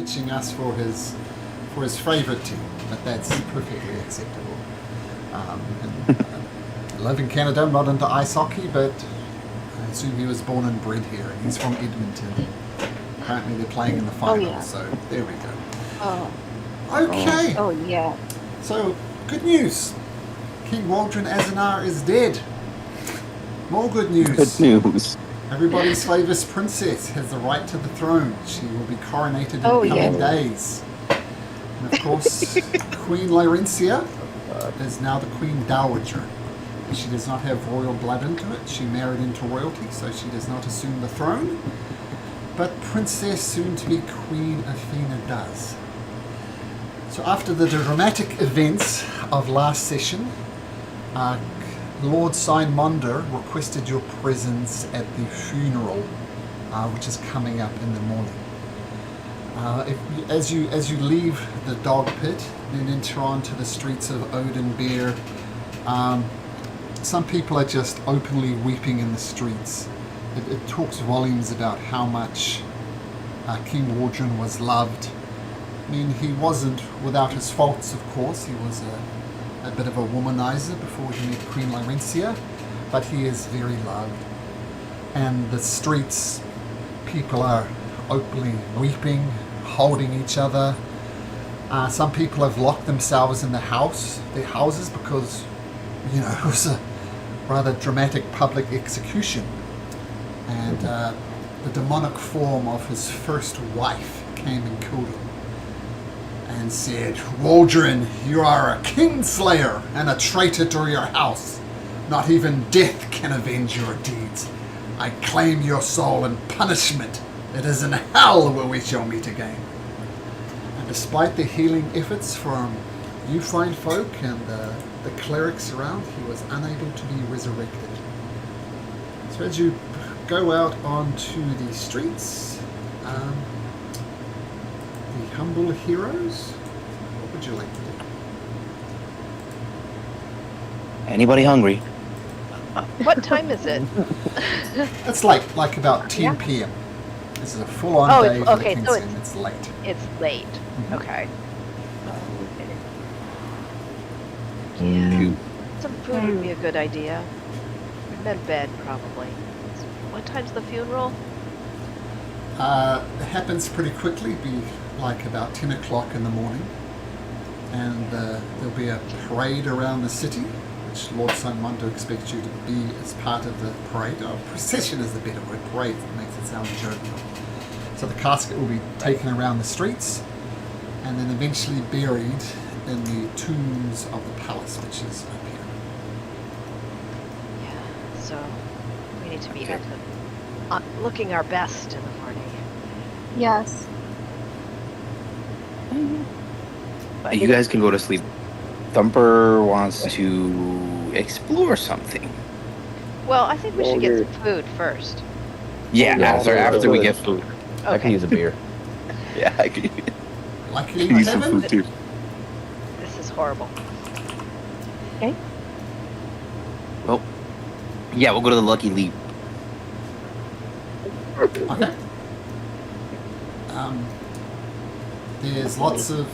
ditching us for his favourite team, but that's perfectly acceptable. And, I live in Canada. I'm not into ice hockey, but I assume he was born and bred here, and he's from Edmonton. Apparently, they're playing in the finals, so there we go. Oh. Okay. Oh yeah. So, good news. King Waldron Azanar is dead. More good news. Good news. Everybody's favourite princess has the right to the throne. She will be coronated in Oh, coming yeah. days. And of course, Queen Lyrencia is now the Queen Dowager. She does not have royal blood into it. She married into royalty, so she does not assume the throne. But Princess, soon-to-be Queen Athena, does. So after the dramatic events of last session, Lord Simonder requested your presence at the funeral, which is coming up in the morning. As you leave the dog pit and enter onto the streets of Oathbreaker, some people are just openly weeping in the streets. It talks volumes about how much King Waldron was loved. I mean, he wasn't without his faults, of course. He was a bit of a womanizer before he met Queen Lyrencia, but he is very loved. And the streets, people are openly weeping, holding each other. Some people have locked themselves in their houses, because, you know, it was a rather dramatic public execution. And the demonic form of his first wife came and killed him and said, "Waldron, you are a kingslayer and a traitor to your house. Not even death can avenge your deeds. I claim your soul in punishment. It is in hell where we shall meet again." And despite the healing efforts from you fine folk and the clerics around, he was unable to be resurrected. So as you go out onto the streets, the humble heroes, what would you like to do? Anybody hungry? What time is it? It's like about 10 p.m. This is a full-on Oh, day it's- for the okay, King's so Inn. It's late. It's late. Mhm. Okay. Yeah. Some food would be a good idea. And then bed, probably. What time's the funeral? It happens pretty quickly, be like about 10 o'clock in the morning. And there'll be a parade around the city, which Lord Simonda expects you to be as part of the parade. Oh, procession is the better word. Parade makes it sound jovial. So the casket will be taken around the streets and then eventually buried in the tombs of the palace, which is up here. Yeah, so we need to be looking our best in the morning. Yes. You guys can go to sleep. Thumper wants to explore something. Well, I think we should get some food first. Yeah, Yeah, after we get food. I can use a beer. Yeah, I can Luckily, use some Kevin, food too. This is horrible. Well, yeah, we'll go to the Lucky Leap. okay. There's lots of.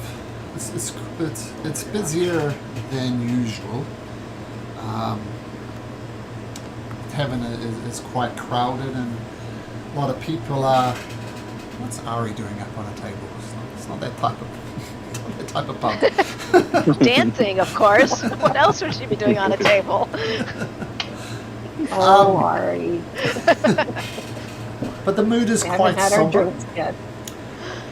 It's busier than usual. Tavern is quite crowded, and a lot of people are. What's Ari doing up on a table? It's not that type of pub. Dancing, of course. What else would she be doing on a table? Oh, Ari. But the mood is We haven't quite had our somber. drinks yet.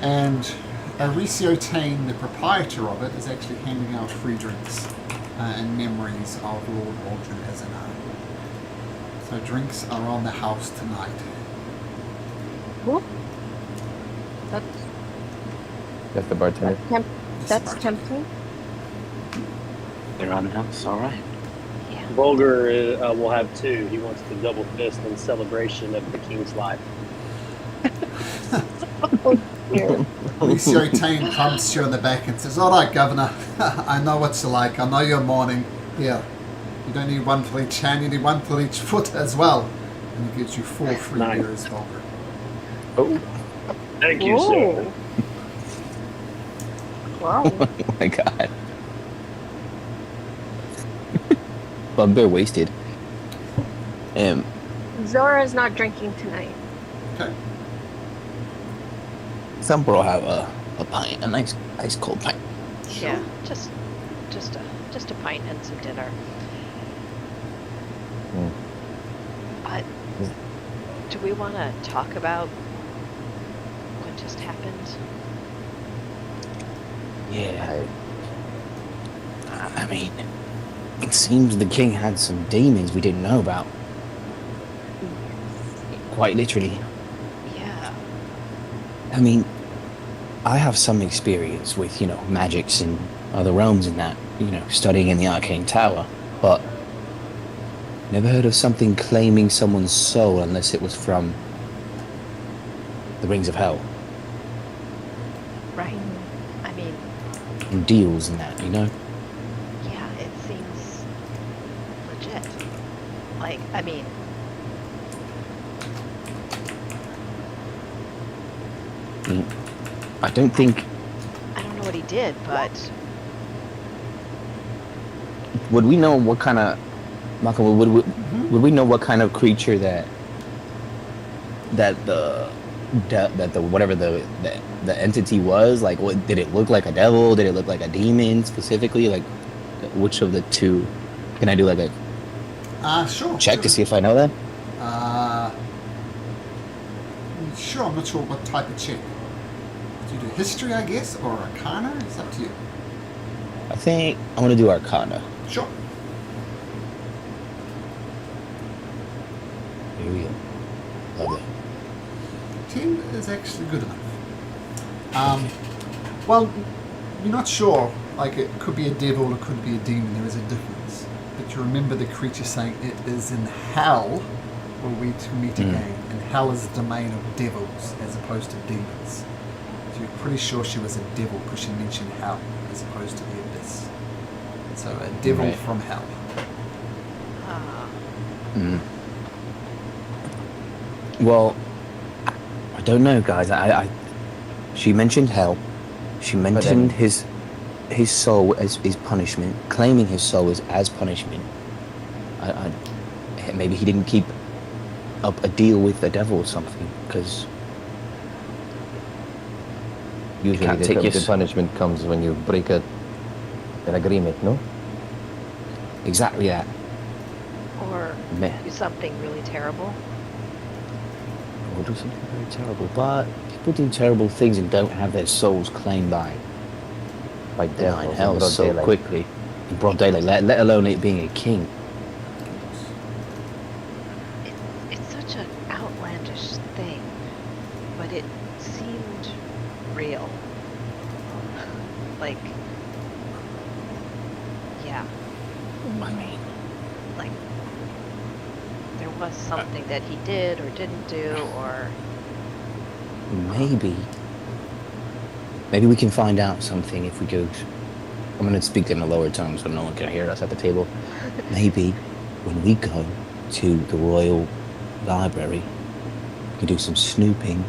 And Aricio Tane, the proprietor of it, is actually handing out free drinks in memories of Lord Waldron Azanar. So drinks are on the house tonight. Cool. That's That's the bartender. that's tempting. They're on the house, all right. Yeah. Volger will have two. He wants the double fist in celebration of the king's life. Here. Aricio Tane pumps you on the back and says, "All right, Governor, I know what you're like. I know you're mourning. Here, you don't need one for each hand, you need one for each foot as well." And he gives you 4 free Nice. beers, Volger. Oh, thank you, sir. Ooh. Wow. Oh my god. Bugbear wasted. Zora's not drinking tonight. Okay. Some bro have a pint, a nice ice cold pint. Sure. Yeah, just a pint and some dinner. Mm. But do we want to talk about what just happened? Yeah. I mean, it seems the king had some demons we didn't know about. Quite literally. Yeah. I mean, I have some experience with, magics in other realms and that, studying in the Arcane Tower, but never heard of something claiming someone's soul unless it was from the Rings of Hell Right. I mean, and deals and that, yeah, it seems legit. Like, I mean, I don't think. I don't know what he did, but Would we know what kind of. Malcolm, would we know what kind of creature that the whatever the entity was? Like, what did it look like? A devil? Did it look like a demon specifically? Like, which of the two? Can I do like a Sure. check sure. to see if I know that? Sure, I'm not sure what type of check. Do you do history, I guess, or arcana? It's up to you. I think I want to do Arcana. Sure. Here we go. Lovely. 10 is actually good enough. Well, you're not sure. Like, it could be a devil, it could be a demon. There is a difference. But you remember the creature saying it is in hell were we to meet again. And hell is the domain of devils as opposed to demons. So you're pretty sure she was a devil because she mentioned hell as opposed to the abyss. So a devil Right. from hell. Well, I don't know, guys. She mentioned hell. She mentioned his soul as punishment, claiming his soul as punishment. Maybe he didn't keep up a deal with the devil or something, because Usually can't take the your punishment comes when you break an agreement, no? exactly that. or Meh. do something really terrible. Or do something very terrible. But people do terrible things and don't have their souls claimed by Like divine devils in hell broad so daylight. quickly in broad daylight. Let alone it being a king. It's such an outlandish thing, but it seemed real. Like, yeah, I mean, like there was something that he did or didn't do, or maybe we can find out something if we go. I'm going to speak in a lower tone so no one can hear us at the table. Maybe when we go to the Royal Library, we can do some snooping,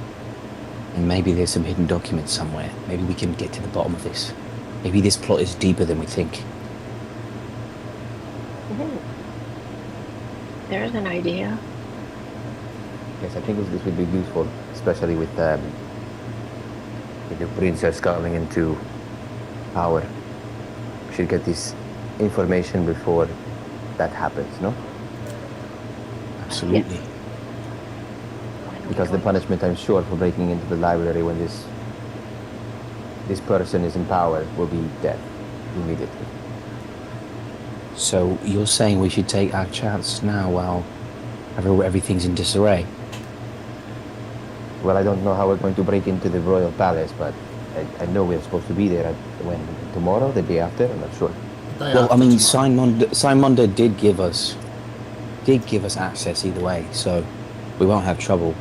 and maybe there's some hidden documents somewhere. Maybe we can get to the bottom of this. Maybe this plot is deeper than we think. There's an idea. Yes, I think this would be useful, especially with the princess coming into power. We should get this information before that happens, no? Absolutely. when are we Because the going- punishment, I'm sure, for breaking into the library when this person is in power will be death immediately. So you're saying we should take our chance now while everything's in disarray? Well, I don't know how we're going to break into the royal palace, but I know we're supposed to be there tomorrow, the day after. I'm not sure. Day Well, after I mean, tomorrow. Simonda did give us access either way, so we won't have trouble.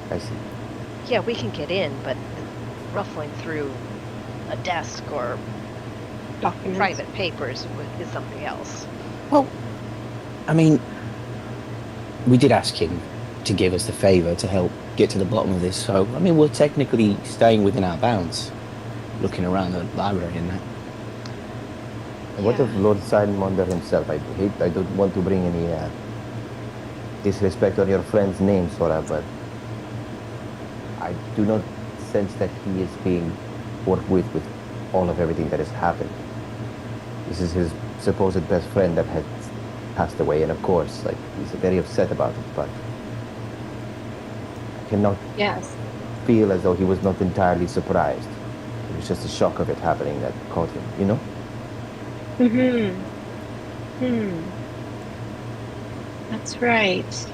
I see. Yeah, we can get in, but ruffling through a desk or Documents. private papers is something else. Well, I mean, we did ask him to give us the favor to help get to the bottom of this, so I mean, we're technically staying within our bounds. looking around the library and that. And what of Yeah. Lord Simonmonder himself? I don't want to bring any disrespect on your friend's name, Sora, but I do not sense that he is being forthwith with all of everything that has happened. This is his supposed best friend that had passed away, and of course, like, he's very upset about it, but I cannot Yes. feel as though he was not entirely surprised. It was just the shock of it happening that caught him, you know? That's right.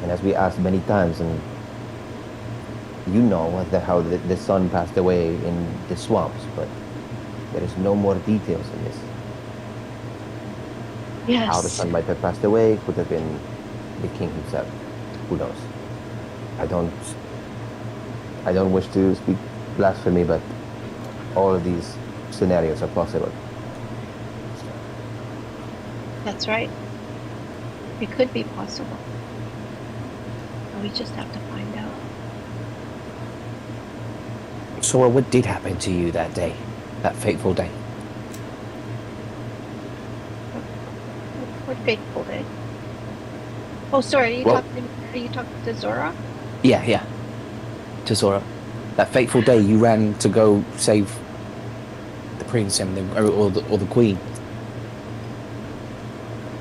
And as we asked many times, and you know how the son passed away in the swamps, but there is no more details in this. How the Yes. son might have passed away could have been the king himself. Who knows? I don't wish to speak blasphemy, but all of these scenarios are possible. That's right. It could be possible. We just have to find out. Sora, what did happen to you that day? That fateful day? What fateful day? Oh, sorry. Are you talking to Zora? Yeah. To Sora. That fateful day you ran to go save the prince and or the queen.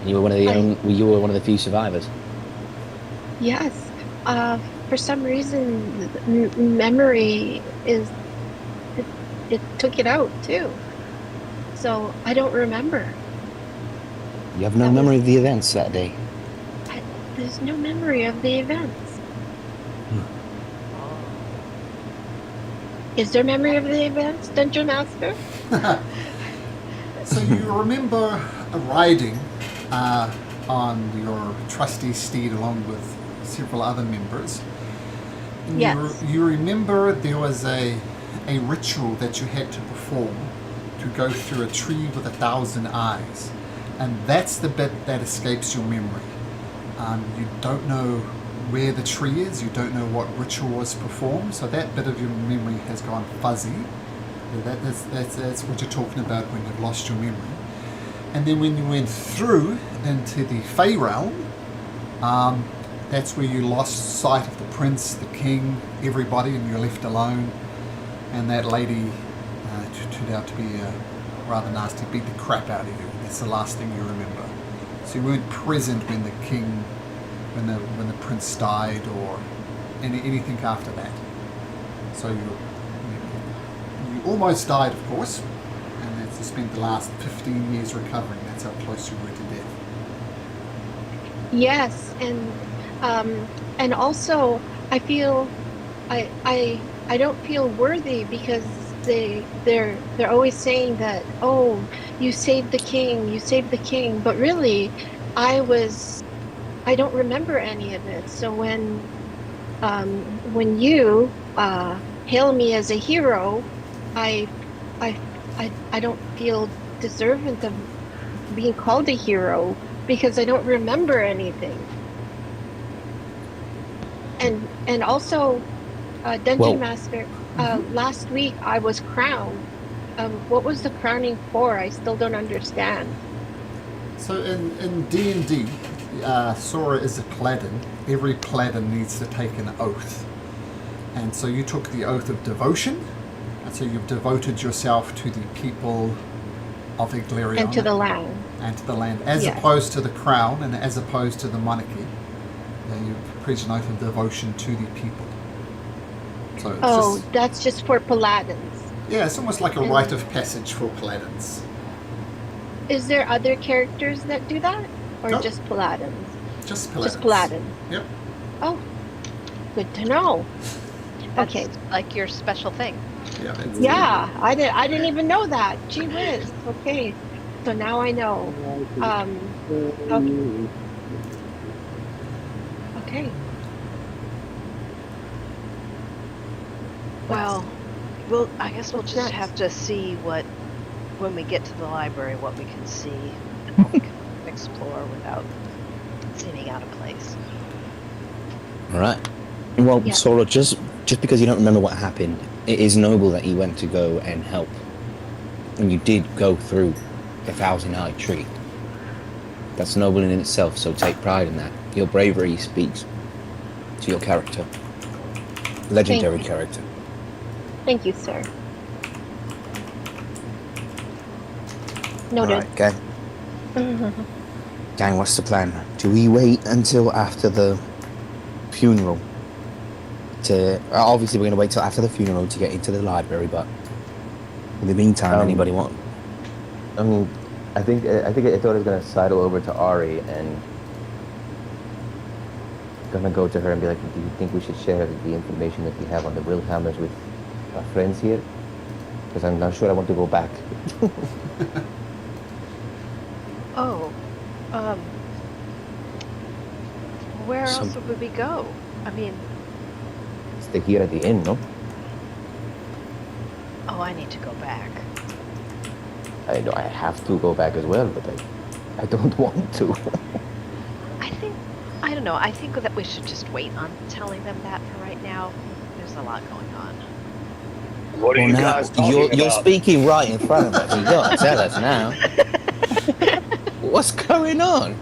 You were one of the you were one of the few survivors. Yes. For some reason, memory it took it out too. So I don't remember. You have no That memory was- of the events that day. There's no memory of the events. Is there memory of the events, Dungeon Master? So you remember riding on your trusty steed along with several other members. And Yes. You remember there was a ritual that you had to perform to go through a tree with 1,000 eyes. And that's the bit that escapes your memory. You don't know where the tree is, you don't know what ritual was performed, so that bit of your memory has gone fuzzy. That's what you're talking about when you've lost your memory. And then when you went through into the Fey realm, that's where you lost sight of the prince, the king, everybody, and you're left alone. And that lady turned out to be rather nasty, beat the crap out of you. That's the last thing you remember. So you weren't present when the king, when the prince died, or anything after that. So you almost died, of course, and that's spent the last 15 years recovering. That's how close you were to death. Yes, and also I feel I don't feel worthy because they're always saying that, oh, you saved the king, but really I don't remember any of it. So when you hail me as a hero, I don't feel deserving of being called a hero because I don't remember anything. And also, Dungeon Well- Master, last week I was crowned. What was the crowning for? I still don't understand. So in D&D, Sora is a paladin. Every paladin needs to take an oath. And so you took the oath of devotion, and so you've devoted yourself to the people of Iglerion. And to the land. And to the land, as Yes. opposed to the crown and as opposed to the monarchy. You preach an oath of devotion to the people. So it's just, That's just for paladins. yeah, it's almost like a rite of passage for paladins. Is there other characters that do that? Or Nope. just paladins? Just paladins. Just paladins. Yep. Oh, good to know. That's Okay. like your special thing. Yeah. That's, Yeah, I didn't even know that. Gee whiz. Okay. So now I know. Okay. Okay. Well, I guess we'll what's just next? have to see when we get to the library, what we can see, what we can explore without seeming out of place. All right. Well, Yeah. Sora, just because you don't remember what happened, it is noble that you went to go and help. And you did go through the thousand-eyed tree. That's noble in itself, so take pride in that. Your bravery speaks to your character. Legendary you. character. Thank you, sir. Noted. Alright, gang. Gang, what's the plan? Do we wait until after the funeral? Obviously, we're going to wait till after the funeral to get into the library, but in the meantime, anybody want? I mean, I think Ettore is gonna sidle over to Ari and gonna go to her and be like, "Do you think we should share the information that we have on the Wilhammers with our friends here? Because I'm not sure I want to go back." Oh, where else would we go? I mean, Stay here at the inn, no? oh, I need to go back. I know I have to go back as well, but I don't want to. I don't know. I think that we should just wait on telling them that for right now. There's a lot going on. What are you guys talking you're about? speaking right in front of us. You got to tell us now. What's going on?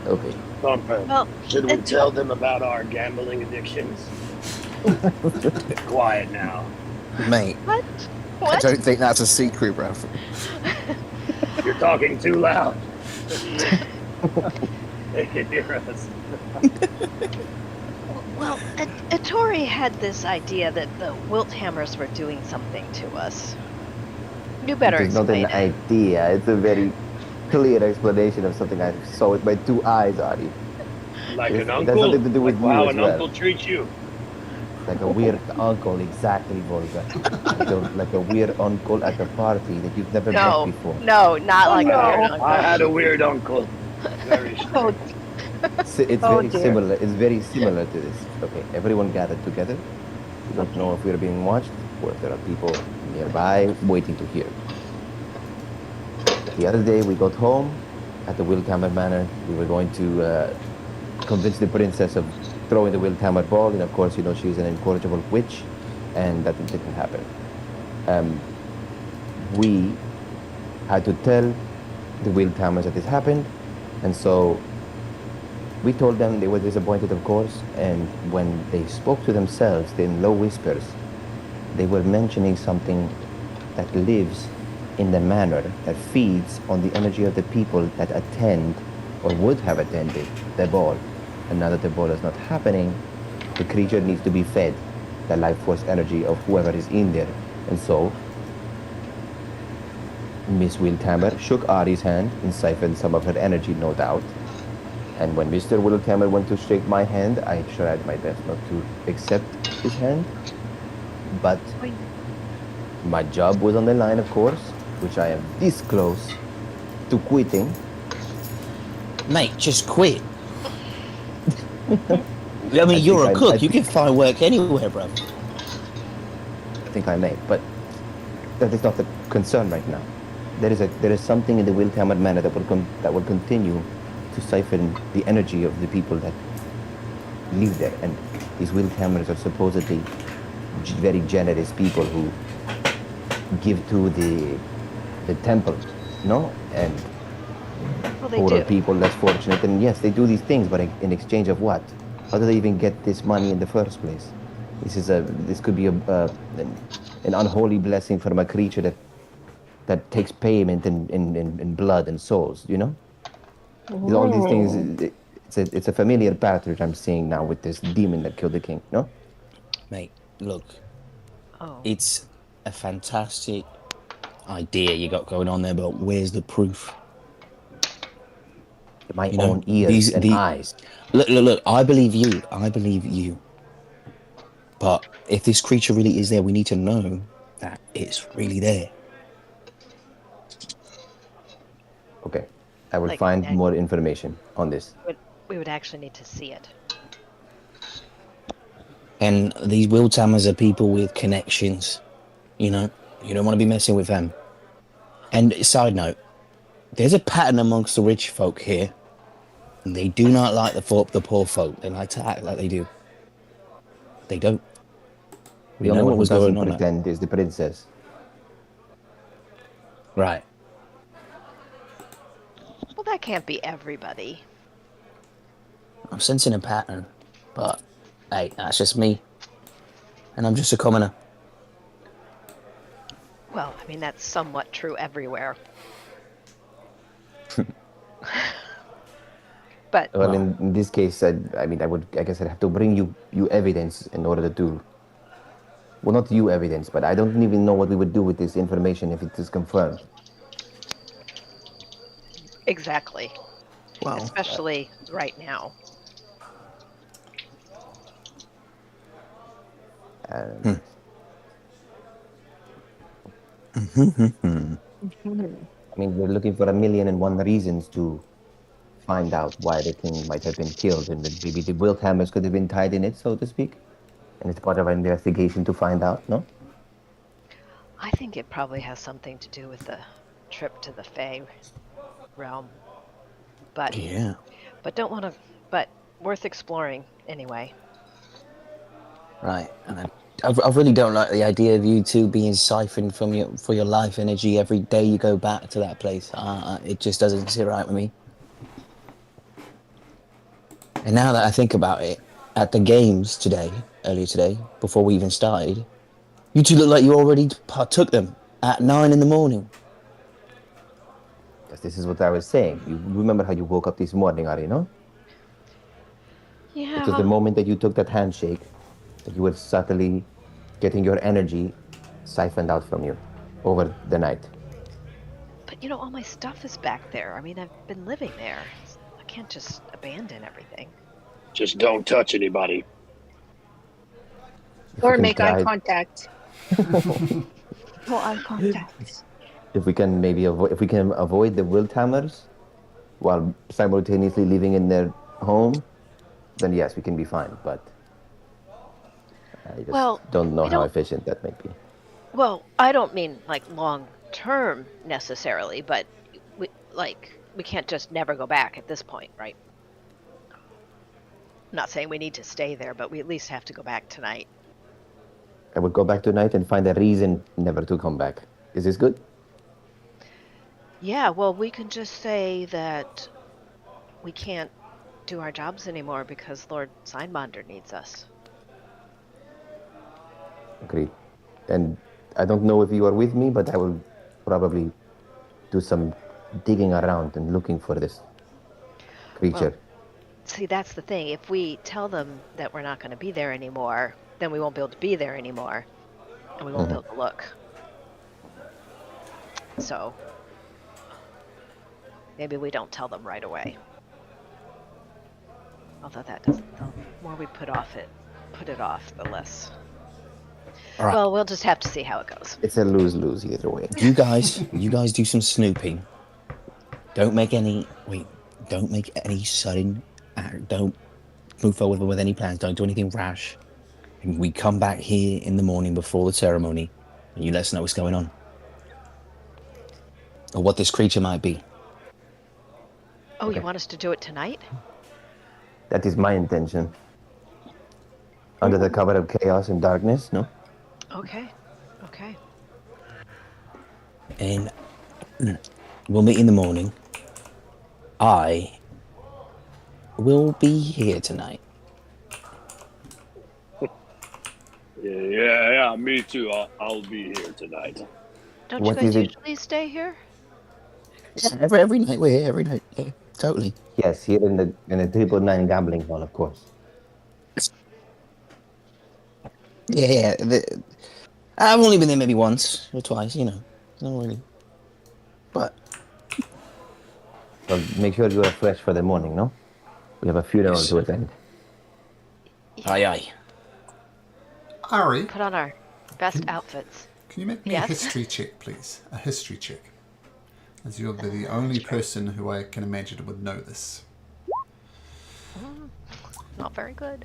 Okay. Thumper, Well, should we tell them about our gambling addictions? Quiet now. Mate, what? I What? don't think that's a secret, bruv. You're talking too loud. They can hear us. Well, Ettore had this idea that the Wilthammers were doing something to us. You better It's not an explain it. idea. It's a very clear explanation of something I saw with my 2 eyes, Ari. Like It an has uncle? nothing to do with Like you how as an well. uncle treats you? Like a weird uncle, exactly, Volga. like a weird uncle at a party that you've never No, met before. no, not like no. a weird uncle. I had a weird uncle. Very Oh, strict. It's Oh, very dear. similar. It's very similar to this. Okay, everyone gathered together. We don't know if we're being watched or if there are people nearby waiting to hear. The other day we got home at the Wildhammer Manor. We were going to convince the princess of throwing the Wildhammer ball, and of course, you know, she's an incorrigible witch, and that didn't happen. We had to tell the Wildhammers that this happened, and so we told them. They were disappointed, of course, and when they spoke to themselves in low whispers, they were mentioning something that lives in the manor, that feeds on the energy of the people that attend or would have attended the ball. And now that the ball is not happening, the creature needs to be fed the life force energy of whoever is in there. And so Miss Wildhammer shook Ari's hand and siphoned some of her energy, no doubt. And when Mr. Wildhammer went to shake my hand, I tried my best not to accept his hand. But Wait. my job was on the line, of course, which I am this close to quitting. Mate, just quit. I mean, you're a think cook. You can find work anywhere, bruv. I think I may, but that is not the concern right now. There is something in the Wildhammer Manor that will continue to siphon the energy of the people that live there, and these Wildhammers are supposedly very generous people who give to the temple, no, and Well, they poorer do. people, less fortunate, and yes, they do these things, but in exchange of what? How do they even get this money in the first place? This could be an unholy blessing from a creature that takes payment in blood and souls, you know? All these things, it's a familiar pattern I'm seeing now with this demon that killed the king, no? Mate, look, Oh, it's a fantastic idea you got going on there, but where's the proof? My You know, own ears and eyes. Look. I believe you. I believe you. But if this creature really is there, we need to know that it's really there. Okay, I will Like, find that- more information on this. we would actually need to see it. And these Wildtammers are people with connections. You know, you don't want to be messing with them. And side note, there's a pattern amongst the rich folk here. And they do not like the poor folk. They like to act like they do. They don't. We The only know one what who was doesn't going on. pretend is the princess. Right. Well, that can't be everybody. I'm sensing a pattern, but hey, that's just me. And I'm just a commoner. Well, I mean, that's somewhat true everywhere. But Well, Well, in this case, I guess I'd have to bring you evidence in order to. Well, not you evidence, but I don't even know what we would do with this information if it is confirmed. exactly, well. especially right now. And I mean, we're looking for 1,000,001 reasons to find out why the king might have been killed, and that maybe the Wilthammers could have been tied in it, so to speak. And it's part of our investigation to find out, no? I think it probably has something to do with the trip to the Fae realm. But Yeah. don't want to. But worth exploring anyway. Right. And I really don't like the idea of you two being siphoned from your life energy every day you go back to that place. It just doesn't sit right with me. And now that I think about it, at the games earlier today, before we even started, you two look like you already partook them at 9 in the morning. Yes, this is what I was saying. You remember how you woke up this morning, Ari, no? It was the Yeah. moment that you took that handshake that you were subtly getting your energy siphoned out from you over the night. But all my stuff is back there. I mean, I've been living there. I can't just abandon everything. Just don't touch anybody. If we Or can make eye try- contact. No eye contact. If we can avoid the Wildhammers while simultaneously living in their home, then yes, we can be fine. But I just don't know how efficient that might be. Well, I don't mean like long term necessarily, but we can't just never go back at this point, right? I'm not saying we need to stay there, but we at least have to go back tonight. I would go back tonight and find a reason never to come back. Is this good? Yeah, well, we can just say that we can't do our jobs anymore because Lord Signbonder needs us. Agreed. And I don't know if you are with me, but I will probably do some digging around and looking for this creature. Well, see, that's the thing. If we tell them that we're not going to be there anymore, then we won't be able to be there anymore, and we won't be able to look. So maybe we don't tell them right away. Although that doesn't. The more we put it off, the less. All right. Well, we'll just have to see how it goes. It's a lose-lose either way. You guys do some snooping. Don't make any sudden. Don't move forward with any plans. Don't do anything rash. And we come back here in the morning before the ceremony, and you let us know what's going on, or what this creature might be. Oh, Okay. You want us to do it tonight? That is my intention. Under the cover of chaos and darkness, no? Okay. And we'll meet in the morning. I will be here tonight. Yeah, me too. I'll be here tonight. Don't What you guys is it? usually stay here? Yeah, every night we're here. Every night, yeah, totally. Yes, here in the 999 gambling hall, of course. Yeah. I've only been there maybe once or twice, not really. But So make sure you are fresh for the morning, no? We have a funeral Yes. to attend. aye. Ari, Put on our best outfits. can you make me Yes? a history check, please? A history check. As you're the only person who I can imagine would know this. Not very good.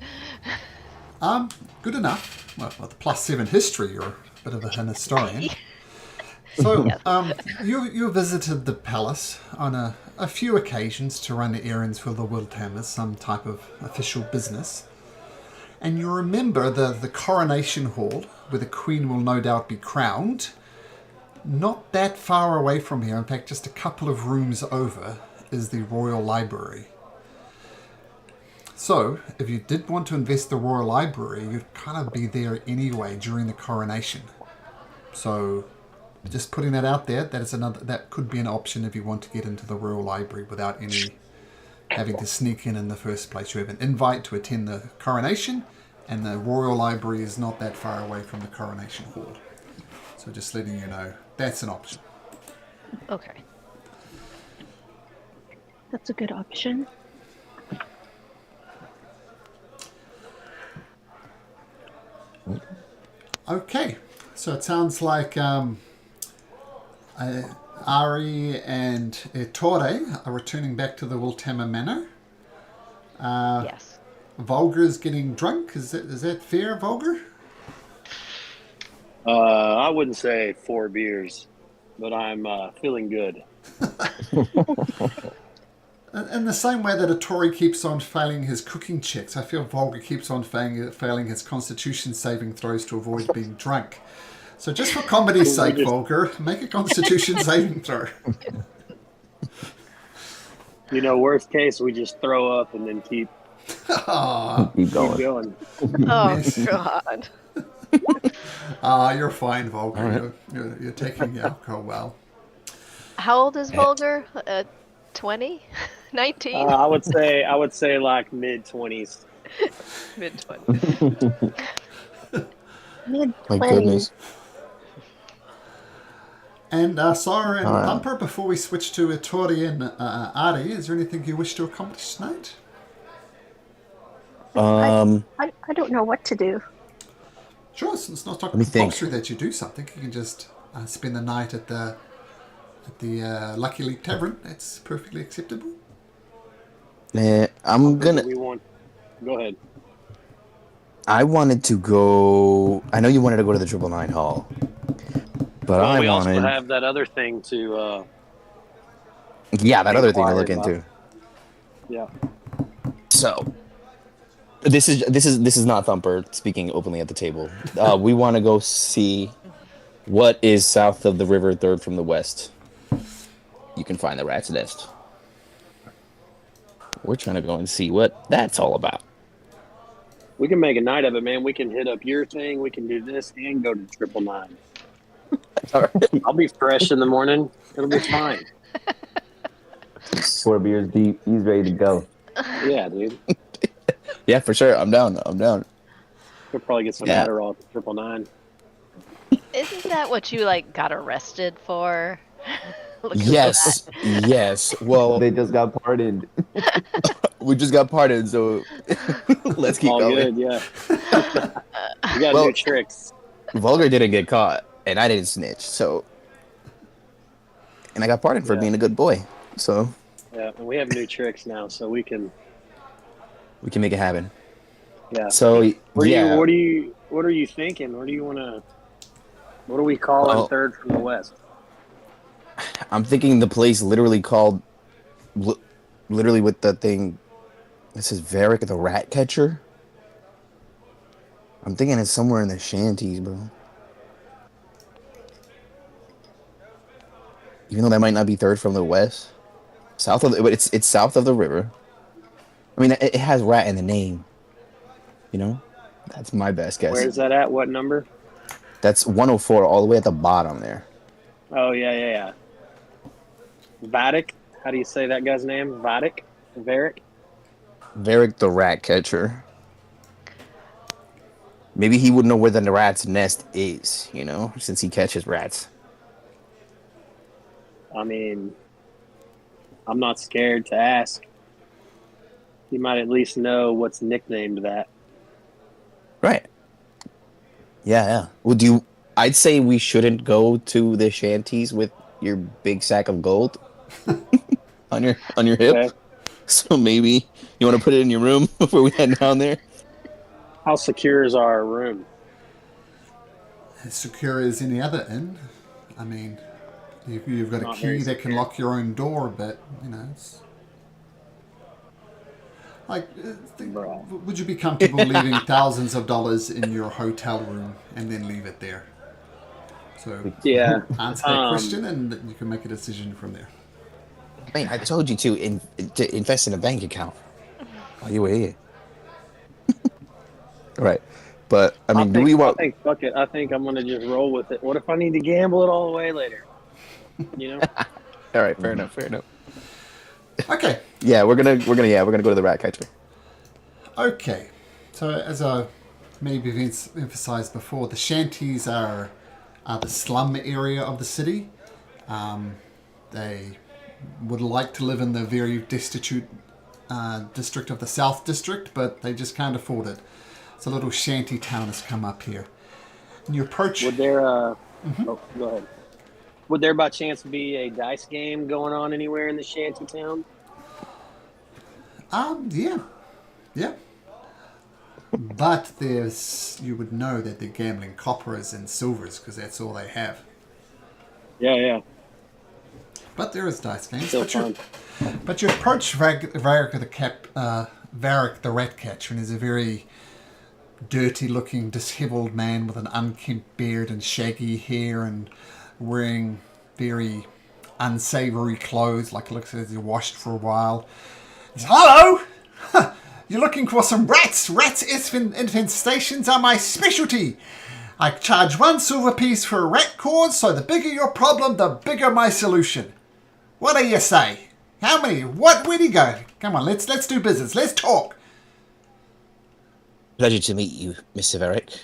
Good enough. Well, with +7 history, you're a bit of an historian. So, you visited the palace on a few occasions to run errands for the Wildhammers, some type of official business. And you remember the coronation hall, where the Queen will no doubt be crowned. Not that far away from here, in fact just a couple of rooms over, is the Royal Library. So, if you did want to invest the Royal Library, you'd kind of be there anyway during the coronation. So, just putting that out there, that could be an option if you want to get into the Royal Library without having to sneak in the first place. You have an invite to attend the coronation, and the Royal Library is not that far away from the coronation hall. So just letting you know, that's an option. Okay. That's a good option. Okay, so it sounds like Ari and Ettore are returning back to the Wiltama Manor. Yes. Volgar is getting drunk. Is that fair, Volgar? I wouldn't say 4 beers, but I'm feeling good. In the same way that Ettore keeps on failing his cooking checks, I feel Volgar keeps on failing his constitution saving throws to avoid being drunk. So just for comedy's sake, Volgar, make a constitution saving throw. Worst case, we just throw up and then keep Keep going. going. Oh, Yes. God. You're fine, Volgar. Right. You're taking the alcohol well. How old is Vulgar? 20? 19? I would say like mid-20s. Mid-20s. My goodness. And Sarah and Alright. Thumper, before we switch to Ettore and Ari, is there anything you wish to accomplish tonight? I don't know what to do. Sure, it's not me think. compulsory that you do something. You can just spend the night at the Lucky Leap Tavern. That's perfectly acceptable. I'm gonna. Go ahead. I wanted to go. I know you wanted to go to the 999 Hall, but Well, I we wanted. also have that other thing to. Yeah, that other thing to look inquire into. Yeah. So, this is not Thumper speaking openly at the table. We want to go see what is south of the river, third from the west. You can find the rat's nest. We're trying to go and see what that's all about. We can make a night of it, man. We can hit up your thing. We can do this and go to 999. All right. I'll be fresh in the morning. It'll be fine. 4 beers deep. He's ready to go. Yeah, dude. Yeah, for sure. I'm down. We'll probably get some Yeah. Adderall at 999. Isn't that what you, got arrested for? Look at Yes, that. yes. Well, They just got pardoned. we just got pardoned, so let's keep All going. good, yeah. You got Well- new tricks. Vulgar didn't get caught, and I didn't snitch, so. And I got pardoned for Yeah. being a good boy, so Yeah, and we have new tricks now, so we can. we can make it happen. Yeah. So What yeah, are you thinking? What do you want to? What do we call Well- it third from the west? I'm thinking the place literally called, literally with the thing. This is Varric the Rat Catcher. I'm thinking it's somewhere in the shanties, bro. Even though that might not be third from the west, but it's south of the river. I mean, it has rat in the name. You know, that's my best guess. Where's that at? What number? That's 104 all the way at the bottom there. Oh yeah. Vatic. How do you say that guy's name? Vatic? Varric? Varric the Rat Catcher. Maybe he would know where the rat's nest is, you know, since he catches rats. I mean, I'm not scared to ask. You might at least know what's nicknamed that. Right. Yeah. Well, I'd say we shouldn't go to the shanties with your big sack of gold on your hip. Okay. So maybe you want to put it in your room before we head down there. How secure is our room? As secure as any other inn. I mean, you've got a Not key very that can secure. lock your own door, but, it's... Like, Bro. would you be comfortable leaving thousands of dollars in your hotel room and then leave it there? So Yeah. answer that question, and you can make a decision from there. Mate, I told you to invest in a bank account. Oh, you were here. Right. But, I mean, do we I want... think fuck it. I think I'm gonna just roll with it. What if I need to gamble it all the way later? You know? All right, fair enough, fair enough. Okay. Yeah, we're gonna go to the rat catcher. Okay. So as I maybe emphasized before, the shanties are the slum area of the city. They would like to live in the very destitute district of the South District, but they just can't afford it. So a little shanty town has come up here. And you approach... Would there oh, go ahead. Would there by chance be a dice game going on anywhere in the shanty town? Yeah. Yeah. But you would know that they're gambling coppers and silvers because that's all they have. Yeah. But there is dice games. Still fun. But you approach Varric the rat catcher, and he's a very dirty-looking, disheveled man with an unkempt beard and shaggy hair, and wearing very unsavory clothes, like it looks as he washed for a while. He says, "Hello! You're looking for some rats? Rats infestations are my specialty. I charge 1 silver piece for a rat cause, so the bigger your problem, the bigger my solution. What do you say? How many? What? Where do you go? Come on, let's do business. Let's talk." Pleasure to meet you, Mr. Varick.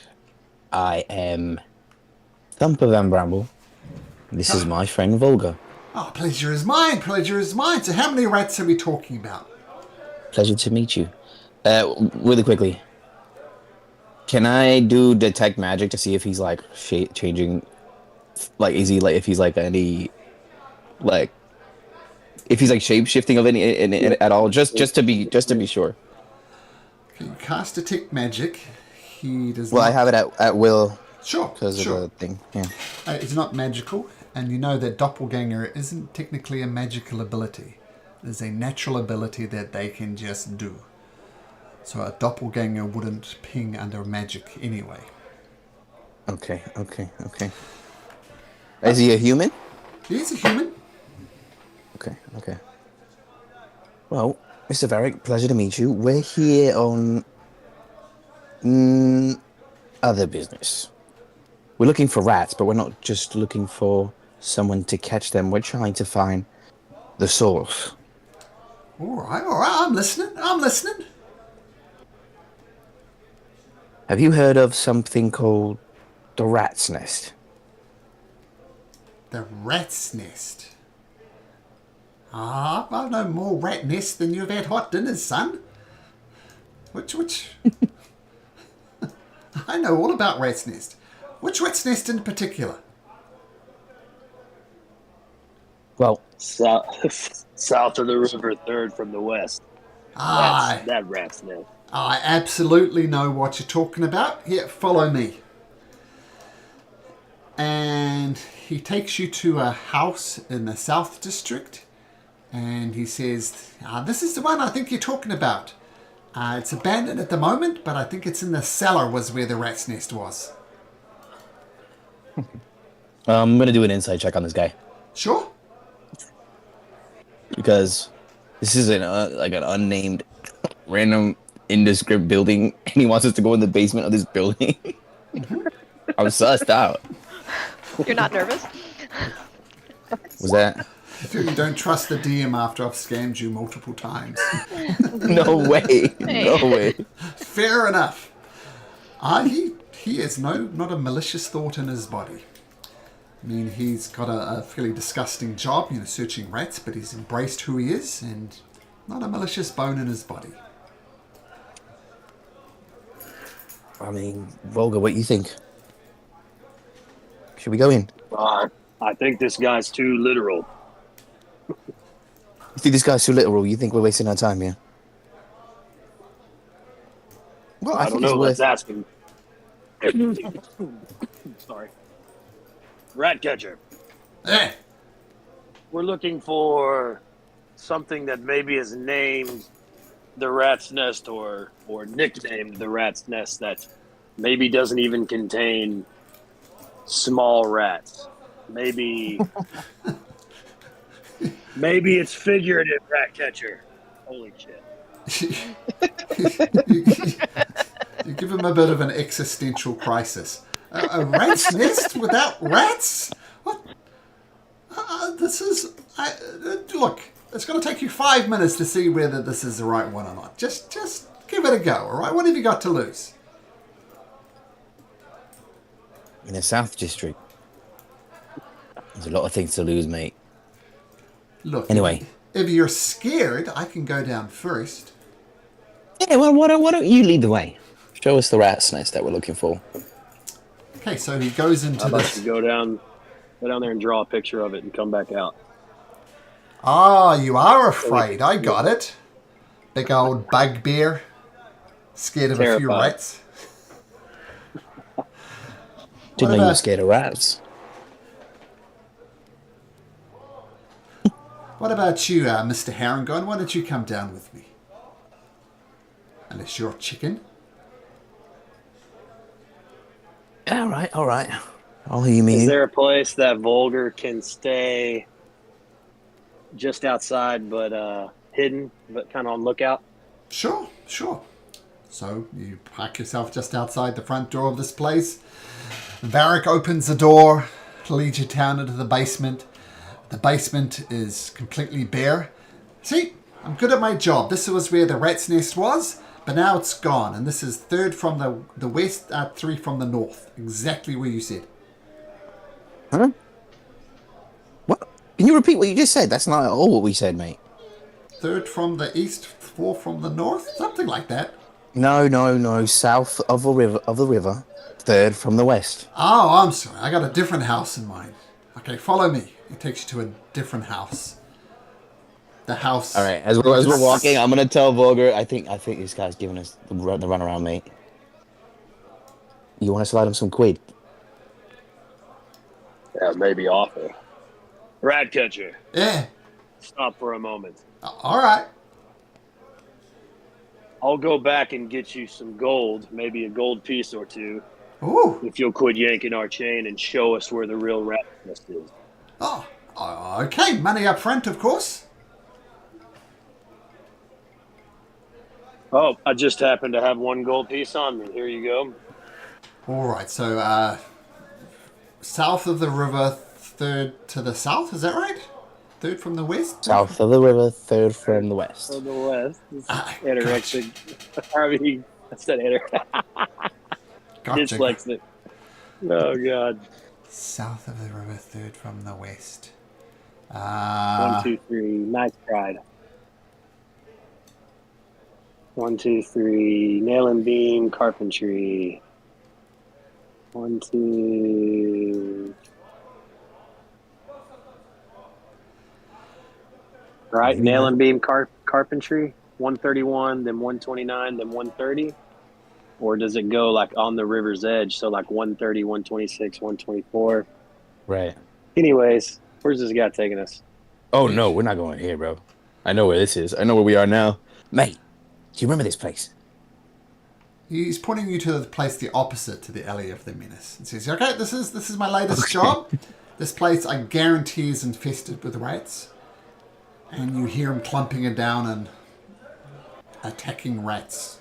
I am Thumper Van Bramble. This is my friend Volga. Oh, pleasure is mine. Pleasure is mine. So how many rats are we talking about? Pleasure to meet you. Really quickly, can I do detect magic to see if he's like changing? Like, is he like if he's like any like if he's like shape shifting of any at all? Just to be sure. Okay, you cast detect magic. He does. Well, not... I have it at will. Sure. Because of the thing. Yeah. It's not magical, and you know that doppelganger isn't technically a magical ability. It's a natural ability that they can just do. So a doppelganger wouldn't ping under magic anyway. Okay. Is he a human? He's a human. Okay. Well, Mr. Varick, pleasure to meet you. We're here on other business. We're looking for rats, but we're not just looking for someone to catch them. We're trying to find the source. All right. I'm listening. Have you heard of something called the rat's nest? The rat's nest. I've known more rat nests than you've had hot dinners, son. Which? I know all about rat's nest. Which rat's nest in particular? Well, South of the river, third from the west. That rat's nest. I absolutely know what you're talking about. Here, follow me. And he takes you to a house in the South District. And he says, this is the one I think you're talking about. It's abandoned at the moment, but I think it's in the cellar was where the rat's nest was. I'm going to do an insight check on this guy. Sure. Because this is an unnamed, random, indescript building, and he wants us to go in the basement of this building. I'm sussed out. You're not nervous? Was that? I feel you don't trust the DM after I've scammed you multiple times. No way. No way. Fair enough. He has not a malicious thought in his body. I mean, he's got a fairly disgusting job, searching rats, but he's embraced who he is and not a malicious bone in his body. I mean, Volga, what do you think? Should we go in? I think this guy's too literal. You think this guy's too literal? You think we're wasting our time here? Well, I don't know. Let's ask him. Sorry. Rat catcher. Eh. We're looking for something that maybe is named the rat's nest or nicknamed the rat's nest that maybe doesn't even contain small rats. Maybe it's figurative, rat catcher. Holy shit. you, you give him a bit of an existential crisis. A rat's nest without rats? What? This is... look, it's going to take you 5 minutes to see whether this is the right one or not. Just give it a go, all right? What have you got to lose? In the South District, there's a lot of things to lose, mate. Look, Anyway. if you're scared, I can go down first. Yeah, well, why don't you lead the way? Show us the rat's nest that we're looking for. Okay, so he goes into How about this... you go down there and draw a picture of it and come back out. Ah, you are afraid. I got it. Big old bugbear. Scared of a few Terrified. rats. Didn't know you were scared of rats. What about you, Mr. Herringon? Why don't you come down with me? Unless you're chicken. All right. I'll hear you, Is mean. there a place that Vulgar can stay just outside but hidden, but kind of on lookout? Sure. So you park yourself just outside the front door of this place. Varric opens the door, leads you down into the basement. The basement is completely bare. See, I'm good at my job. This was where the rat's nest was, but now it's gone. And this is 3rd from the west, 3 from the north. Exactly where you said. Huh? What? Can you repeat what you just said? That's not at all what we said, mate. 3rd from the east, 4 from the north? Something like that. No. South of the river. 3rd from the west. Oh, I'm sorry. I got a different house in mind. Okay, follow me. It takes you to a different house. The house. All right. As we're walking, I'm gonna tell Vulgar. I think this guy's giving us the run around, mate. You want to slide him some quid? Yeah, maybe offer. Rat catcher, Yeah. stop for a moment. All right. I'll go back and get you some gold, maybe a gold piece or two, Ooh. if you'll quit yanking our chain and show us where the real rat nest is. Oh, okay. Money up front, of course. Oh, I just happen to have 1 gold piece on me. Here you go. All right. So, south of the river, 3rd to the south. Is that right? 3rd from the west. South of the river, 3rd from the west. From the west. Gotcha. Anorexic. I mean, I said Gotcha. dyslexic. Oh, God. South of the river, 3rd from the west. 1, 2, 3. Nice pride. 1, 2, 3. Nail and beam, carpentry. 1, 2. Right, nail and beam carpentry. 131, then 129, then 130. Or does it go like on the river's edge? So like 130, 126, 124. Right. Anyways, where's this guy taking us? Oh no, we're not going here, bro. I know where this is. I know where we are now, mate. Do you remember this place? He's pointing you to the place the opposite to the Alley of the Menace. And says, okay, this is my latest job. This place, I guarantee, is infested with rats. And you hear him clumping it down and attacking rats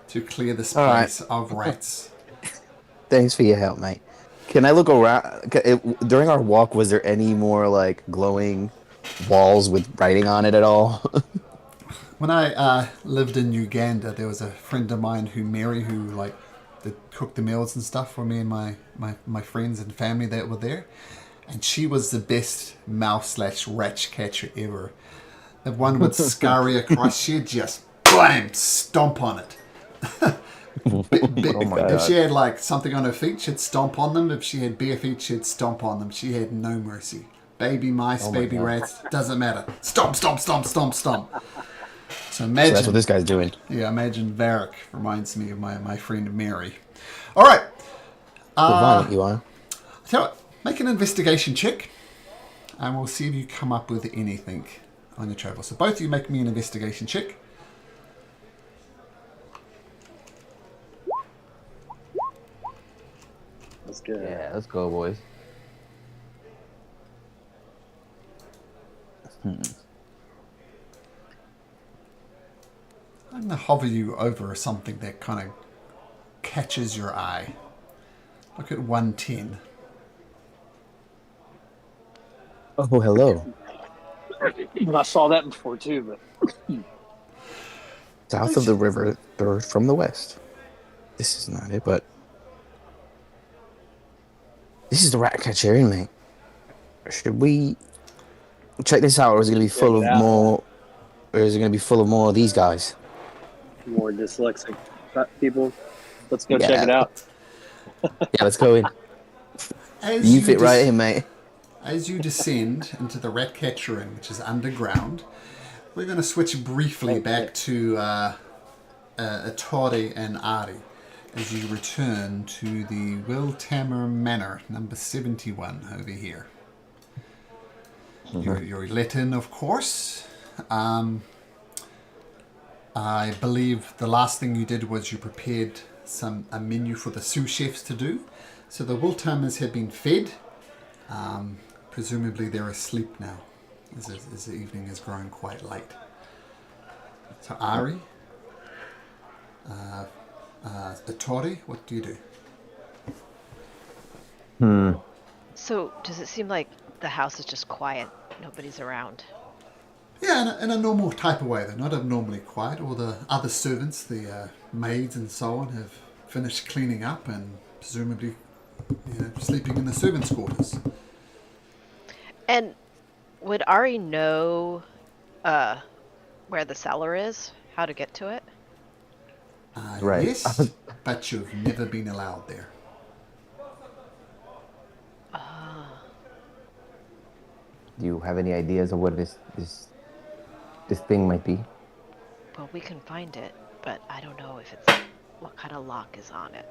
to clear this place of rats. Thanks for your help, mate. Can I look around? During our walk, was there any more like glowing walls with writing on it at all? When I lived in Uganda, there was a friend of mine who like cooked the meals and stuff for me and my friends and family that were there. And she was the best mouse/rat catcher ever. The one would scurry across, she'd just blam, stomp on it. If she had like something on her feet, she'd stomp on them. If she had bare feet, she'd stomp on them. She had no mercy. Baby mice, baby rats, doesn't matter. Stomp, stomp, stomp, stomp, stomp. So imagine. So that's what this guy's doing. Yeah, imagine Varric reminds me of my friend Mary. All right. Violent you are. Tell you what, make an investigation check, and we'll see if you come up with anything on your travel. So both of you make me an investigation check. go. Yeah, let's go, boys. I'm going to hover you over something that kind of catches your eye. Look at 110. Oh, hello. I saw that before too, but South of the river, third from the west. This is not it, but this is the rat catcher, isn't it? Should we check this out, or is it going to be check full it of out. more? Or is it going to be full of more of these guys? More dyslexic people. Let's go check Yeah. it out. Yeah, let's go in. As You fit right in, mate. As you descend into the rat catcher inn, which is underground, we're going to switch briefly back to Tori and Ari as you return to the Wiltamer Manor, number 71 over here. You're let in, of course. I believe the last thing you did was you prepared a menu for the sous chefs to do. So the Wiltamers have been fed. Presumably they're asleep now, as the evening is growing quite late. So Ari, Tori, what do you do? So, does it seem like the house is just quiet? Nobody's around? Yeah, in a normal type of way. They're not abnormally quiet. All the other servants, the maids and so on, have finished cleaning up and presumably sleeping in the servants' quarters. And would Ari know where the cellar is? How to get to it? Right. Yes, but you've never been allowed there. Do you have any ideas of what this thing might be? Well, we can find it, but I don't know if it's what kind of lock is on it.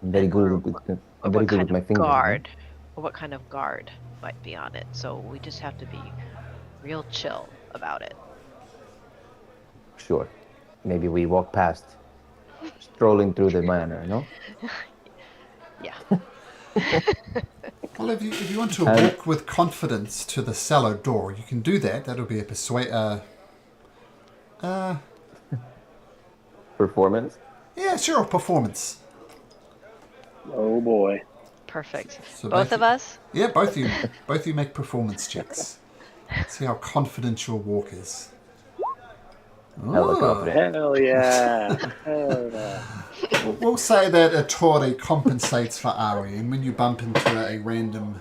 I'm very good with I'm very What good kind with my of fingers. guard? Or what kind of guard might be on it? So we just have to be real chill about it. Sure. Maybe we walk past, strolling through the manor, no? Yeah. Well, if you want to walk with confidence to the cellar door, you can do that. That'll be a Performance? yeah, sure, performance. Oh boy. Perfect. So Both of us? Yeah, both of you make performance checks. See how confident your walk is. Hella confident. Hell yeah. Hell yeah. We'll say that Tori compensates for Ari, and when you bump into a random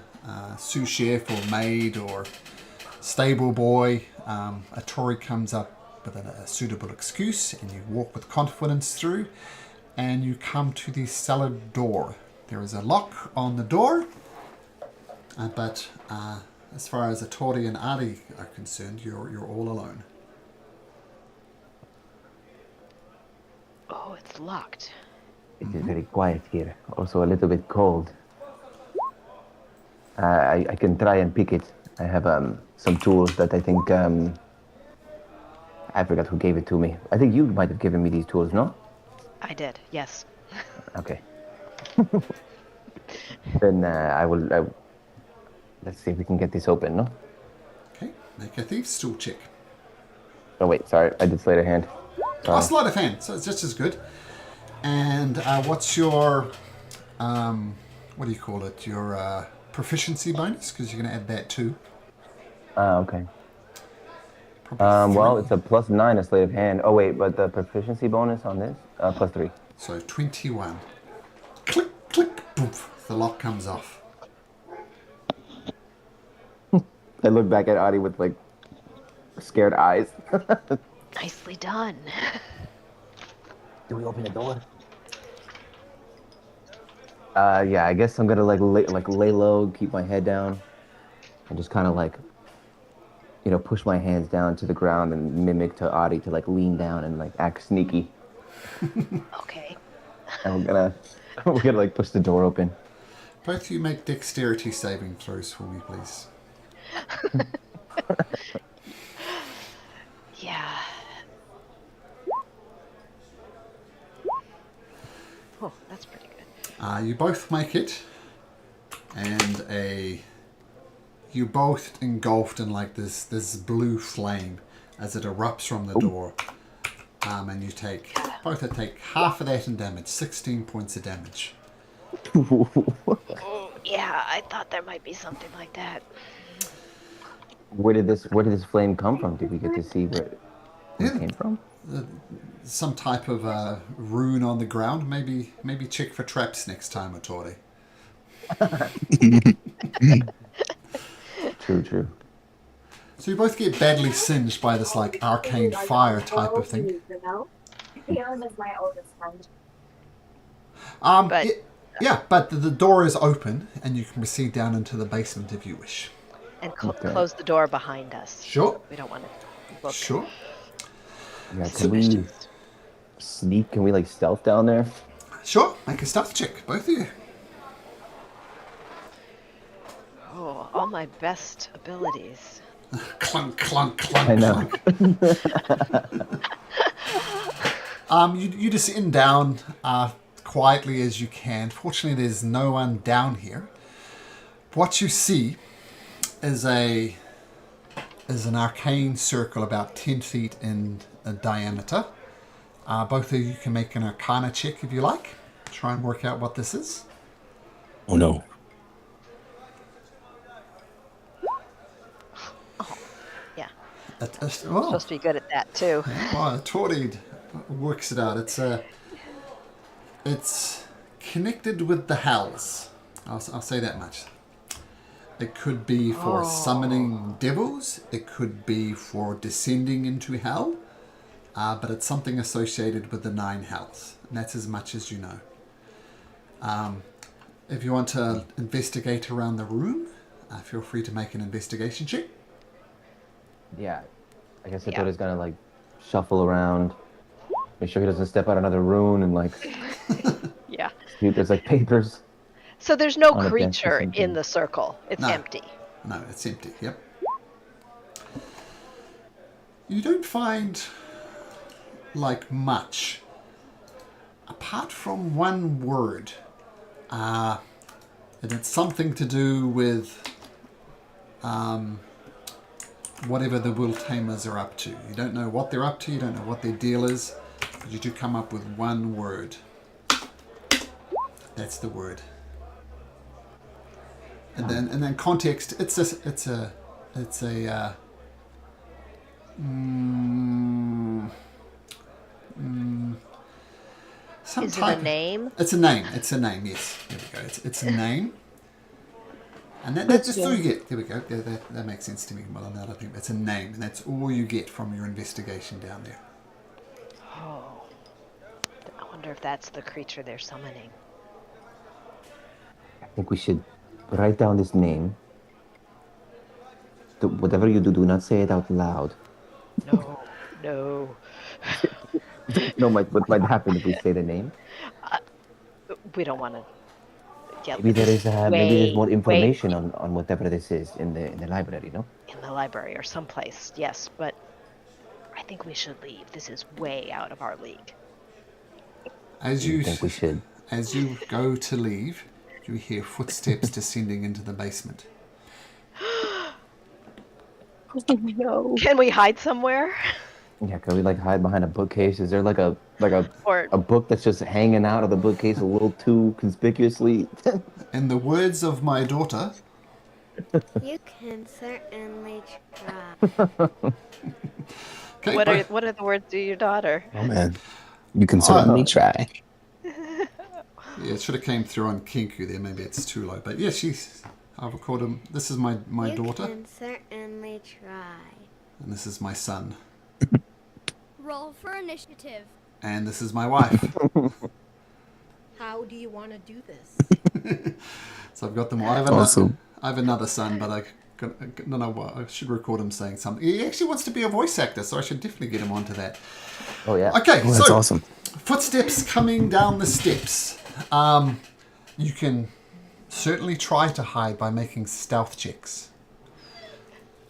sous chef or maid or stable boy, Tori comes up with a suitable excuse, and you walk with confidence through, and you come to the cellar door. There is a lock on the door, but as far as Tori and Ari are concerned, you're all alone. Oh, it's locked. It is very quiet here. Also a little bit cold. I can try and pick it. I have some tools that I think I forgot who gave it to me. I think you might have given me these tools, no? I did, yes. Okay. Then I will. Let's see if we can get this open, no? Okay, make a thief's tool check. Oh wait, sorry, I did sleight of hand. Oh, sleight of hand, so it's just as good. And what's your, what do you call it? Your proficiency bonus? Because you're going to add that too. Okay. Probably Well, 3. it's a +9 a sleight of hand. Oh wait, but the proficiency bonus on this +3. So 21. Click, click, boof. The lock comes off. I look back at Adi with like scared eyes. Nicely done. Do we open the door? Yeah, I guess I'm gonna lay low, keep my head down, and just kind of like, push my hands down to the ground and mimic to Adi to like lean down and like act sneaky. Okay. And we're gonna like push the door open. Both of you make dexterity saving throws for me, please. Yeah. Oh, that's pretty good. You both make it, and you both engulfed in like this blue flame as it erupts from the door. And you both take half of that in damage, 16 points of damage. Oh, yeah, I thought there might be something like that. Where did this flame come from? Did we get to see where it came from? Some type of rune on the ground. Maybe check for traps next time, Otori. True. So you both get badly singed by this like arcane fire type of thing. But- But the door is open and you can proceed down into the basement if you wish. And Okay. close the door behind us. Sure. We don't want to look. Sure. Yeah, can we sneak? Can we like stealth down there? Sure. Make a stealth check, both of you. Oh, all my best abilities. Clunk, clunk, clunk, I know. clunk. You descend down quietly as you can. Fortunately, there's no one down here. What you see is an arcane circle about 10 feet in diameter. Both of you can make an Arcana check if you like. Try and work out what this is. Oh no. Yeah. Well, Supposed to be good at that too. well, Tori works it out. It's connected with the hells. I'll say that much. It could be for summoning devils. It could be for descending into hell. But it's something associated with the 9 hells. And that's as much as you know. If you want to investigate around the room, feel free to make an investigation check. Yeah. I guess I Yeah. thought he's gonna like shuffle around, make sure he doesn't step out another rune, and like Yeah. see if there's like papers. So there's no On a bench or creature something. in the circle. It's No. empty. No, it's empty. Yep. You don't find like much apart from one word, and it's something to do with whatever the Will Tamers are up to. You don't know what they're up to. You don't know what their deal is, but you do come up with one word. That's the word. And then context. It's a some Is it type a name? It's a name. Yes, there we go. It's a name, and that's just all you get. There we go. That makes sense to me. Well, now that I think it's a name, and that's all you get from your investigation down there. Oh. I wonder if that's the creature they're summoning. I think we should write down this name. Whatever you do, do not say it out loud. No. No. No, what might happen if we say the name? We don't want to. Yeah, Maybe there is maybe there's more way information on whatever this is in the library, no? in the library or someplace. Yes, but I think we should leave. This is way out of our league. As I you think we should. As you go to leave, you hear footsteps descending into the basement. No. Can we hide somewhere? Yeah, can we like hide behind a bookcase? Is there like a Or book that's just hanging out of the bookcase a little too conspicuously? In the words of my daughter, You can certainly try. okay, what are the words to your daughter? Oh man. You can certainly try. Yeah, it should have came through on Kinku there. Maybe it's too low, but yeah, I've recorded him. This is my daughter, You can certainly try. and this is my son, Roll for initiative. and this is my wife. How do you want to do this? So I've got them all. Awesome. I have another son, but I don't know what. I should record him saying something. He actually wants to be a voice actor, so I should definitely get him onto that. Oh yeah. Okay, Oh, that's so awesome. footsteps coming down the steps. You can certainly try to hide by making stealth checks.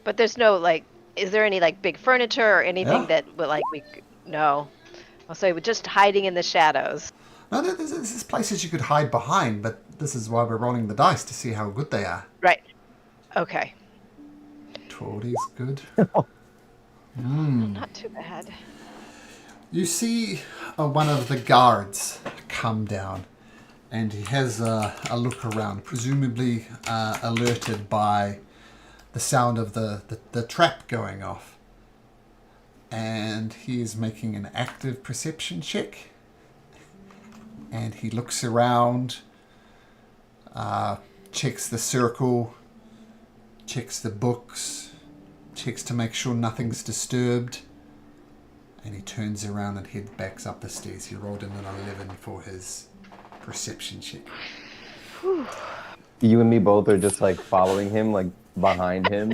But there's no like. Is there any like big furniture or anything Yeah. that would like we? No. I'll say we're just hiding in the shadows. No, there's places you could hide behind, but this is why we're rolling the dice to see how good they are. Right. Okay. 20's good. Not too bad. You see one of the guards come down, and he has a look around, presumably alerted by the sound of the trap going off. And he is making an active perception check. And he looks around, checks the circle, checks the books, checks to make sure nothing's disturbed. And he turns around and head backs up the stairs. He rolled in an 11 for his perception check. You and me both are just like following him, like behind him.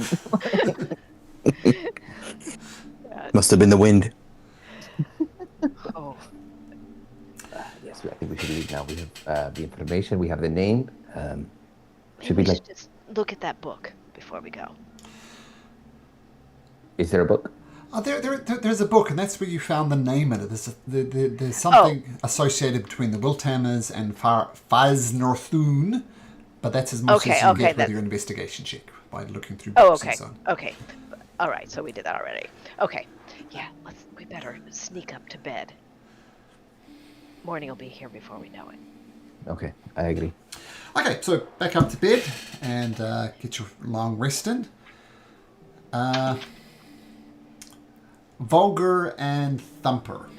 Must have been the wind. Oh. Yes, I think we should leave now. We have the information. We have the name. Should we we like? should just look at that book before we go. Is there a book? Oh, there's a book, and that's where you found the name in it. There's something associated between the Wilthammers and Faz Northun, but that's as much as you get with your investigation check by looking through books and so on. Okay. All right, so we did that already. Okay. Yeah, we better sneak up to bed. Morning will be here before we know it. Okay, I agree. Okay, so back up to bed and get your long rest in. Vulgar and Thumper.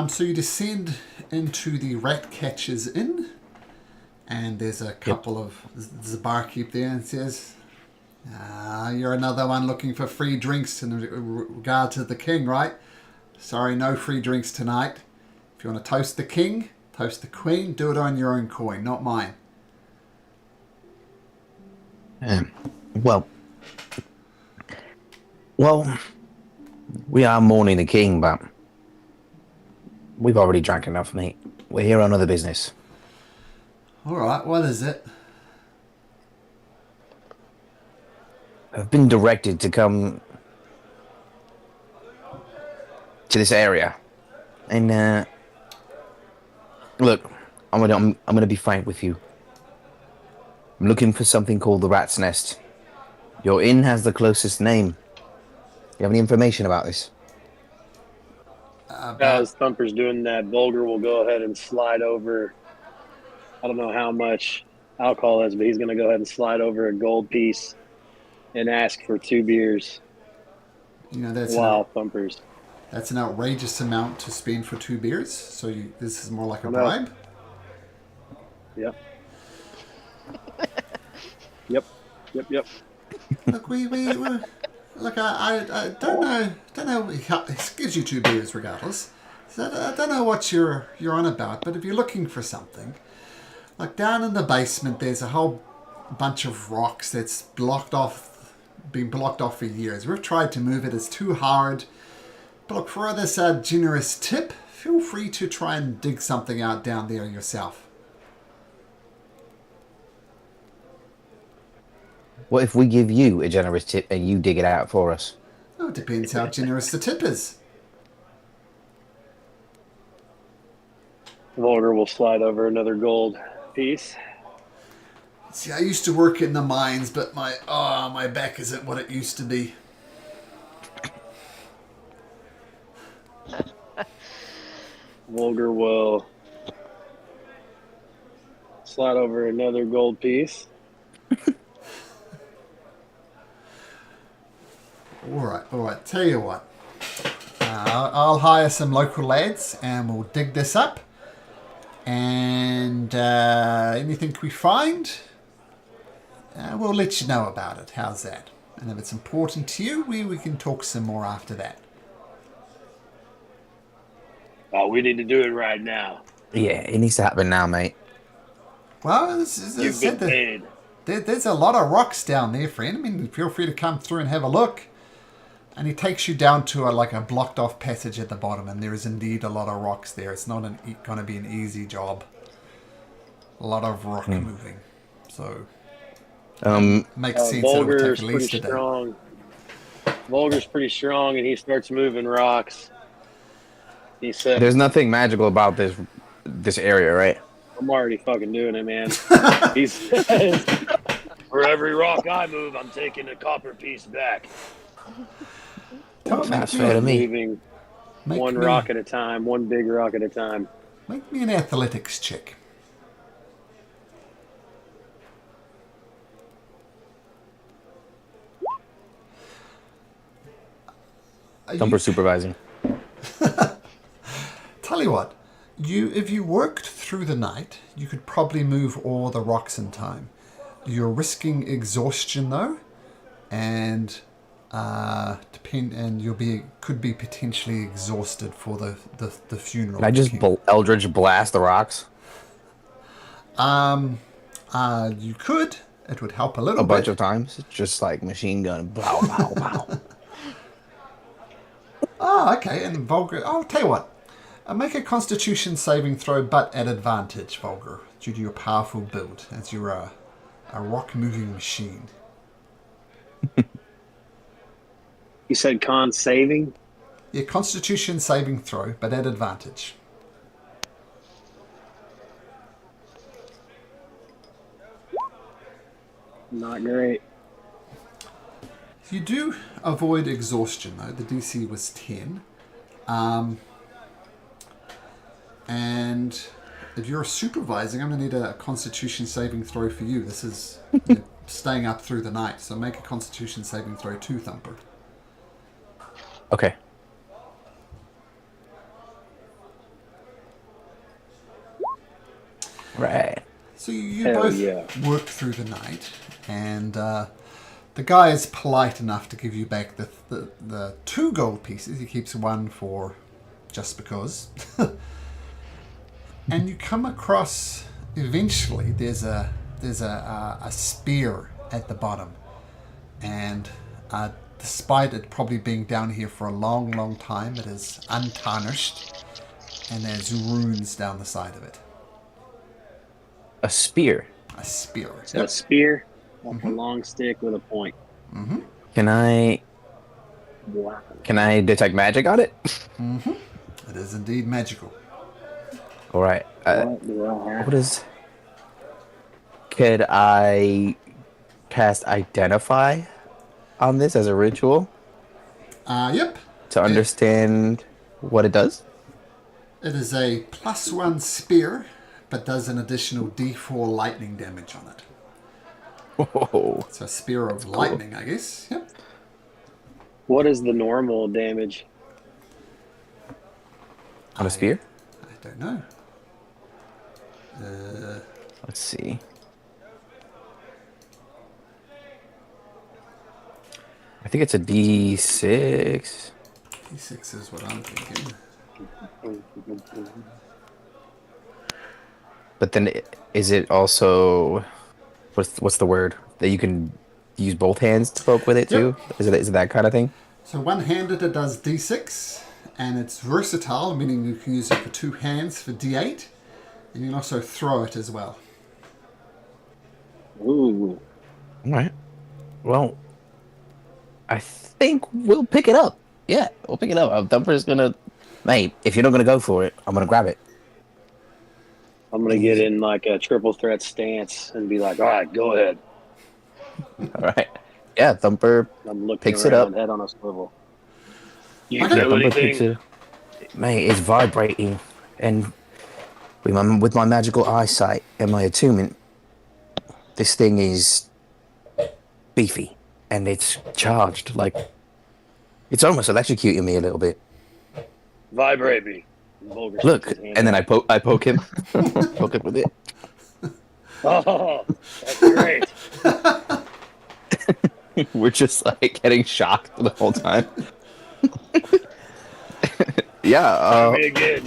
So you descend into the Ratcatcher's Inn, and there's a couple of... There's a barkeep there and says, you're another one looking for free drinks in regard to the king, right? Sorry, no free drinks tonight. If you want to toast the king, toast the queen, do it on your own coin, not mine. Well, we are mourning the king, but we've already drank enough, mate. We're here on other business. All right, what is it? I've been directed to come to this area, and look, I'm gonna be frank with you. I'm looking for something called the Rat's Nest. Your inn has the closest name. You have any information about this? As Thumper's doing that, Vulgar will go ahead and slide over. I don't know how much alcohol is, but he's going to go ahead and slide over a gold piece and ask for 2 beers. You know, that's Thumper's. That's an outrageous amount to spend for 2 beers. So this is more like a bribe. Yep. Yep. Look, look, I don't know. It gives you 2 beers regardless. So I don't know what you're on about. But if you're looking for something, like down in the basement, there's a whole bunch of rocks that's been blocked off for years. We've tried to move it. It's too hard. But look, for this generous tip, feel free to try and dig something out down there yourself. What if we give you a generous tip and you dig it out for us? Oh, it depends how generous the tip is. Vulgar will slide over another gold piece. See, I used to work in the mines, but my back isn't what it used to be. Vulgar will slide over another gold piece. All right. Tell you what. I'll hire some local lads and we'll dig this up. And anything we find, we'll let you know about it. How's that? And if it's important to you, we can talk some more after that. Oh, we need to do it right now. Yeah, it needs to happen now, mate. Well, You've been paid. There's a lot of rocks down there, friend. I mean, feel free to come through and have a look. And he takes you down to a blocked off passage at the bottom, and there is indeed a lot of rocks there. It's not going to be an easy job. A lot of rock moving. So, makes sense that it would take at least a day. Vulgar's pretty strong, and he starts moving rocks. He said, There's nothing magical about this area, right? I'm already fucking doing it, man. He says, for every rock I move, I'm taking a copper piece back. Tell me, Sounds fair to me. Moving make one me, rock at a time, one big rock at a time. make me an athletics check. Thumper supervising. Tell you what, if you worked through the night, you could probably move all the rocks in time. You're risking exhaustion though, and could be potentially exhausted for the funeral. Can I just Eldritch blast the rocks? You could. It would help a little A bit. bunch of times, just like machine gun. Pow, pow, pow. Oh, okay. And Volgar, I'll tell you what. Make a Constitution saving throw, but at advantage, Volgar, due to your powerful build, as you're a rock-moving machine. You said con saving? Yeah, Constitution saving throw, but at advantage. Not great. You do avoid exhaustion, though. The DC was 10. And if you're supervising, I'm going to need a Constitution saving throw for you. This is staying up through the night, so make a Constitution saving throw too, Thumper. Okay. Right. So you Hell both yeah. work through the night, and the guy is polite enough to give you back the 2 gold pieces. He keeps 1 for just because. And you come across, eventually, there's a spear at the bottom, and despite it probably being down here for a long, long time, it is untarnished, and there's runes down the side of it. A spear. A spear. So a spear, like a long stick with a point. Mm-hmm. Can I Wow. detect magic on it? Mm-hmm. It is indeed magical. All right. What do I have? What is? Could I cast identify on this as a ritual Yep. to understand what it does? It is a +1 spear, but does an additional D4 lightning damage on it. Whoa. It's a spear of lightning, I guess. Yep. What is the normal damage? On a spear? I don't know. Let's see. I think it's a D6. D6 is what I'm thinking. But then, is it also what's the word that you can use both hands to poke with it too? Is it that kind of thing? So one-handed it does D6, and it's versatile, meaning you can use it for 2 hands for D8, and you can also throw it as well. Ooh. All right. Well, I think we'll pick it up. Yeah, we'll pick it up. Thumper's gonna, mate. If you're not gonna go for it, I'm gonna grab it. I'm going to get in like a triple threat stance and be like, all right, go ahead. All right. Yeah, Thumper I'm looking picks it around, up. head on a swivel. You Okay. feel Thumper picks anything? it. Mate, it's vibrating, and with my magical eyesight and my attunement, this thing is beefy, and it's charged. Like, it's almost electrocuting me a little bit. Vibrate me. Vulgar Look, sticks his hand and then out. I poke him, poke him with it. Oh, that's great. We're just like getting shocked the whole time. Yeah.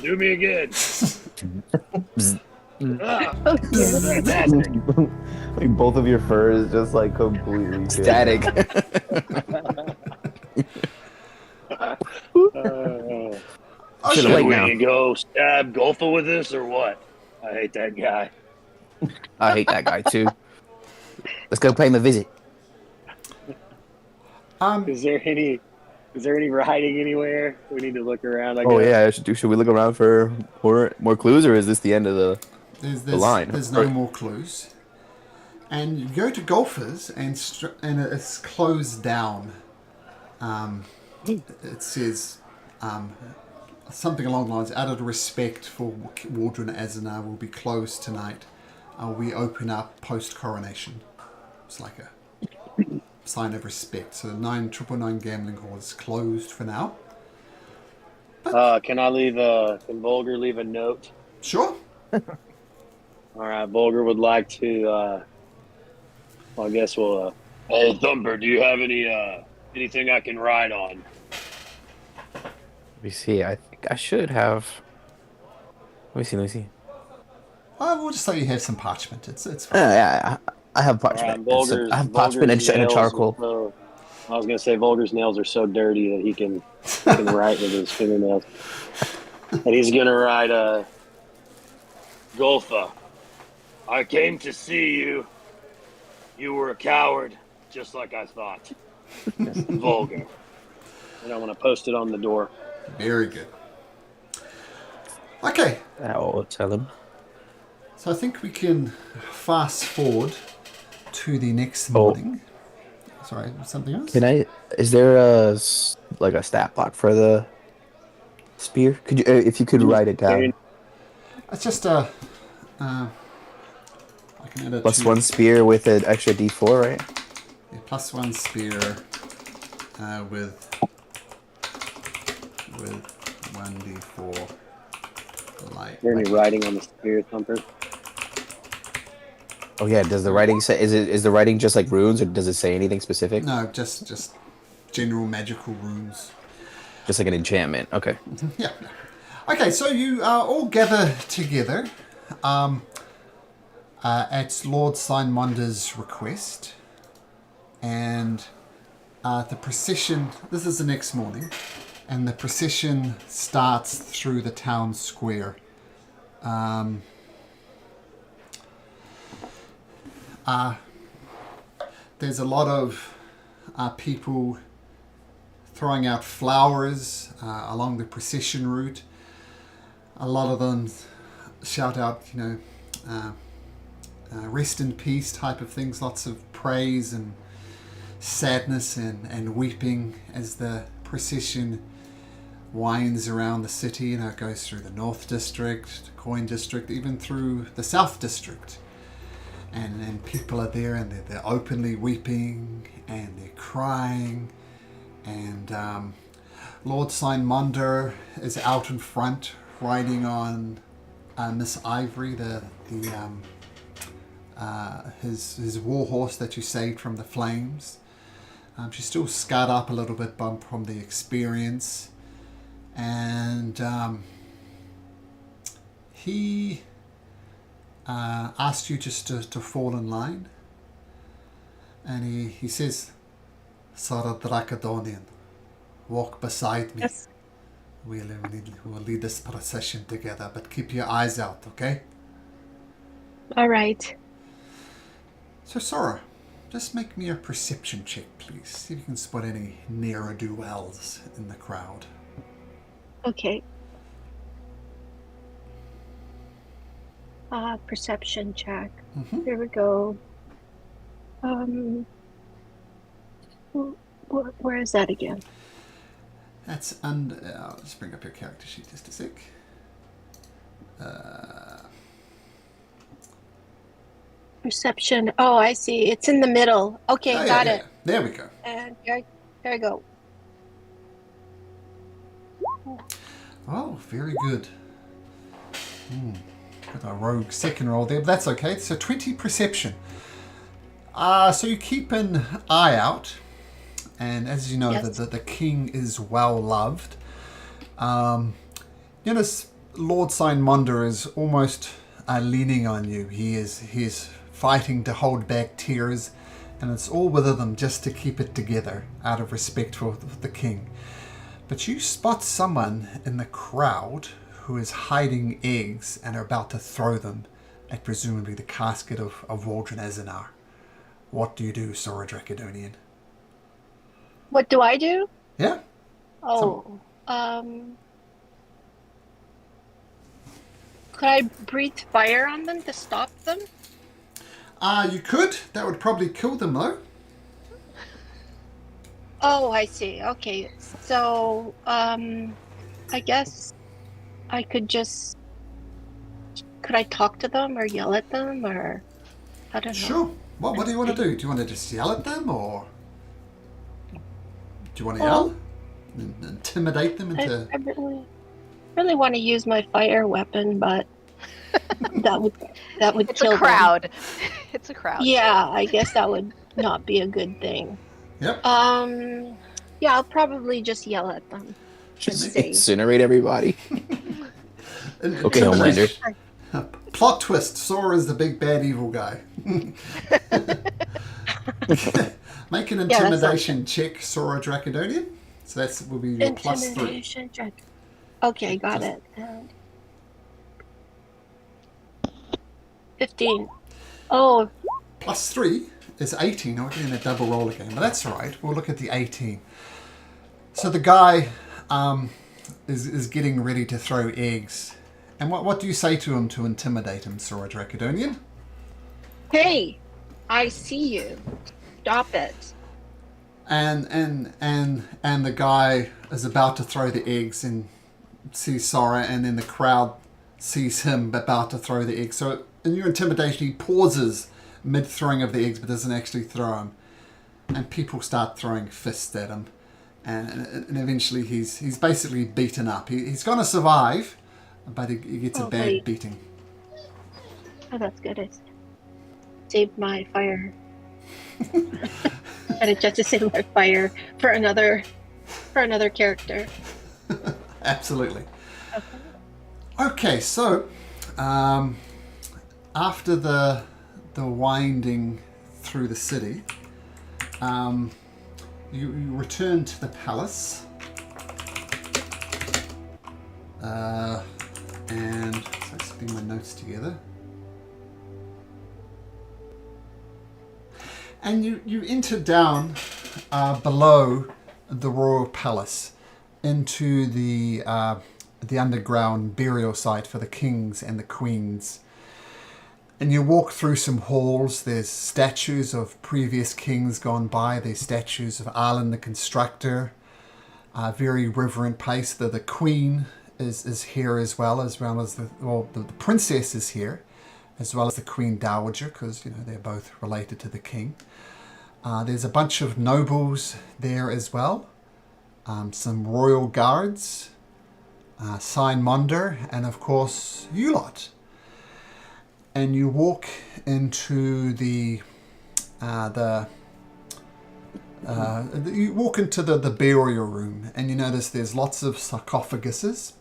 Do me again. Ah, fantastic. Like both of your fur is just like completely Static. Okay. Should wait Should now. we go stab Golfa with this or what? I hate that guy. I hate that guy too. Let's go pay him a visit. Is there any Is there any writing anywhere? We need to look around. I Oh guess. yeah, should we look around for more clues, or is this the end of the line? There's no more clues. And you go to Golfers, and it's closed down. It says something along the lines, out of respect for Waldron Azanar, will be closed tonight. We open up post-coronation. It's like a sign of respect. So 999 Gambling Hall is closed for now. Can Volger leave a note? Sure. All right, Volger would like to. Well, I guess we'll. Hey, Thumper, do you have anything I can ride on? Let me see. I think I should have. Let me see. We'll just say you have some parchment. It's fine. Yeah, I have parchment. All right, I have parchment and nails charcoal. I was gonna say Volger's nails are so dirty that he can write with his fingernails. And he's gonna write Golfa. I came to see you. You were a coward, just like I thought. Volger. And I want to post it on the door. Very good. Okay. I'll tell him. So I think we can fast forward to the next morning. Sorry, something else? Is there a stat block for the spear? Could you, if you could write it down? It's just I can add it Plus 1 spear with an extra D4, right? Yeah, plus 1 spear with 1d4 light. Is there any writing on the spear, Thumper? Oh yeah, does the writing say is the writing just like runes, or does it say anything specific? No, just general magical runes. Just like an enchantment. Okay. Yeah. Okay, so you all gather together at Lord Simonder's request, and the procession. This is the next morning, and the procession starts through the town square. There's a lot of people throwing out flowers along the procession route. A lot of them shout out, rest in peace type of things. Lots of praise and sadness and weeping as the procession winds around the city. It goes through the North District, the Coin District, even through the South District. And people are there, and they're openly weeping, and they're crying, and Lord Simonde is out in front riding on Miss Ivory, his war horse that you saved from the flames. She's still scarred up a little bit from the experience, and he asked you just to fall in line, and he says, Sarah Dracodonian, walk beside me. Yes. We'll lead this procession together, but keep your eyes out, okay? All right. So Sora, just make me a perception check, please. See if you can spot any ne'er-do-wells in the crowd. Okay. Perception check. Mm-hmm. Here we go. Where is that again? That's I'll just bring up your character sheet just a sec. Perception. Oh, I see. It's in the middle. Okay, got it. There we go. And here we go. Oh, very good. Got a rogue second roll there, but that's okay. So 20 perception. So you keep an eye out, and as you know, Yes. the king is well loved. Lord Simonde is almost leaning on you. He's fighting to hold back tears, and it's all with them just to keep it together out of respect for the king. But you spot someone in the crowd who is hiding eggs and are about to throw them at presumably the casket of Waldron Azanar. What do you do, Sora Dracodonian? What do I do? Yeah? Oh, could I breathe fire on them to stop them? You could. That would probably kill them, though. Oh, I see. Okay. So, I guess I could just, could I talk to them or yell at them or I don't know. Sure. What do you want to do? Do you want to just yell at them, or do you want to Well, yell? Intimidate them I, into... I really want to use my fire weapon, but that would It's kill a them. crowd. It's a crowd. Yeah, I guess that would not be a good thing. Yep. Yeah, I'll probably just yell at them. Just see. incinerate everybody. Okay, Intimidate. Homelander. Plot twist. Sora is the big bad evil guy. Make an Yeah, intimidation check, Sora Dracodonian. So that will be your +3. Intimidation check. Okay, got it. 15. Oh, +3 is 18. I'm getting a double roll again, but that's all right. We'll look at the 18. So the guy is getting ready to throw eggs. And what do you say to him to intimidate him, Sora Dracodonian? hey, I see you. Stop it. And the guy is about to throw the eggs and sees Sora, and then the crowd sees him about to throw the eggs. So in your intimidation, he pauses mid-throwing of the eggs, but doesn't actually throw them. And people start throwing fists at him. And eventually he's basically beaten up. He's going to survive, but he gets a bad wait. beating. Oh, that's good. I saved my fire. And it just to save my fire for another character. Absolutely. Okay. Okay, so after the winding through the city, you return to the palace, and so let's bring my notes together. And you enter down below the royal palace into the underground burial site for the kings and the queens. And you walk through some halls. There's statues of previous kings gone by. There's statues of Arlen the Constructor. A very reverent place. The queen is here as well as the princess is here, as well as the Queen Dowager, because they're both related to the king. There's a bunch of nobles there as well. Some royal guards, Monder, and of course you lot. And you walk into the burial room, and you notice there's lots of sarcophaguses.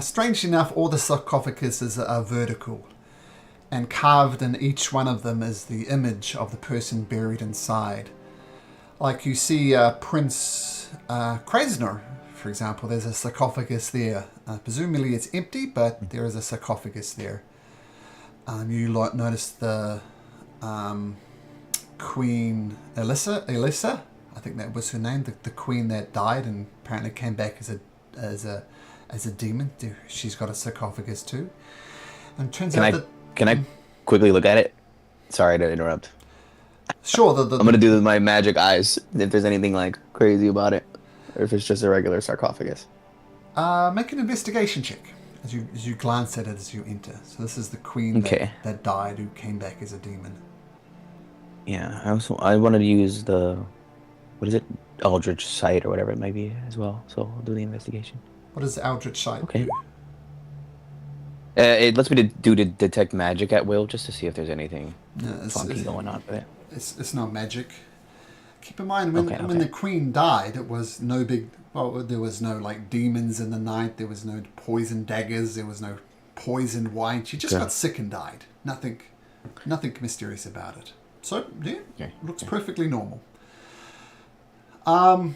Strangely enough, all the sarcophaguses are vertical, and carved in each one of them is the image of the person buried inside. Like you see Prince Krasner, for example, there's a sarcophagus there. Presumably it's empty, but there is a sarcophagus there. You notice the Queen Elissa, I think that was her name, the queen that died and apparently came back as a demon. She's got a sarcophagus too. And it turns out that... Can I quickly look at it? Sorry to interrupt. Sure. I'm going to do my magic eyes if there's anything like crazy about it, or if it's just a regular sarcophagus. Make an investigation check as you glance at it as you enter. So this is the queen that died, who came back as a demon. Yeah, I wanted to use the, what is it, Eldritch Sight or whatever it might be as well. So I'll do the investigation. What does Eldritch Sight do? do? It lets me to detect magic at will, just to see if there's anything funky going on with it. It's not magic. Keep in mind, when the queen died, it was no big... Well, there was no demons in the night. There was no poison daggers. There was no poisoned wine. She just got sick and died. Nothing mysterious about it. So yeah, looks perfectly normal. Now,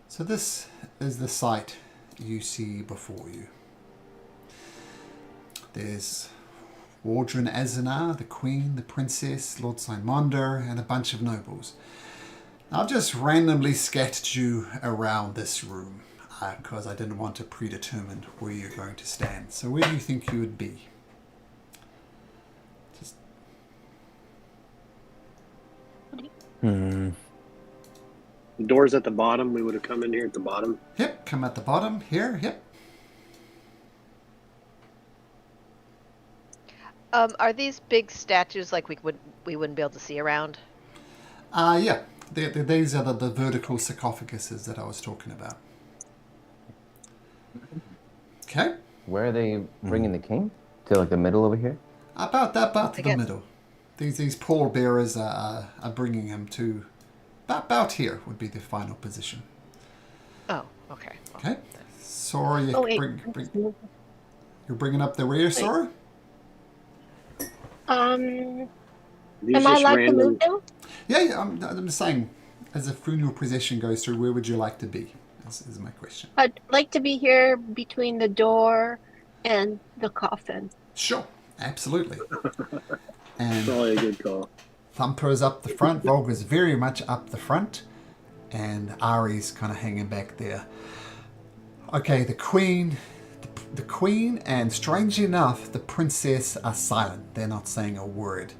so this is the sight you see before you. There's Waldron Azanar, the Queen, the Princess, Lord Simonder, and a bunch of nobles. I've just randomly scattered you around this room because I didn't want to predetermine where you're going to stand. So where do you think you would be? Just... The door's at the bottom. We would have come in here at the bottom. Yep, come at the bottom here. Yep. Are these big statues like we wouldn't be able to see around? Yeah. These are the vertical sarcophaguses that I was talking about. Okay. Where are they bringing the king? To like the middle over here? About the middle. These pallbearers are bringing him to about here would be the final position. Oh, okay. Well, Okay. Sora, you're bringing up the rear, Sora? These Am just I allowed to random- move now? Yeah, I'm just saying, as a funeral procession goes through, where would you like to be? Is my question. I'd like to be here between the door and the coffin. Sure, absolutely. And Probably a good call. Thumper's up the front, Volga's very much up the front, and Ari's kind of hanging back there. Okay, the Queen, and strangely enough, the Princess are silent. They're not saying a word.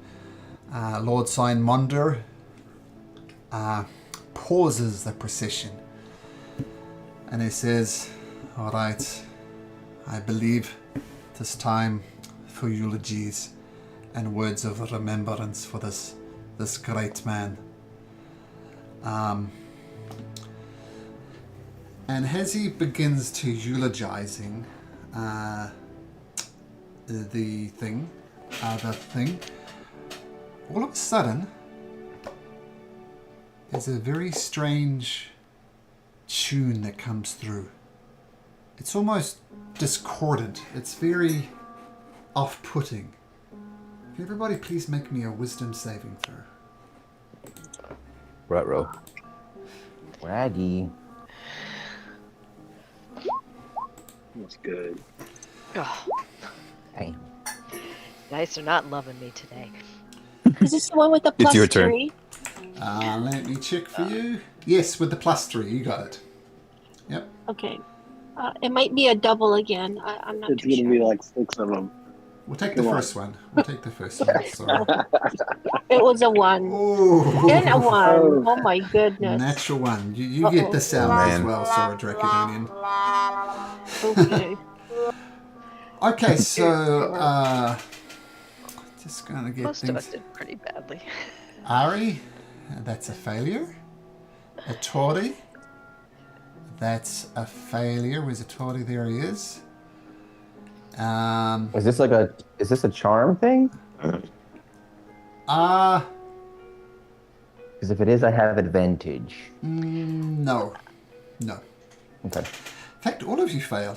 Lord Signmonder pauses the procession, and he says, "All right, I believe it is time for eulogies and words of remembrance for this great man." And as he begins to eulogizing the thing, all of a sudden, there's a very strange tune that comes through. It's almost discordant. It's very off-putting. Can everybody please make me a wisdom saving throw? Ruh-roh. Waggy. That's good. Oh, Hey. guys are not loving me today. Is this the one with the It's plus your turn. 3? Let me check for you. Yes, with the +3, you got it. Yep. Okay. It might be a double again. I'm not It's too going to sure. be like 6 of them. We'll take the Come on. first one. Sorry. It was a 1. Oh, And a 1. Oh my goodness. natural one. You get the sound as Man. well, Sora Dracodonian. Okay. Okay, so just gonna get Most of us things. did pretty badly. Ari, that's a failure. A Tori, that's a failure. Where's a Tori? There he is. Is this a charm thing? Because if it is, I have advantage. No. Okay. In fact, all of you fail.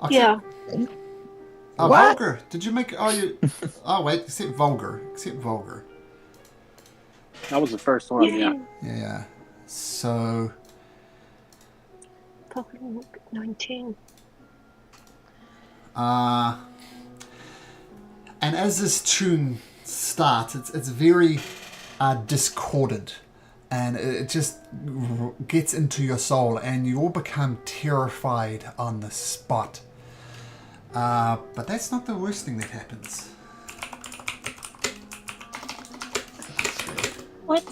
Okay. Yeah. Oh, What? Vulgar. Did you make? Oh, you. Oh, wait. Except Vulgar. That was the first one, yeah. Yeah. So. 19. And as this tune starts, it's very discordant, and it just gets into your soul, and you all become terrified on the spot. But that's not the worst thing that happens. What?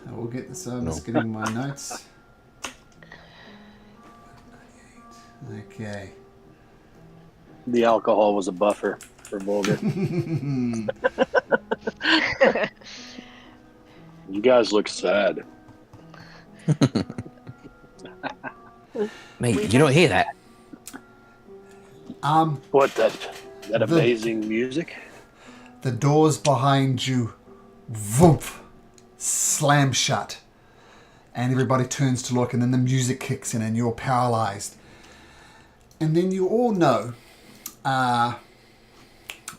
I will get this. I'm just getting my notes. Okay. The alcohol was a buffer for Volga. You guys look sad. Mate, you don't hear that? What, that amazing music? The doors behind you, woof, slam shut, and everybody turns to look, and then the music kicks in, and you're paralyzed. And then you all know,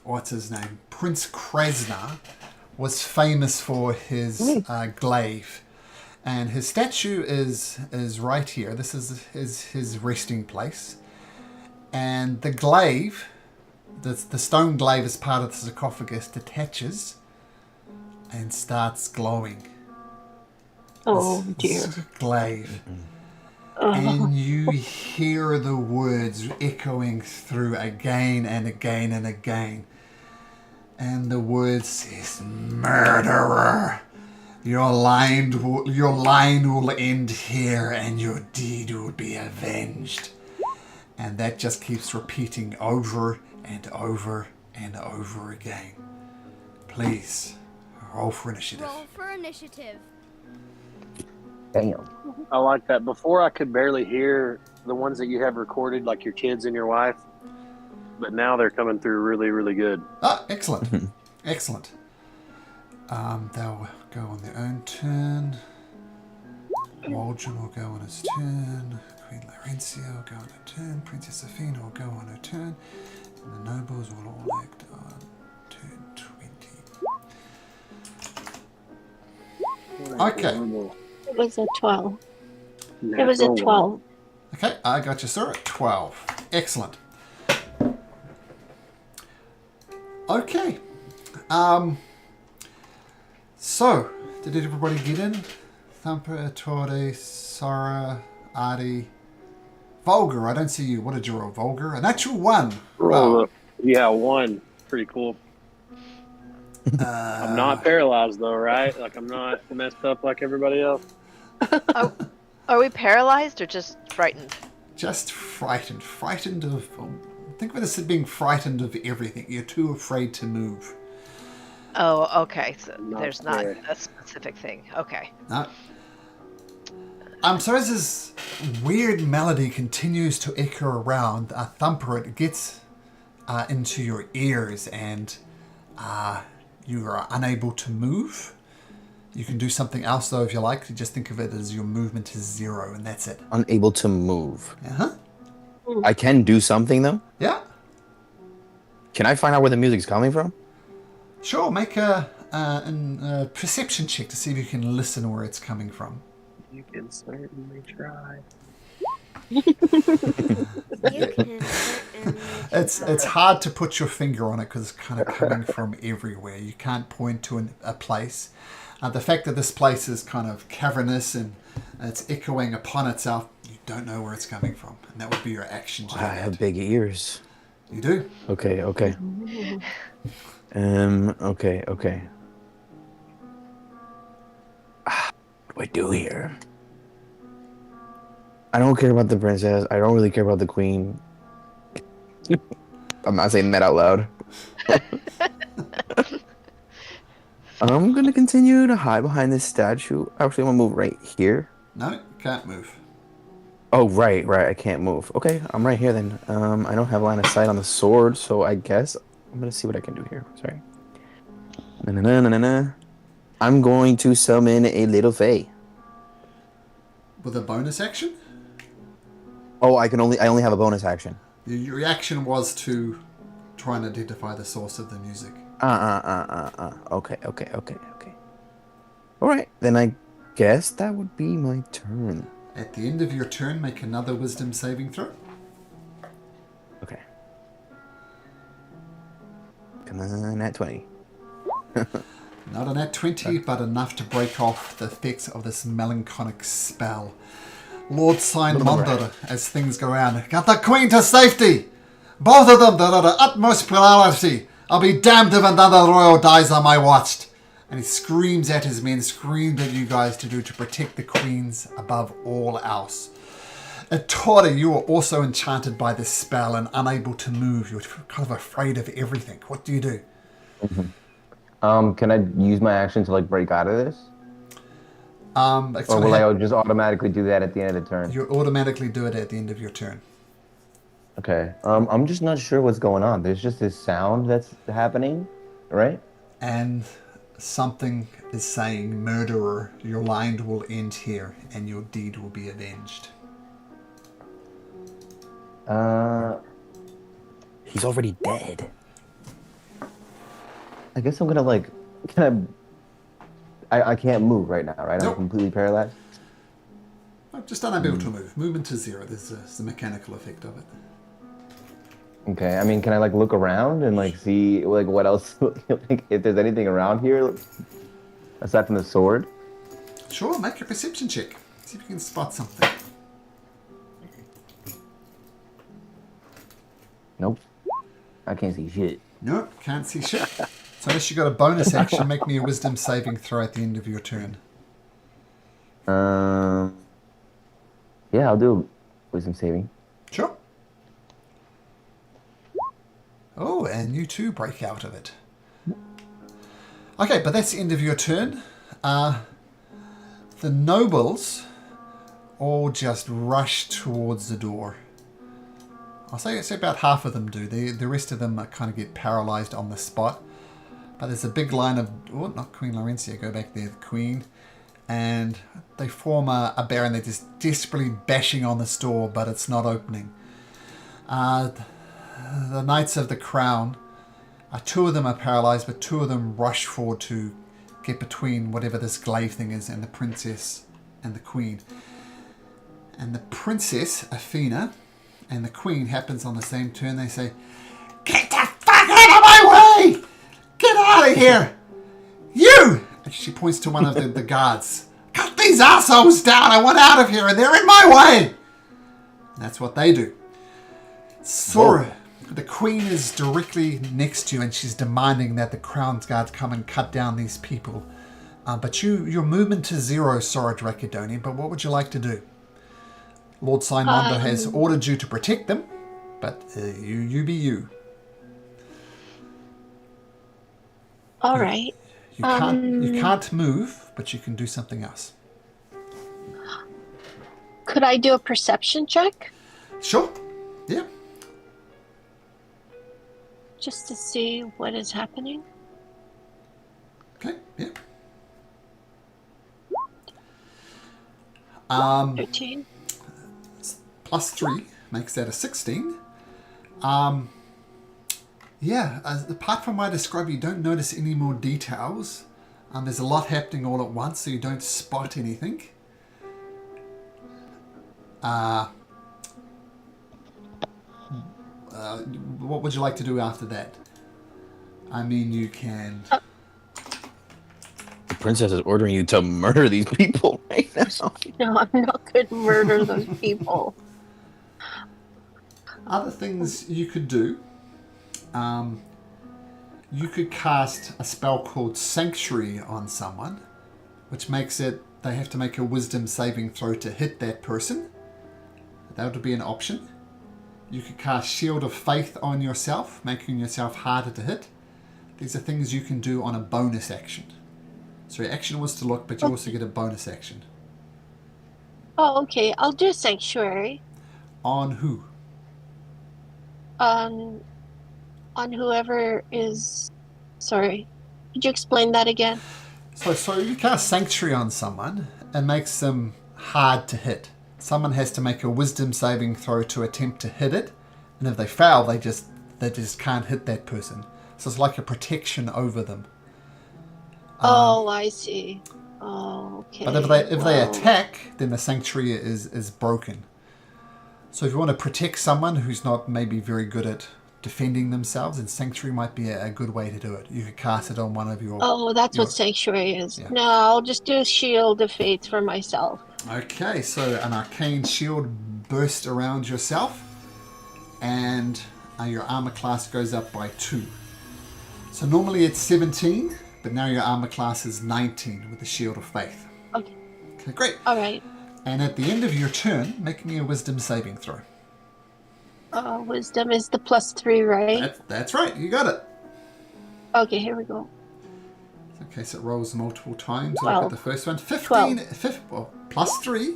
what's his name? Prince Krasnar was famous for his glaive, and his statue is right here. This is his resting place, and the glaive the stone glaive as part of the sarcophagus detaches and starts glowing. Oh This dear. glaive. Oh. And you hear the words echoing through again and again and again. And the word says, murderer. Your line will end here and your deed will be avenged. And that just keeps repeating over and over and over again. Please, roll for initiative. Roll for initiative. Damn. I like that. Before I could barely hear the ones that you have recorded, like your kids and your wife, but now they're coming through really, really good. Ah, excellent. Excellent. They'll go on their own turn. Waldron will go on his turn. Queen Laurentia will go on her turn. Princess Athena will go on her turn. And the nobles will all act on turn 20. Okay. It was a 12. It Natural was a one. 12. Okay, I got you, sir, at 12. Excellent. Okay. So, did everybody get in? Thumper, Torde, Sora, Artie, Vulgar. I don't see you. What did you roll? Vulgar? A natural 1. Roll up. Yeah, 1. Pretty cool. I'm not paralyzed though, right? Like I'm not messed up like everybody else. Are we paralyzed or just frightened? Just frightened. Frightened of... think of it as being frightened of everything. You're too afraid to move. Oh, okay. So Not there's not fair. a specific thing. Okay. No. So as this weird melody continues to echo around, Thumper, it gets into your ears and you are unable to move. You can do something else though if you like. You just think of it as your movement is 0 and that's it. Unable to move. Uh-huh. I can do something though. Yeah. Can I find out where the music's coming from? Sure, make a perception check to see if you can listen where it's coming from. You can certainly try. You can certainly It's hard to put your finger on it because it's kind of coming from everywhere. You can't point to a place. The fact that this place is kind of cavernous and it's echoing upon itself, you don't know where it's coming from. And that would be your action to do I that. have big ears. You do? Okay. Okay. Okay. What do I do here? I don't care about the princess. I don't really care about the queen. I'm not saying that out loud. I'm gonna continue to hide behind this statue. Actually, I'm gonna move right here. No, can't move. Oh, right. I can't move. Okay, I'm right here then. I don't have line of sight on the sword, so I guess I'm gonna see what I can do here. Sorry. Na. I'm going to summon a little fae. With a bonus action? Oh, I only have a bonus action. Your reaction was to try and identify the source of the music. Okay. All right, then I guess that would be my turn. At the end of your turn, make another wisdom saving throw. Okay. Come on, at 20. Not a nat 20, but enough to break off the effects of this melancholic spell. Lord Sign Monder, as things go around. Get the Queen to safety! Both of them, they're at the utmost priority. I'll be damned if another royal dies on my watch. And he screams at his men, screams at you guys to protect the queens above all else. Tori, you are also enchanted by this spell and unable to move. You're kind of afraid of everything. What do you do? Can I use my action to break out of this? Or will I just automatically do that at the end of the turn? You automatically do it at the end of your turn. Okay. I'm just not sure what's going on. There's just this sound that's happening, right? And something is saying, murderer, your line will end here and your deed will be avenged. He's already dead. I guess I'm gonna I can't move right now, right? Nope. I'm completely paralyzed. I'm just unable to move. Movement is 0. There's the mechanical effect of it. Okay, I mean, can I like look around and like see like what else, like if there's anything around here aside from the sword? Sure, make a perception check. See if you can spot something. Nope, I can't see shit. Nope, can't see shit. So unless you got a bonus action, make me a wisdom saving throw at the end of your turn. Um, yeah, I'll do wisdom saving. Sure. Oh, and you too break out of it. Okay, but that's the end of your turn. The nobles all just rush towards the door. I'll say about half of them do. The rest of them kind of get paralyzed on the spot. But there's a big line of... Oh, not Queen Laurencia. Go back there. The Queen. And they form a bear and they're just desperately bashing on this door, but it's not opening. The Knights of the Crown, two of them are paralyzed, but two of them rush forward to get between whatever this glaive thing is and the princess and the queen. And the princess, Athena, and the queen happens on the same turn. They say, "Get the fuck out of my way! Get out of here! You!" And she points to one of the guards. "Cut these assholes down! I want out of here and they're in my way!" And that's what they do. Sora, the queen is directly next to you and she's demanding that the crown guards come and cut down these people. But your movement is 0, Sora Dracodoni, but what would you like to do? Lord Simondo has ordered you to protect them, but you be you. All right. You can't move, but you can do something else. Could I do a perception check? Sure. Yeah. Just to see what is happening? Okay, yeah. 13. Plus 3 makes that a 16. Yeah, apart from what I described, you don't notice any more details. There's a lot happening all at once, so you don't spot anything. What would you like to do after that? I mean, you can... The princess is ordering you to murder these people right now. No, I'm not going to murder those people. Other things you could do. You could cast a spell called Sanctuary on someone, which makes it they have to make a wisdom saving throw to hit that person. That would be an option. You could cast Shield of Faith on yourself, making yourself harder to hit. These are things you can do on a bonus action. So your action was to look, but you also get a bonus action. Oh, okay. I'll do Sanctuary. On who? On whoever is... Sorry. Could you explain that again? So you cast Sanctuary on someone and makes them hard to hit. Someone has to make a wisdom saving throw to attempt to hit it, and if they fail, they just can't hit that person. So it's like a protection over them. Oh, I see. Oh, okay. But if they attack, then the Sanctuary is broken. So if you want to protect someone who's not maybe very good at defending themselves, then Sanctuary might be a good way to do it. You could cast it on one of your... Oh, that's what Sanctuary is. Yeah. No, I'll just do Shield of Faith for myself. Okay, so an arcane shield bursts around yourself, and your armor class goes up by 2. So normally it's 17, but now your armor class is 19 with the Shield of Faith. Okay. Okay, great. All right. And at the end of your turn, make me a wisdom saving throw. Wisdom is the plus 3, right? That's right, you got it. Okay, here we go. Okay, so it rolls multiple times. 12. Look at the first one. 15. Plus 3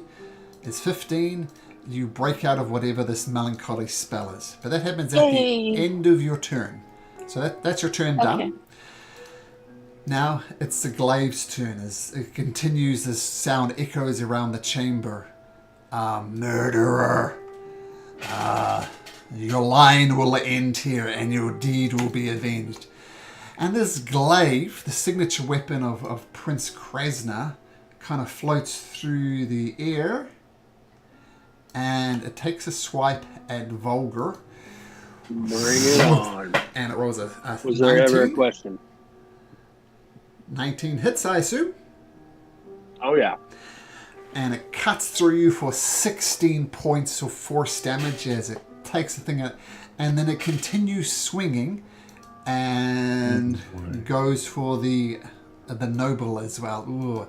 is 15. You break out of whatever this melancholy spell is. But that happens at the end of your turn. So that's your turn done. Okay. Now it's the glaive's turn. As it continues, this sound echoes around the chamber. Murderer. Your line will end here and your deed will be avenged. And this glaive, the signature weapon of Prince Krasna, kind of floats through the air and it takes a swipe at Volgar. Bring it on. And it rolls a Was 19. there ever a question? 19 hits, I assume. Oh, yeah. And it cuts through you for 16 points of force damage as it takes the thing out. And then it continues swinging and goes for the noble as well. Ooh.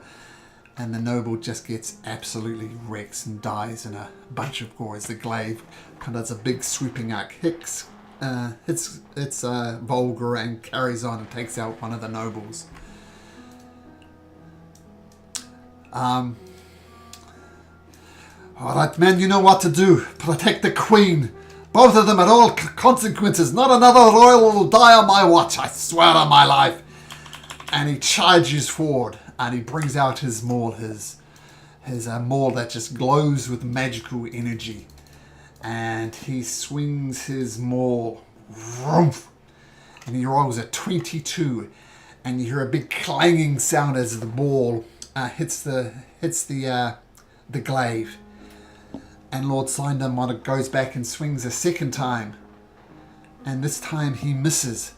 And the noble just gets absolutely wrecked and dies in a bunch of gore as the glaive kind of does a big sweeping arc, hits Volgar and carries on and takes out one of the nobles. All right, men, you know what to do. Protect the queen. Both of them at all consequences. Not another royal will die on my watch, I swear on my life. And he charges forward and he brings out his maul, his maul that just glows with magical energy. And he swings his maul, vroom, and he rolls a 22. And you hear a big clanging sound as the maul hits the glaive. And Lord Slyndam goes back and swings a second time. And this time he misses.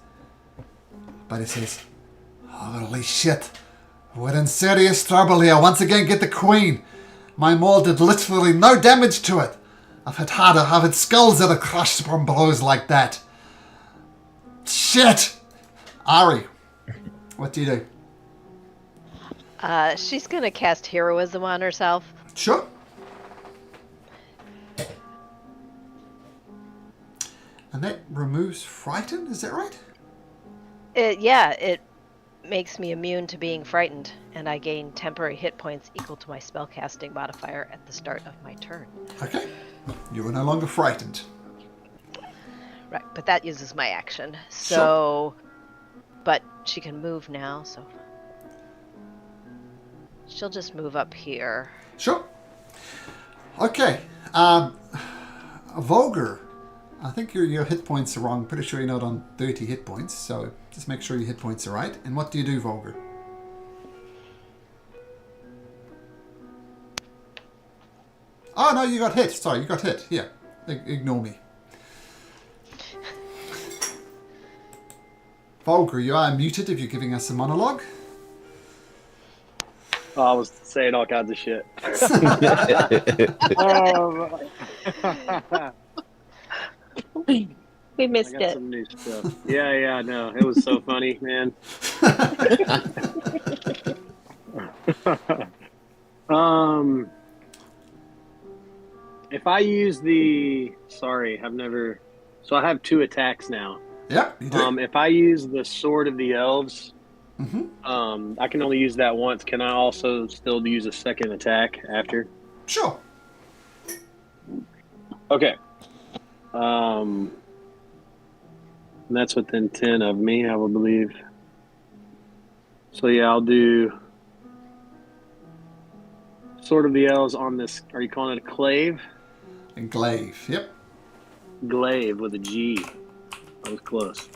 But he says, holy shit, we're in serious trouble here. Once again, get the queen. My maul did literally no damage to it. I've had skulls that are crushed from blows like that. Shit! Ari, what do you do? She's gonna cast heroism on herself. Sure. And that removes frightened, is that right? It makes me immune to being frightened, and I gain temporary hit points equal to my spellcasting modifier at the start of my turn. Okay. You are no longer frightened. Right, but that uses my action. So, but she can move now, so she'll just move up here. Sure. Okay. Volgar, I think your hit points are wrong. Pretty sure you're not on 30 hit points, so just make sure your hit points are right. And what do you do, Volgar? Oh, no, you got hit. Sorry, you got hit. Yeah, ignore me. Volgar, you are muted if you're giving us a monologue. Oh, I was saying all kinds of shit. We missed I got it. some new stuff. Yeah, no, it was so funny, man. If I use so I have 2 attacks now. Yeah, you do. If I use the Sword of the Elves, Mm-hmm. I can only use that once. Can I also still use a second attack after? Sure. Okay. And that's within 10 of me, I will believe. So yeah, I'll do Sword of the Elves on this. Are you calling it a clave? And glaive, yep. Glaive with a G. I was close.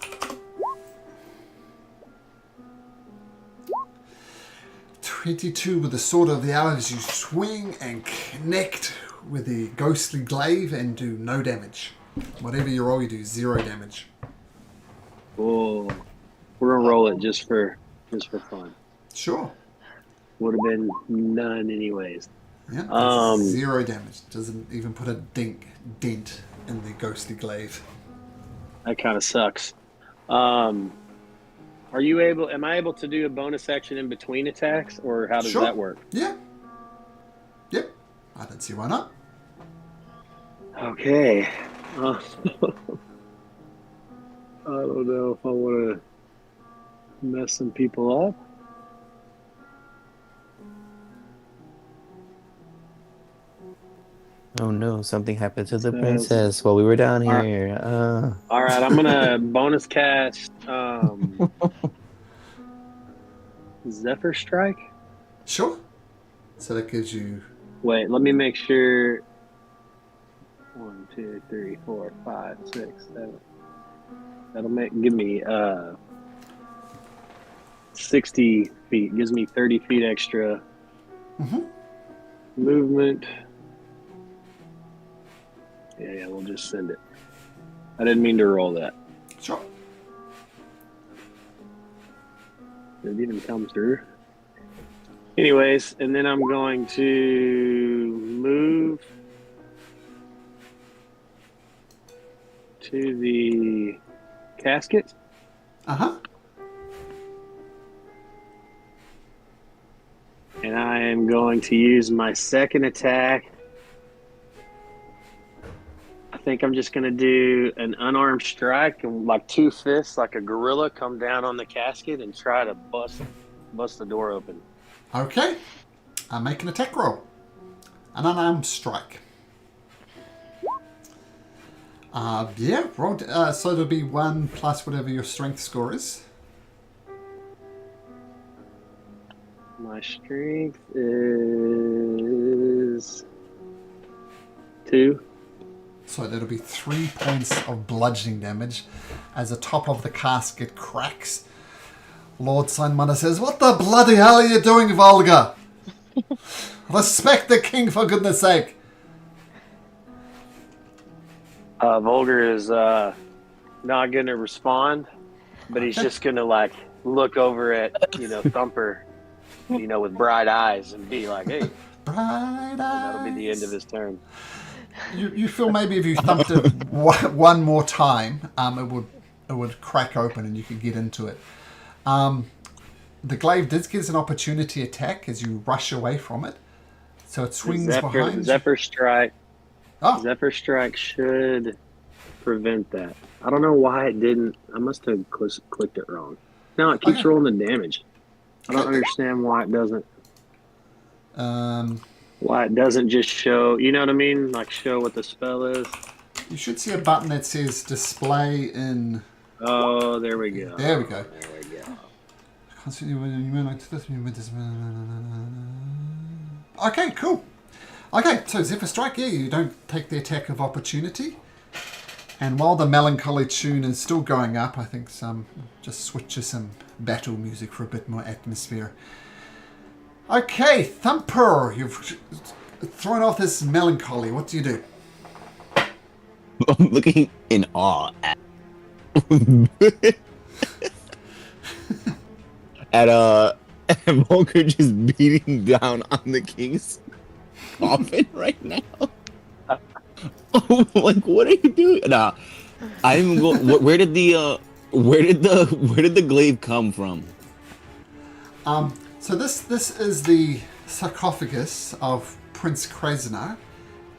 .22 with the Sword of the Elves. You swing and connect with the ghostly glaive and do no damage. Whatever you roll, you do 0 damage. Oh, we're gonna roll it just for fun. Sure. Would have been none anyways. Yeah, that's 0 damage. Doesn't even put a dent in the ghostly glaive. That kind of sucks. Am I able to do a bonus action in between attacks, or how does that work? Yeah. Yep. I don't see why not. Okay. I don't know if I want to mess some people up. Oh no, something happened to the princess while we were down here. All right, I'm gonna bonus cast Zephyr Strike. Sure. So that gives you... Wait, let me make sure. 1, 2, 3, 4, 5, 6, 7. That'll give me 60 feet. Gives me 30 feet extra movement. Yeah, we'll just send it. I didn't mean to roll that. Sure. Did it even come through? Anyways, and then I'm going to move to the casket. Uh-huh. And I am going to use my second attack. I think I'm just going to do an unarmed strike and like 2 fists, like a gorilla, come down on the casket and try to bust the door open. Okay. Make an attack roll. An unarmed strike. Yeah, roll. So it'll be 1 plus whatever your strength score is. My strength is 2. So that'll be 3 points of bludgeoning damage as the top of the casket cracks. Lord Signmother says, "What the bloody hell are you doing, Volga? Respect the king, for goodness sake." Volger is not going to respond, but he's just going to like look over at, Thumper, with bright eyes and be like, "Hey." Bright eyes. That'll be the end of his turn. You feel maybe if you thumped it one more time, it would crack open and you could get into it. The glaive did get an opportunity attack as you rush away from it, so it swings behind. Zephyr Strike. Oh. Zephyr Strike should prevent that. I don't know why it didn't. I must have clicked it wrong. No, it keeps rolling the damage. I don't understand why it doesn't. Why it doesn't just show, you know what I mean? Like show what the spell is. You should see a button that says display in... Oh, there we go. There we go. There we go. Okay, cool. Okay, so Zephyr Strike, yeah, you don't take the attack of opportunity. And while the melancholy tune is still going up, I think just switch to some battle music for a bit more atmosphere. Okay, Thumper, you've thrown off this melancholy. What do you do? I'm looking in awe at Volker just beating down on the king's coffin right now. Like, what are you doing? Nah, I'm going. Where did the glaive come from? So this is the sarcophagus of Prince Kresna,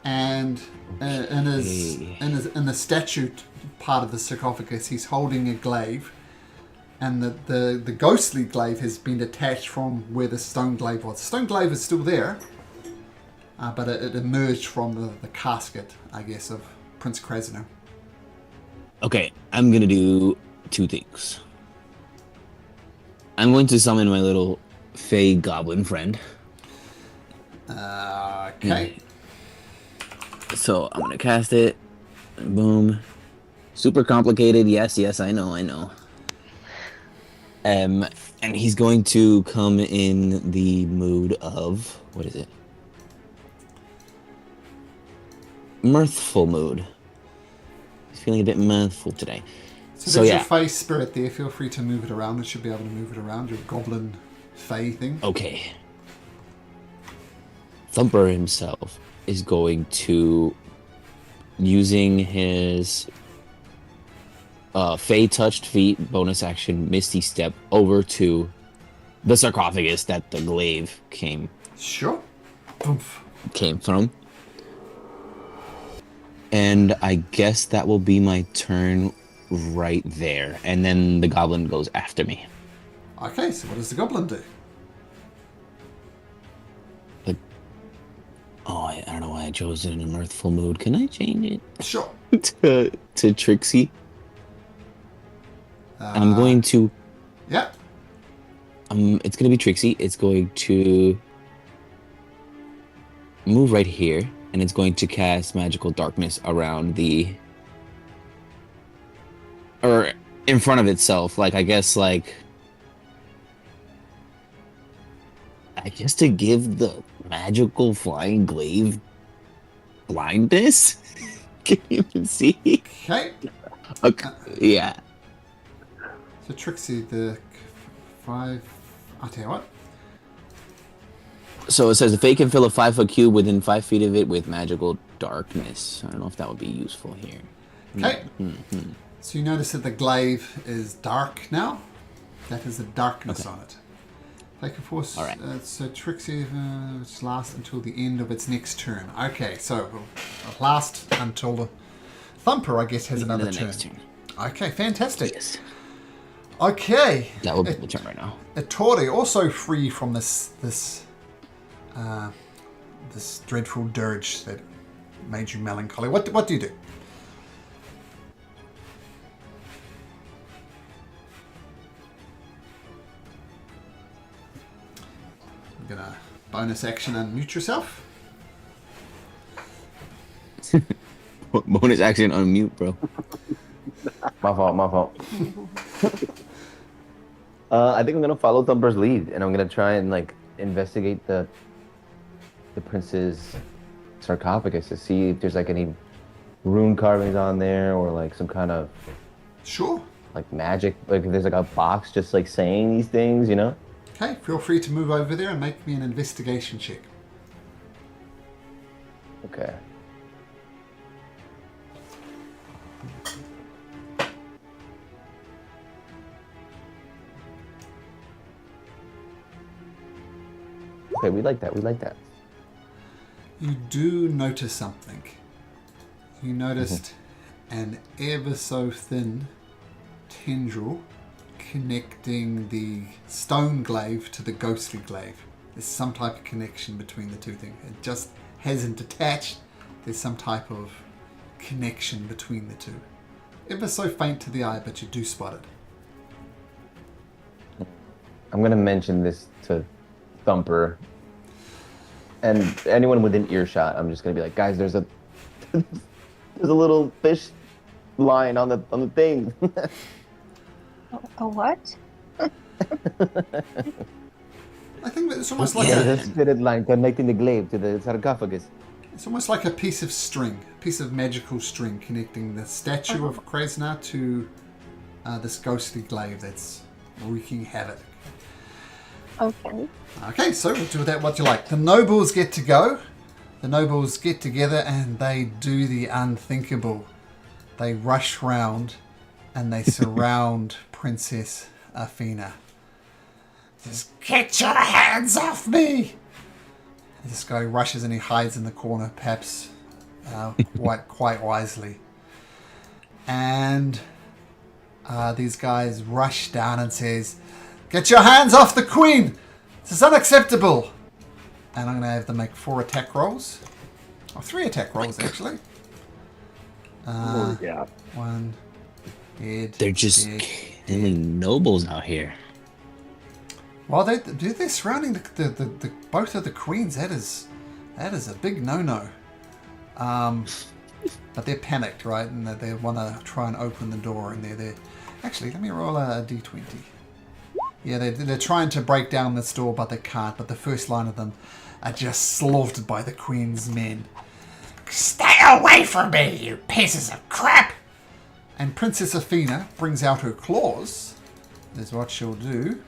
and in the statue part of the sarcophagus, he's holding a glaive, and the ghostly glaive has been detached from where the stone glaive was. The stone glaive is still there, but it emerged from the casket, I guess, of Prince Kresna. Okay, I'm gonna do 2 things. I'm going to summon my little Fey goblin friend. Okay. So I'm gonna cast it. Boom. Super complicated. Yes, I know. And he's going to come in the mood of, what is it? Mirthful mood. He's feeling a bit mirthful today. So there's your Fey spirit there. Feel free to move it around. It should be able to move it around. Your goblin Fey thing. Okay. Thumper himself is going to, using his Fey touched feet bonus action Misty Step over to the sarcophagus that the glaive came from. And I guess that will be my turn right there. And then the goblin goes after me. Okay, so what does the goblin do? I don't know why I chose it in a mirthful mood. Can I change it? Sure. to Trixie? I'm going to... Yeah. It's going to be Trixie. It's going to move right here. And it's going to cast magical darkness around or in front of itself. I guess to give the magical flying glaive blindness. Can you even see? Okay. Okay. Yeah. So Trixie, the 5. I'll tell you what. So it says if they can fill a 5-foot cube within 5 feet of it with magical darkness. I don't know if that would be useful here. Okay. So you notice that the glaive is dark now. That is a darkness on it. They can force. All right. So Trixie, it's last until the end of its next turn. Okay, so it'll last until the Thumper, I guess, has another turn. Next turn. Okay, fantastic. Yes. Okay. That will be the turn right now. Ettore, also free from this dreadful dirge that made you melancholy. What do you do? I'm gonna bonus action unmute yourself. Bonus action unmute, bro. My fault. I think I'm gonna follow Thumper's lead, and I'm gonna try and like investigate the prince's sarcophagus to see if there's like any rune carvings on there, or like some kind of Sure. like magic. Like if there's like a box just like saying these things, you know? Okay, feel free to move over there and make me an investigation check. Okay. Okay, we like that. You do notice something. You noticed an ever so thin tendril connecting the stone glaive to the ghostly glaive. There's some type of connection between the two things. It just hasn't attached. There's some type of connection between the two. Ever so faint to the eye, but you do spot it. I'm gonna mention this to Thumper and anyone within earshot. I'm just gonna be like, guys, there's a little fish line on the thing. A what? I think that it's almost like There's a spirit line connecting the glaive to the sarcophagus. it's almost like a piece of string, a piece of magical string connecting the statue of Krasna to this ghostly glaive that's wreaking havoc. Okay. Okay, so we'll do with that what you like. The nobles get to go. The nobles get together and they do the unthinkable. They rush round and they surround Princess Athena. Just get your hands off me! This guy rushes and he hides in the corner, perhaps quite wisely. And these guys rush down and says, "Get your hands off the queen! This is unacceptable!" And I'm going to have them make 4 attack rolls. Or 3 attack rolls, actually. Yeah. 1, head, They're just head. killing nobles out here. Well, they're surrounding the both of the queens. That is a big no-no. But they're panicked, right? And they want to try and open the door. And they're actually, let me roll a d20. Yeah, they're trying to break down this door, but they can't. But the first line of them are just slaughtered by the queen's men. Stay away from me, you pieces of crap! And Princess Athena brings out her claws. Is what she'll do.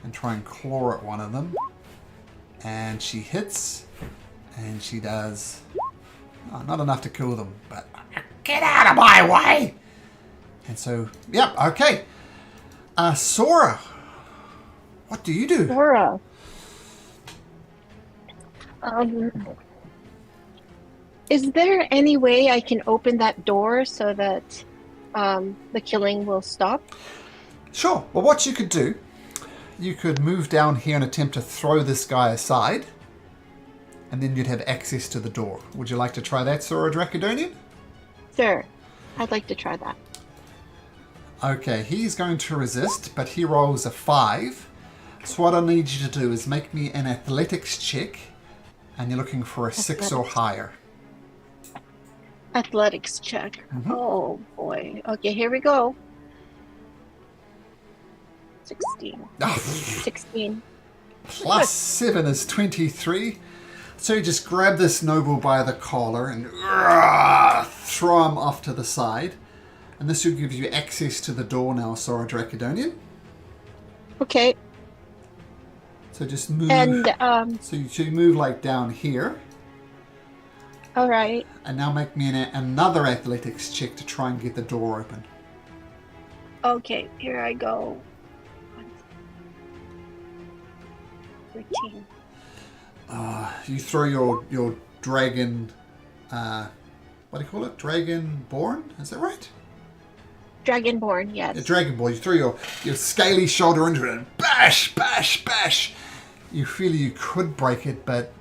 And try and claw at one of them. And she hits. And she does... oh, not enough to kill them, but... get out of my way! And so, yep, okay. Sora, what do you do? Sora. Is there any way I can open that door so that the killing will stop? Sure. Well, what you could do, you could move down here and attempt to throw this guy aside, and then you'd have access to the door. Would you like to try that, Sora Dracodonian? Sure. I'd like to try that. Okay, he's going to resist, but he rolls a 5. So what I need you to do is make me an athletics check, and you're looking for a 6 or higher. Athletics check. Oh boy. Okay, here we go. 16. 16. Plus 7 is 23. So you just grab this noble by the collar and throw him off to the side. And this will give you access to the door now, Sora Dracodonian. Okay. So just move. And So you move like down here. all right. And now make me another athletics check to try and get the door open. Okay, here I go. 13. You throw your dragon. What do you call it? Dragonborn? Is that right? Dragonborn, yes. A Dragonborn. You throw your scaly shoulder into it and bash, bash, bash. You feel you could break it, but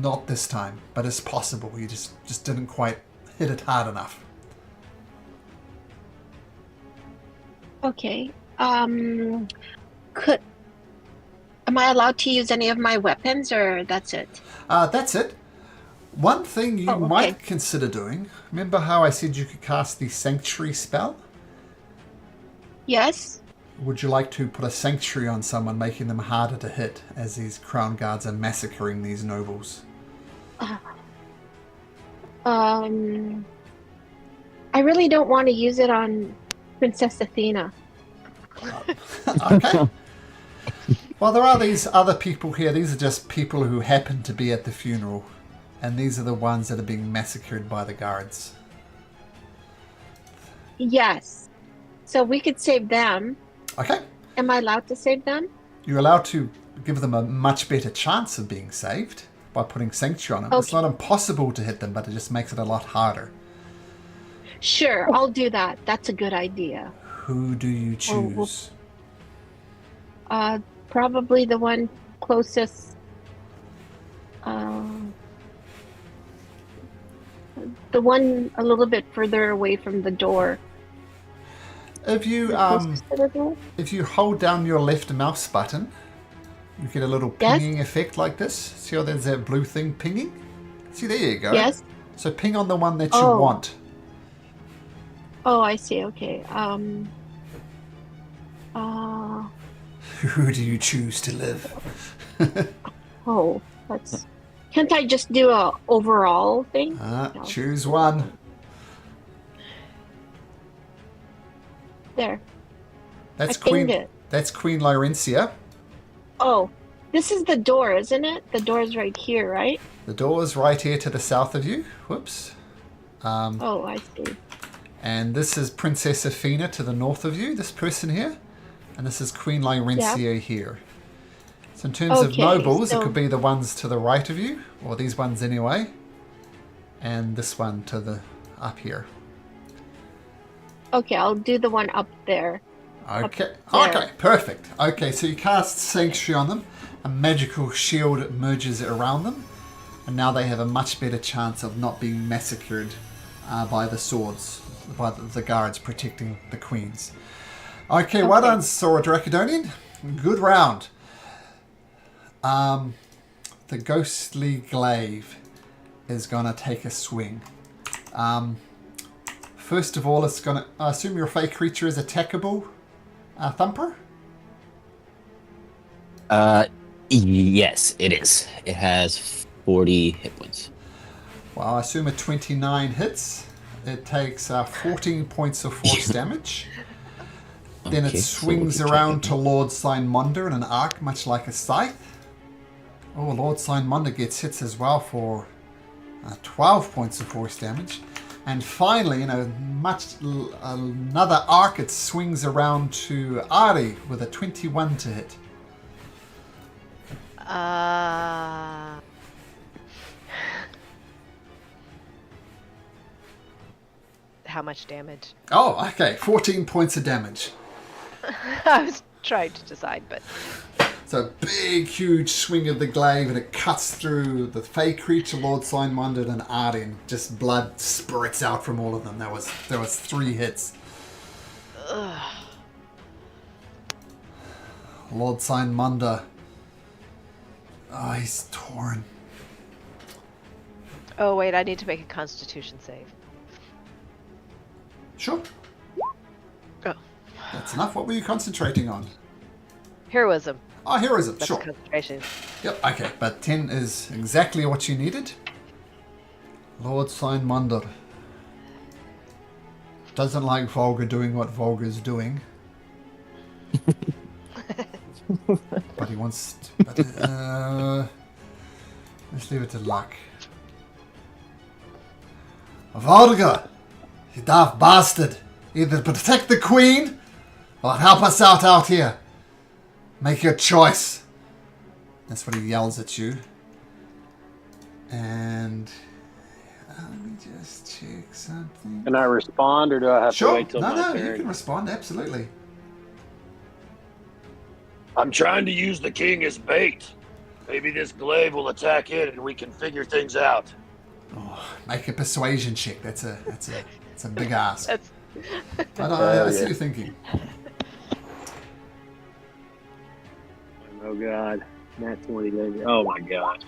not this time. But it's possible. You just didn't quite hit it hard enough. Okay. Am I allowed to use any of my weapons, or that's it? That's it. One thing you okay. might consider doing. Remember how I said you could cast the Sanctuary spell? Yes. Would you like to put a Sanctuary on someone, making them harder to hit as these Crown Guards are massacring these nobles? I really don't want to use it on Princess Athena. Okay. Well, there are these other people here. These are just people who happen to be at the funeral. And these are the ones that are being massacred by the guards. Yes. So we could save them. Okay. Am I allowed to save them? You're allowed to give them a much better chance of being saved by putting Sanctuary on them. Okay. It's not impossible to hit them, but it just makes it a lot harder. Sure, I'll do that. That's a good idea. Who do you choose? Probably the one closest. The one a little bit further away from the door. If you Closest to the door? if you hold down your left mouse button, you get a little Yes. pinging effect like this. See how there's that blue thing pinging? See, there you go. Yes. So ping on the one that you Oh. want. Oh, I see. Okay. Who do you choose to live? Oh, that's. Can't I just do a overall thing? No. Choose one. There. That's I pinged Queen. it. That's Queen Lyrencia. Oh, this is the door, isn't it? The door's right here, right? The door is right here to the south of you. Whoops. Oh, I see. And this is Princess Athena to the north of you, this person here. And this is Queen Lyrencia here. So in terms of Okay, nobles, so- it could be the ones to the right of you, or these ones anyway. And this one to the up here. Okay, I'll do the one up there. Okay. there. Okay, perfect. Okay, so you cast Sanctuary on them. A magical shield emerges around them. And now they have a much better chance of not being massacred by the swords, by the guards protecting the queens. Okay, well done, Sora Dracodonian. Good round. The ghostly glaive is going to take a swing. First of all, it's going to... I assume your fey creature is attackable, Thumper? Yes, it is. It has 40 hit points. Well, I assume a 29 hits. It takes 14 points of force damage. Then Okay, it so swings we can around check to it. Lord Signmonder in an arc, much like a scythe. Oh, Lord Signmonder gets hits as well for 12 points of force damage. And finally, another arc, it swings around to Ari with a 21 to hit. How much damage? Oh, okay, 14 points of damage. I was trying to decide, but So a big, huge swing of the glaive, and it cuts through the fey creature, Lord Signmunded, and Arden. Just blood spurts out from all of them. There was 3 hits. Lord Signmunder. Oh, he's torn. oh wait, I need to make a Constitution save. Sure, Oh, that's enough. What were you concentrating on? heroism. Oh, heroism. That's Sure. concentration. Yep. Okay, but 10 is exactly what you needed. Lord Signmunder. doesn't like Volga doing what Volga's doing. But he wants to, let's leave it to luck. Volga, you daft bastard. Either protect the queen or help us out here. Make your choice. That's what he yells at you. And let me just check something. Can I respond, or do I have to Sure. wait till my No, turn? you can respond. Absolutely. I'm trying to use the king as bait. Maybe this glaive will attack it, and we can figure things out. Oh, make a persuasion check. That's a big ask. That's I see you thinking. Oh God, Nat 20, baby. Oh my God.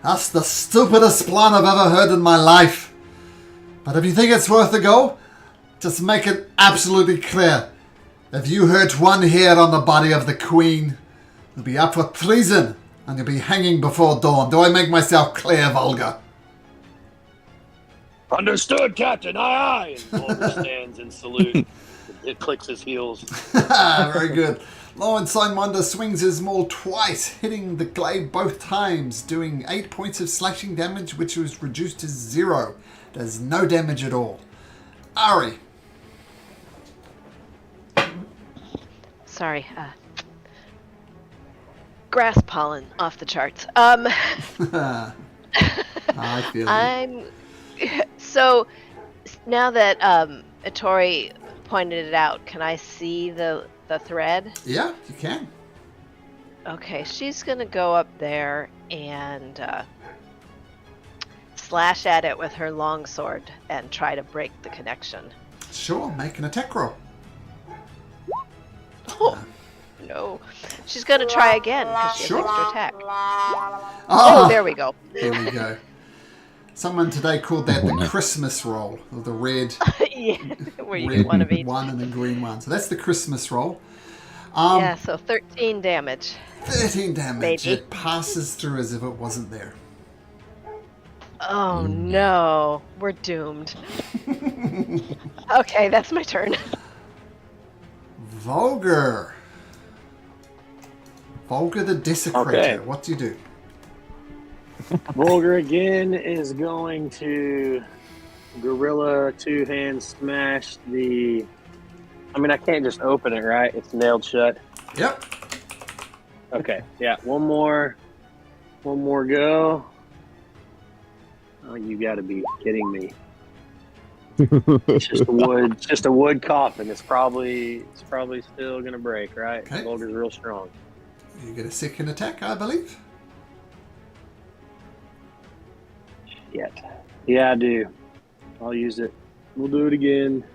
That's the stupidest plan I've ever heard in my life. But if you think it's worth a go, just make it absolutely clear. If you hurt one hair on the body of the queen, you'll be up for treason and you'll be hanging before dawn. Do I make myself clear, Volga? Understood, Captain. Aye, aye. And Volker stands in salute. It clicks his heels. Very good. Lawrence Simonda swings his maul twice, hitting the glaive both times, doing 8 points of slashing damage, which was reduced to 0. Does no damage at all. Ari. sorry. Grass pollen off the charts. I feel you. I'm so now that Itori pointed it out, can I see the thread? Yeah, you can. Okay, she's gonna go up there and slash at it with her longsword and try to break the connection. Sure, make an attack roll. Oh, no. She's gonna try again because she has extra attack. Oh, There we go. There we go. Someone today called that the Christmas roll, or the red, Yeah, where you red get one of each. one and the green one. So that's the Christmas roll. Yeah, so 13 damage. 13 damage. Maybe. It passes through as if it wasn't there. Oh no, we're doomed. Okay, that's my turn. Vulgar. Vulgar the Desecrator. Okay. What do you do? Vulgar again is going to gorilla two-hand smash the... I mean, I can't just open it, right? It's nailed shut. Yep. Okay, yeah, one more go. Oh, you gotta be kidding me. It's just a wood coffin. It's probably still gonna break, right? Okay. Vulgar's real strong. You get a second attack, I believe. Shit. Yeah, I do. I'll use it. We'll do it again.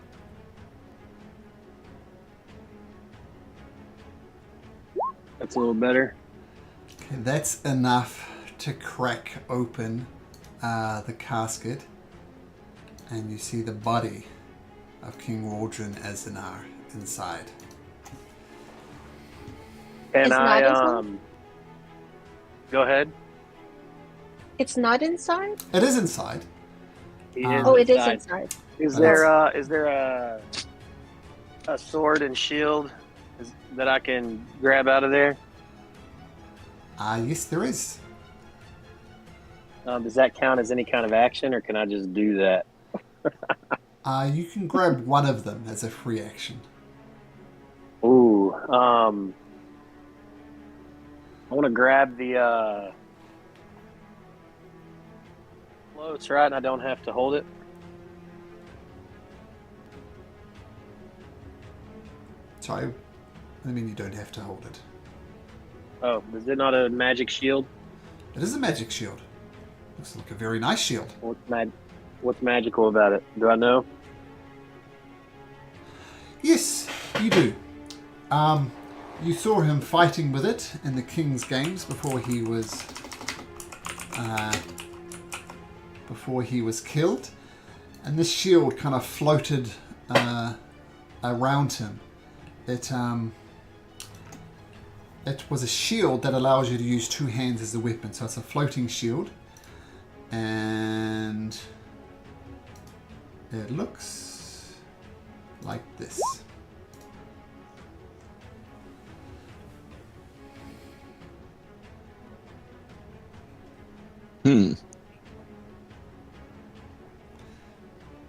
That's a little better. Okay, that's enough to crack open the casket, and you see the body of King Waldron Azanar inside. And It's not inside? Go ahead. It's not inside? It is inside. He Oh, it is inside. inside. Is there a sword and shield that I can grab out of there? Yes, there is. Does that count as any kind of action, or can I just do that? You can grab one of them as a free action. Ooh, I want to grab the floats, right? And I don't have to hold it. Sorry, I mean you don't have to hold it. Oh, is it not a magic shield? It is a magic shield. Looks like a very nice shield. What's magical about it? Do I know? Yes, you do. You saw him fighting with it in the King's Games before he was killed, and this shield kind of floated around him. It was a shield that allows you to use two hands as a weapon, so it's a floating shield, and It looks like this.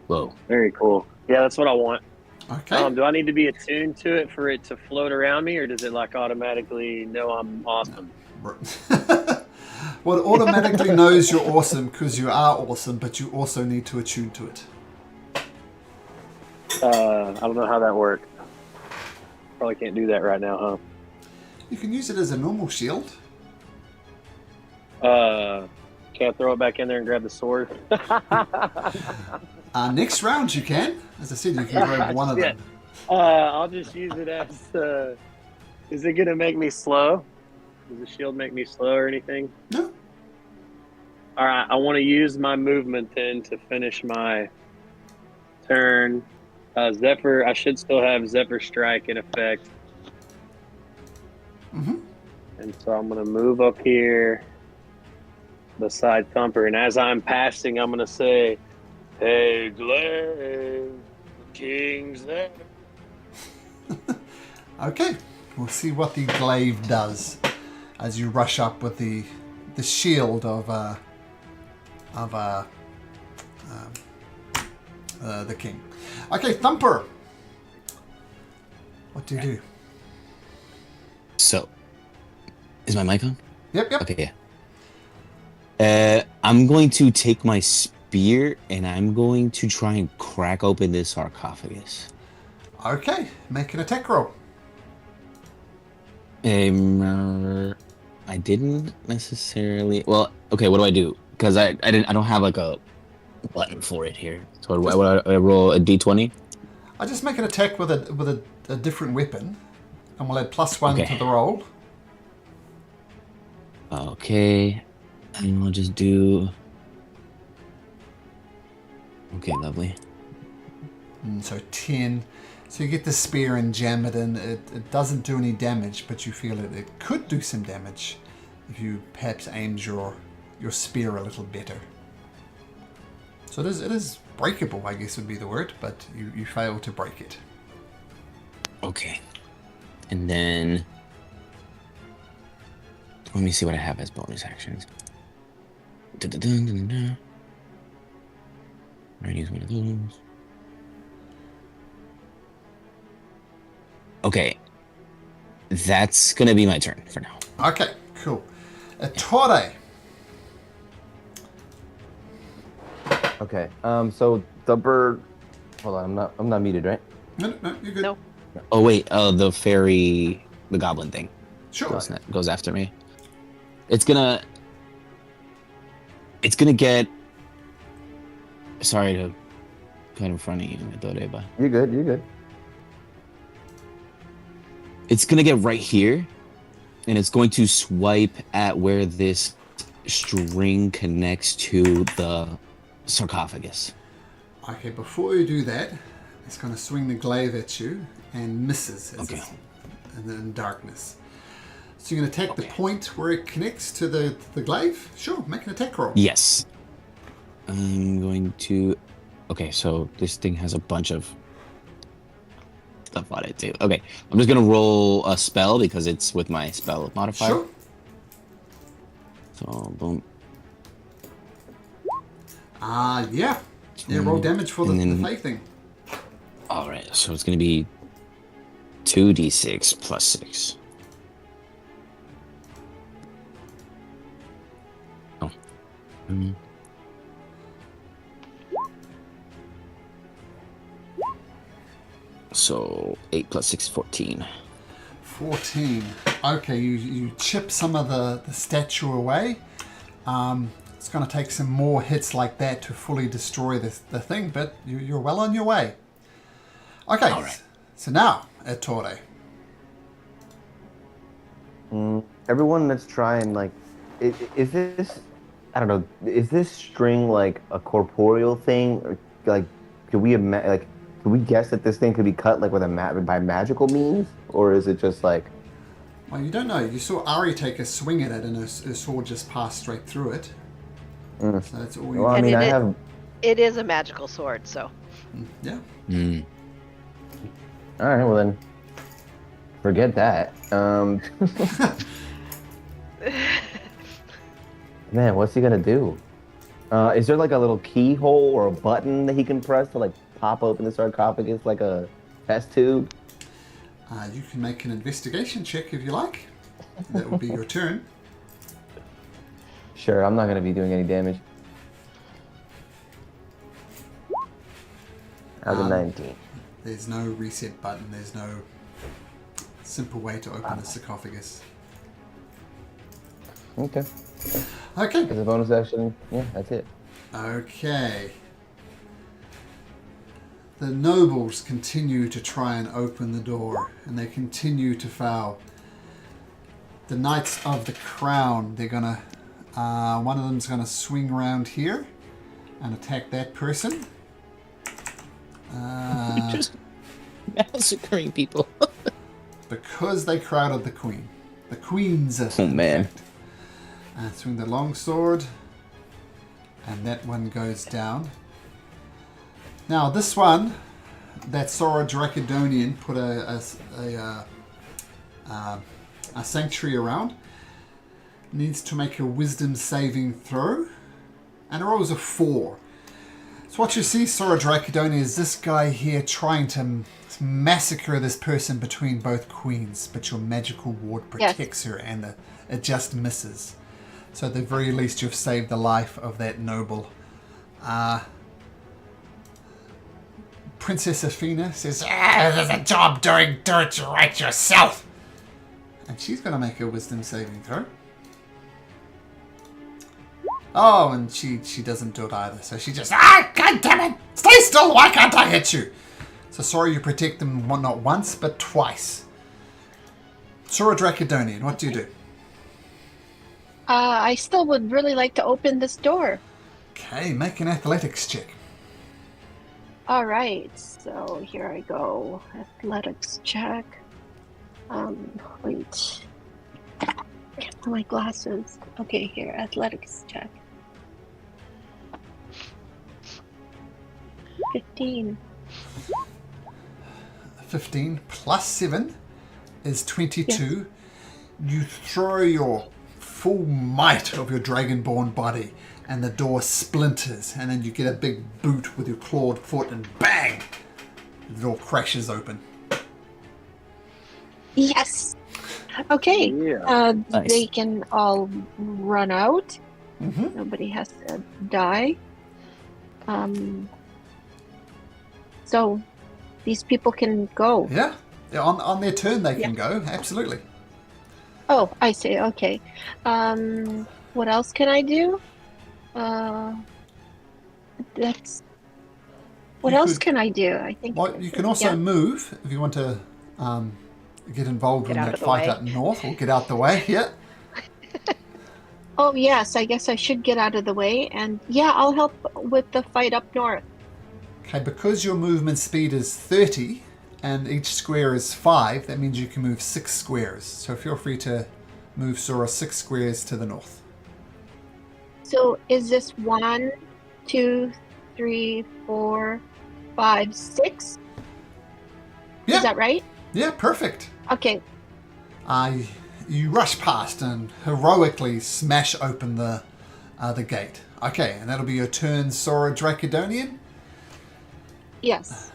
Whoa. Very cool. Yeah, that's what I want. Okay. Do I need to be attuned to it for it to float around me, or does it like automatically know I'm awesome? Well, it automatically knows you're awesome because you are awesome, but you also need to attune to it. I don't know how that works. Probably can't do that right now, huh? You can use it as a normal shield. Can't throw it back in there and grab the sword. Next round you can. As I said, you can grab one of them. I'll just use it as. Is it gonna make me slow? Does the shield make me slow or anything? No. All right, I want to use my movement then to finish my turn. Zephyr, I should still have Zephyr Strike in effect. Mm-hmm. And so I'm going to move up here beside Thumper. And as I'm passing, I'm going to say, "Hey, Glaive, the king's there." Okay. We'll see what the glaive does as you rush up with the shield of the king. Okay, Thumper. What do you do? So, is my mic on? Yep. Okay, yeah. I'm going to take my spear and I'm going to try and crack open this sarcophagus. Okay, make an attack roll. I didn't necessarily. Well, okay. What do I do? Because I don't have like a button for it here. So I roll a d20. I just make an attack with a different weapon, and we'll add +1 to the roll. Okay, and I'll just do. Okay, lovely. So 10. So you get the spear and jam it in. It doesn't do any damage, but you feel it could do some damage if you perhaps aimed your spear a little better. So it is breakable, I guess would be the word, but you fail to break it. Okay. And then let me see what I have as bonus actions. I'm gonna use one of those. Okay. That's gonna be my turn for now. Okay, cool. Ettore. Okay. So Thumper, hold on. I'm not muted, right? No, you're good. No. Oh wait, the fairy, the goblin thing Sure. goes after me. It's gonna get. Sorry to cut in front of you, Ettore, but You're good. it's gonna get right here, and it's going to swipe at where this string connects to the sarcophagus. Okay, before you do that, it's going to swing the glaive at you and misses as it's in darkness. So you're going to attack the point where it connects to the glaive? Sure, make an attack roll. Yes. I'm going to... Okay, so this thing has a bunch of stuff on it too. Okay, I'm just going to roll a spell because it's with my spell modifier. Sure. So, boom. Yeah. Yeah, roll damage for the plague thing. Alright, so it's going to be 2d6 plus 6. Oh. So 8 plus 6, 14. 14. Okay, you chip some of the statue away. It's going to take some more hits like that to fully destroy the thing, but you're well on your way. Okay, all right. So now, Ettore. Everyone, let's try and like, is this, I don't know, is this string like a corporeal thing, or like, could we guess that this thing could be cut like with by magical means, or is it just like? Well, you don't know. You saw Ari take a swing at it, and her sword just passed straight through it. So that's all you Well, I mean, it is a magical sword, so. Yeah. Mm. All right, well then, forget that. Man, what's he gonna do? Is there like a little keyhole or a button that he can press to like pop open the sarcophagus like a test tube? You can make an investigation check if you like. That will be your turn. Sure, I'm not gonna be doing any damage. How's a 19? There's no reset button. There's no simple way to open the sarcophagus. Okay. Okay. As a bonus action, yeah, that's it. Okay. The nobles continue to try and open the door, and they continue to fail. The Knights of the Crown, they're gonna, one of them's gonna swing around here and attack that person. Just massacring people. Because they crowded the Queen. The Queen's. Oh, man. Swing the longsword, and that one goes down. Now this one, that Sora Dracodonian put a sanctuary around, needs to make a wisdom saving throw, and it rolls a 4. So what you see, Sora Dracodonian, is this guy here trying to massacre this person between both queens, but your magical ward protects her, and it just misses. So at the very least, you've saved the life of that noble. Princess Athena says, there's a job doing, do it right yourself. And she's going to make a wisdom saving throw. Oh, and she doesn't do it either. So she just, God damn it, stay still, why can't I hit you? So sorry, you protect them not once, but twice. Sora Dracodonian, what do you do? I still would really like to open this door. Okay, make an athletics check. All right, so here I go. Athletics check. Wait. Get my glasses. Okay, here, athletics check. 15. 15 plus 7 is 22. Yes. You throw your full might of your dragonborn body, and the door splinters, and then you get a big boot with your clawed foot, and bang! The door crashes open. Yes. Okay. Yeah. Nice. They can all run out. Mm-hmm. Nobody has to die. So these people can go. Yeah. On their turn they can go, absolutely. Oh, I see. Okay. What else can I do? That's. What You else could- can I do? I think. Well, you can also yeah. move if you want to get involved Get in out that of the fight way. up north, or get out the way. Yeah. Oh yes, I guess I should get out of the way, and yeah, I'll help with the fight up north. Okay, because your movement speed is 30 and each square is 5, that means you can move 6 squares. So feel free to move Sora 6 squares to the north. So is this 1, 2, 3, 4, 5, 6? Yeah. Is that right? Yeah, perfect. Okay. You rush past and heroically smash open the gate. Okay, and that'll be your turn, Sora Dracodonian. Yes.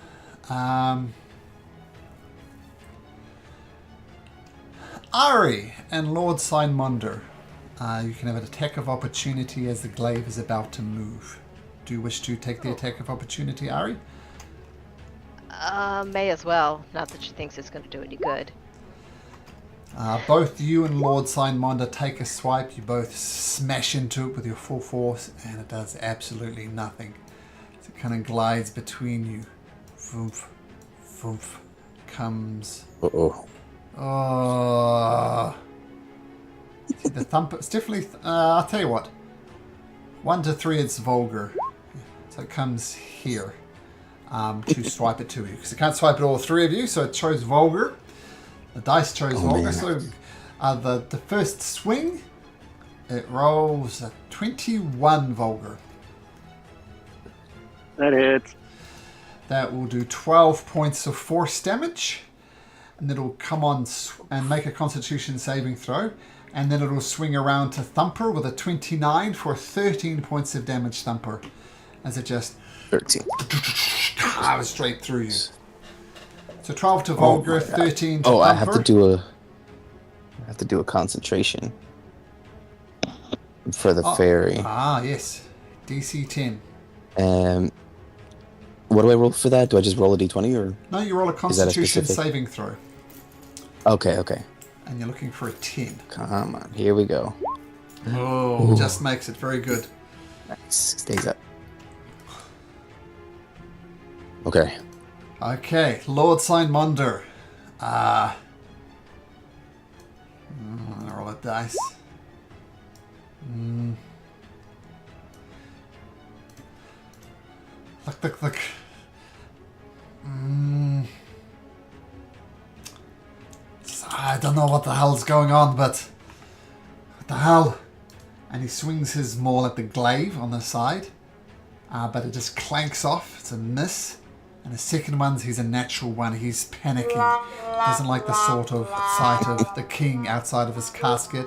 Ari and Lord Signmonder, you can have an attack of opportunity as the glaive is about to move. Do you wish to take the attack of opportunity, Ari? May as well. Not that she thinks it's going to do any good. Both you and Lord Signmonder take a swipe. You both smash into it with your full force, and it does absolutely nothing. It kind of glides between you. Vroomf, vroomf, comes. Uh-oh. Oh. See, the thump. It's definitely. I'll tell you what. 1 to 3, it's vulgar. So it comes here to swipe it to you. Because it can't swipe at all 3 of you, so it chose vulgar. The dice chose vulgar. Man. So the first swing, it rolls a 21 vulgar. That hits. That will do 12 points of force damage. And it'll come on and make a Constitution saving throw. And then it'll swing around to Thumper with a 29 for 13 points of damage, Thumper. As it just 13. carves straight through you. So 12 to Vulgar, 13 to Thumper. I have to do a concentration for the fairy. Ah, yes. DC 10. What do I roll for that? Do I just roll a d20 or? No, you roll a Constitution saving throw. Okay. And you're looking for a 10. Come on, here we go. Oh, just makes it very good. Nice, stays up. Okay. Okay, Lord Signmonder. Roll a dice. Look. I don't know what the hell's going on, but what the hell? And he swings his maul at the glaive on the side, but it just clanks off. It's a miss. And the second one's he's a natural one. He's panicking. Doesn't like the sort of sight of the king outside of his casket,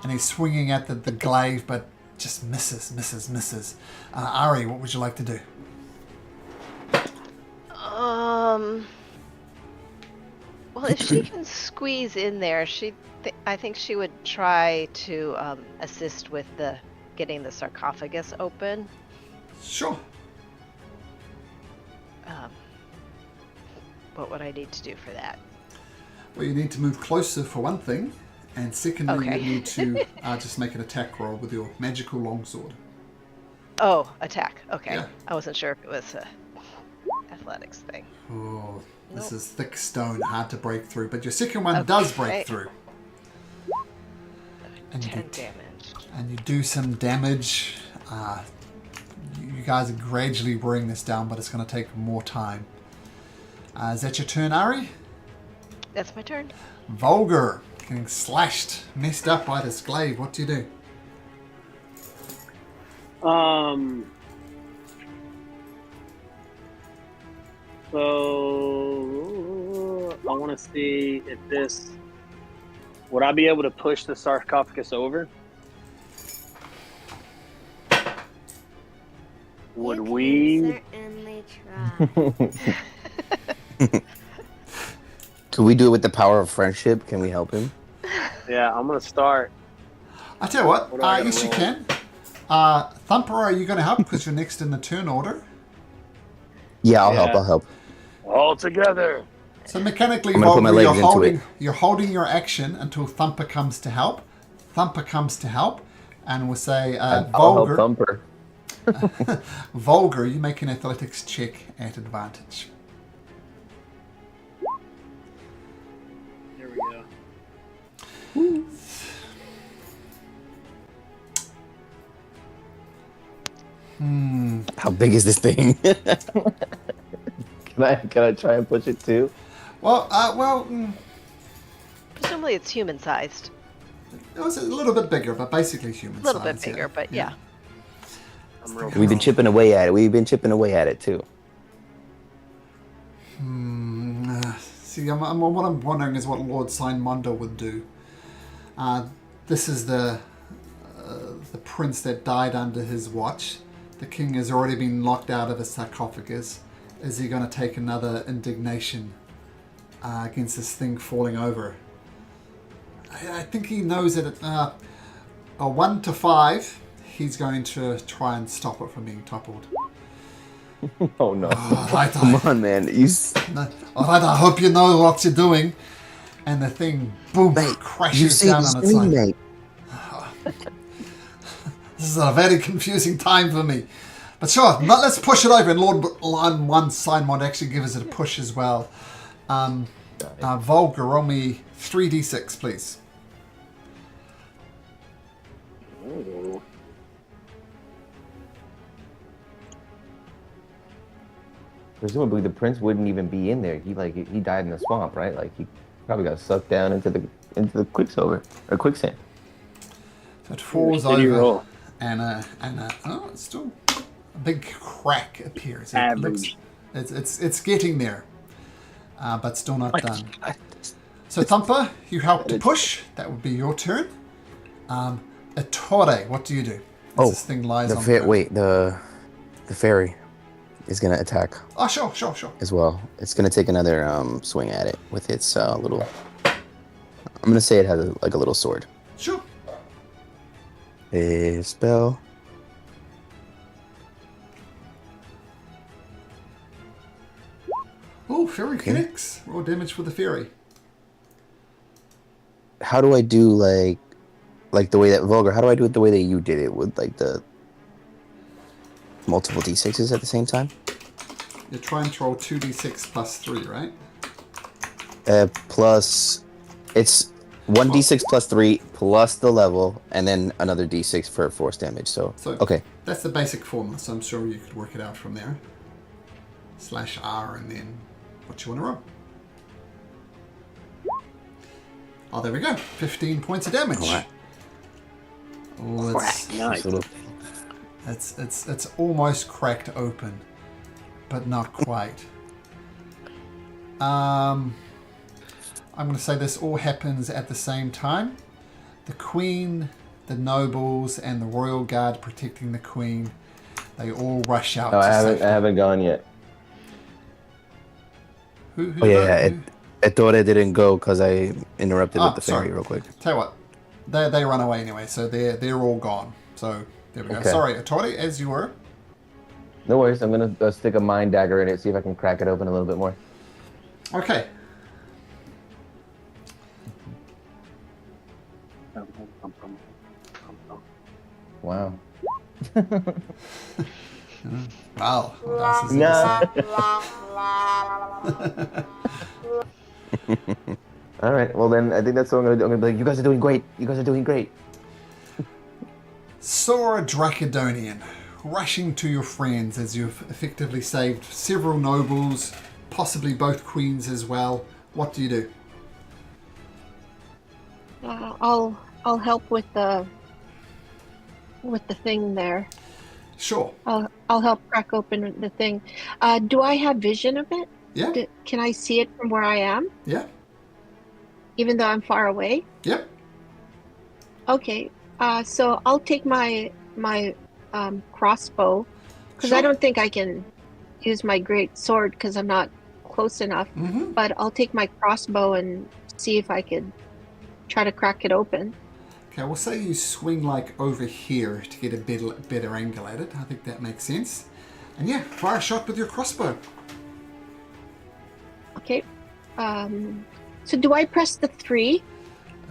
and he's swinging at the glaive, but just misses. Ari, what would you like to do? Well, if she can squeeze in there, I think she would try to assist with getting the sarcophagus open. Sure. What would I need to do for that? Well, you need to move closer for one thing, and secondly, you need to just make an attack roll with your magical longsword. Oh, attack. Okay. Yeah. I wasn't sure if it was a athletics thing. Oh, this is thick stone, hard to break through, but your second one does break through. And 10 damage. And you do some damage. You guys are gradually wearing this down, but it's going to take more time. Is that your turn, Ari? That's my turn. Vulgar, getting slashed, messed up by this glaive. What do you do? So I want to see if this. Would I be able to push the sarcophagus over? Would we? Certainly try. Could we do it with the power of friendship? Can we help him? Yeah, I'm gonna start. I tell you what, What do I gotta yes you roll? can. Thumper, are you going to help because you're next in the turn order? Yeah, I'll Yeah. help. All together. So mechanically, I'm gonna put my Vulgar, legs into it. you're holding your action until Thumper comes to help. Thumper comes to help, and we'll say, I'll help Vulgar, Thumper. Vulgar, you make an athletics check at advantage. Here we go. How big is this thing? Can I try and push it too? Well, Presumably it's human-sized. it was a little bit bigger, but basically human A little size, bit bigger, but yeah. I'm real. We've been chipping away at it. Too. See, what I'm wondering is what Lord Signmondo would do. This is the prince that died under his watch. The king has already been locked out of his sarcophagus. Is he going to take another indignation against this thing falling over? I think he knows that at a 1 to 5, he's going to try and stop it from being toppled. Oh no. Alright, Come on, man. alright, I hope you know what you're doing. And the thing, boom, Mate, crashes down on its side. mate. This is a very confusing time for me. But sure, let's push it over. And Lord One Signmond actually gives it a push as well. Vulgar, roll me 3d6, please. Ooh. Presumably the prince wouldn't even be in there. He died in the swamp, right? Like he probably got sucked down into the quicksilver or quicksand. So it falls Steady over. roll. And it's still a big crack appears. Average. It's getting there, but still not done. So Thumper, you help to push. That would be your turn. Ettore, what do you do? As this thing lies on the ground. Wait, the fairy is gonna attack Oh, sure. as well. It's gonna take another swing at it with its little. I'm gonna say it has a little sword. Sure. A spell. Oh, fairy connects. Roll damage for the fairy. How do I do like the way that Vulgar? How do I do it the way that you did it with like the multiple d6s at the same time? You're trying to roll 2d6 plus 3, right? Plus, it's 1d6 plus 3 plus the level, and then another d6 for force damage. So okay. That's the basic formula, so I'm sure you could work it out from there. /R and then what you want to roll. Oh, there we go. 15 points of damage. All right. Oh, Nice. it's almost cracked open, but not quite. I'm going to say this all happens at the same time. The Queen, the nobles, and the royal guard protecting the Queen, they all rush out. No, to I safety. haven't gone yet. Who Ettore didn't go because I interrupted with the fairy real quick. Tell you what, they run away anyway, so they're all gone. So there we go. Okay. Sorry, Ettore, as you were. No worries. I'm gonna stick a mind dagger in it, see if I can crack it open a little bit more. Okay. Wow. Wow. What else is All right. Well, then I think that's what I'm gonna do. I'm gonna be like, you guys are doing great. You guys are doing great. Sora Dracodonian, rushing to your friends as you've effectively saved several nobles, possibly both queens as well. What do you do? I'll help with the thing there. Sure. I'll help crack open the thing. Do I have vision of it? Yeah. Can I see it from where I am, Yeah. even though I'm far away? Yep. Okay. So I'll take my crossbow, because Sure. I don't think I can use my great sword because I'm not close enough. Mm-hmm. But I'll take my crossbow and see if I could try to crack it open. Okay, we'll say you swing like over here to get a better angle at it. I think that makes sense. And yeah, fire a shot with your crossbow. Okay. So do I press the 3?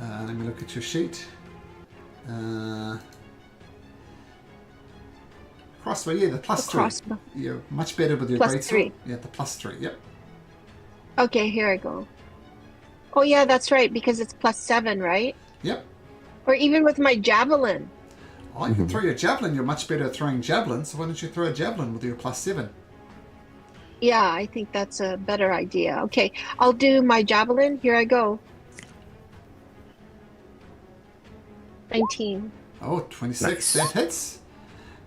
Let me look at your sheet. Crossbow, yeah, the plus 3. Crossbow. You're much better with your Plus great 3. sword. Yeah, the plus 3, yep. Okay, here I go. Oh yeah, that's right, because it's plus 7, right? Yep. Or even with my javelin. Oh, you can throw your javelin. You're much better at throwing javelins, so why don't you throw a javelin with your plus 7? Yeah, I think that's a better idea. Okay, I'll do my javelin. Here I go. 19. Oh, 26, Nice. that hits.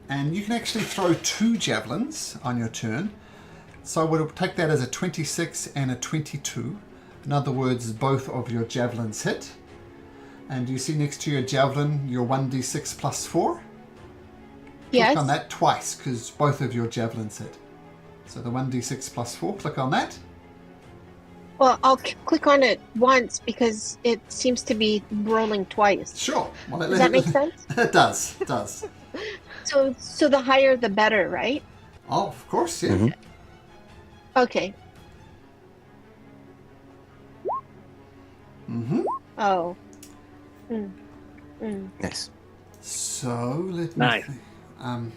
And you can actually throw 2 javelins on your turn. So we'll take that as a 26 and a 22. In other words, both of your javelins hit. And you see next to your javelin, your 1d6 plus 4? Yes. Click on that twice, because both of your javelins hit. So the 1d6 plus 4, click on that. Well, I'll click on it once because it seems to be rolling twice. Sure. Well, Does that make sense? It does, it does. So the higher the better, right? Oh, of course, yeah. Mhm. Okay. Mm-hmm. Oh. Nice. So, let me Nice. think.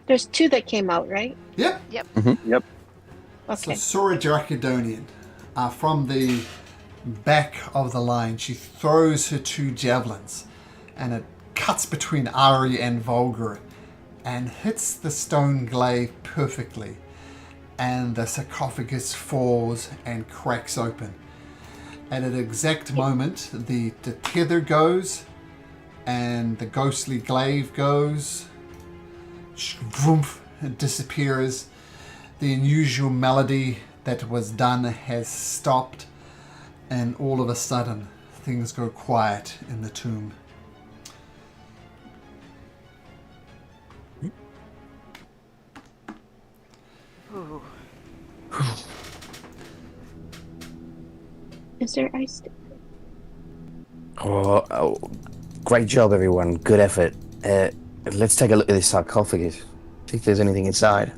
There's 2 that came out, right? Yeah. Yep. So Okay. Sora Dracodonian, from the back of the line, she throws her 2 javelins, and it cuts between Ari and Vulgar, and hits the stone glaive perfectly, and the sarcophagus falls and cracks open. At an exact moment, the tether goes, and the ghostly glaive goes, vroom, it disappears. the unusual melody that was done has stopped, and all of a sudden things go quiet in the tomb. Ooh. Is there ice? Oh, great job, everyone. Good effort. Let's take a look at this sarcophagus. See if there's anything inside.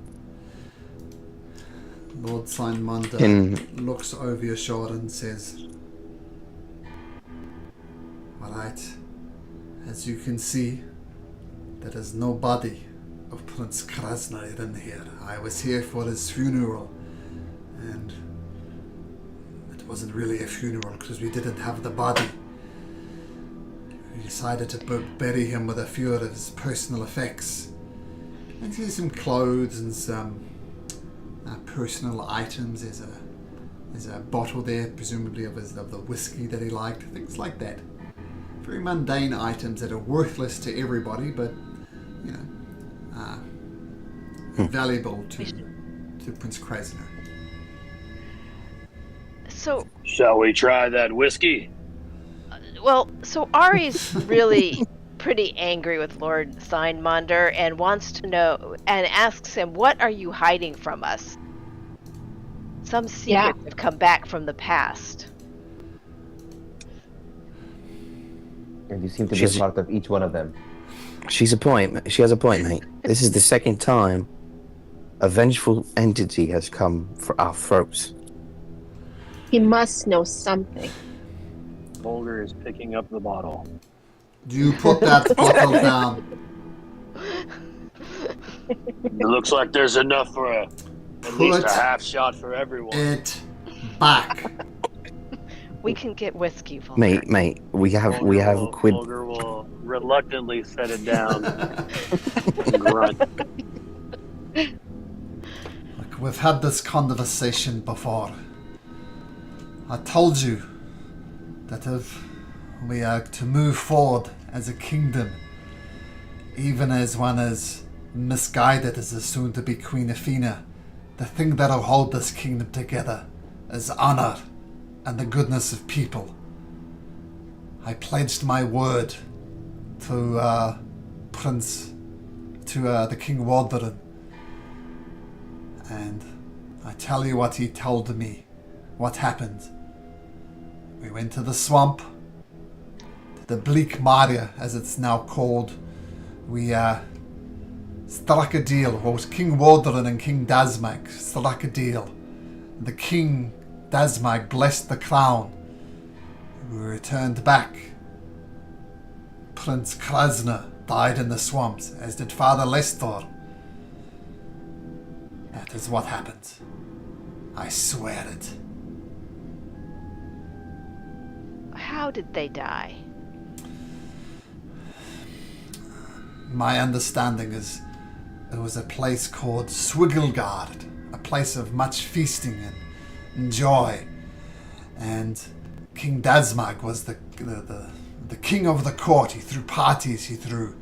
Lord Signmonder looks over your shoulder and says, "Alright, as you can see, there is no body of Prince Krasnir in here. I was here for his funeral, and it wasn't really a funeral because we didn't have the body. We decided to bury him with a few of his personal effects. And here's some clothes and some personal items. There's a bottle there, presumably of the whiskey that he liked, things like that. Very mundane items that are worthless to everybody, but valuable to Prince Krasnir." So, Shall we try that whiskey? so Ari's really pretty angry with Lord Signmonder and wants to know and asks him, "What are you hiding from us? Some secrets have come back from the past." And you seem to be a part of each one of them. She has a point, mate. This is the second time a vengeful entity has come for our throats. He must know something. Volger is picking up the bottle. Do you put that bottle down? It looks like there's enough for at least a half shot for everyone. It back. We can get whiskey, Volger. Mate, we have quid. Volger will reluctantly set it down and grunt. Look, we've had this conversation before. I told you that if we are to move forward as a kingdom, even as one as misguided as the soon-to-be Queen Athena, the thing that'll hold this kingdom together is honor and the goodness of people. I pledged my word to the King Waldron, and I tell you what he told me, what happened. We went to the swamp, to the Bleak Maria, as it's now called. We struck a deal. Well, it was King Waldron and King Dasmag struck a deal. The King Dasmag blessed the crown. We returned back. Prince Krasnir died in the swamps, as did Father Lestor. That is what happened. I swear it. How did they die? My understanding is there was a place called Swigglgard, a place of much feasting and joy, and King Dasmag was the king of the court. He threw parties, he threw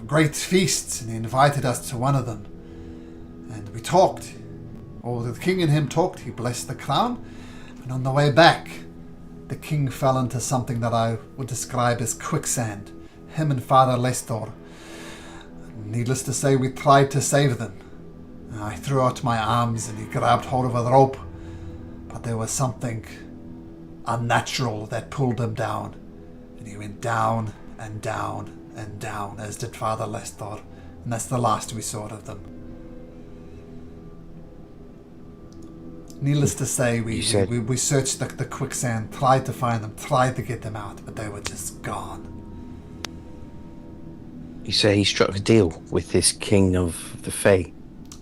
great feasts, and he invited us to one of them, and we talked. Or the king and him talked. He blessed the crown, and on the way back, the king fell into something that I would describe as quicksand. Him and Father Lestor. Needless to say, we tried to save them. I threw out my arms and he grabbed hold of a rope, but there was something unnatural that pulled him down, and he went down and down and down, as did Father Lestor, and that's the last we saw of them. Needless to say, we searched the quicksand, tried to find them, tried to get them out, but they were just gone. You say he struck a deal with this king of the Fae?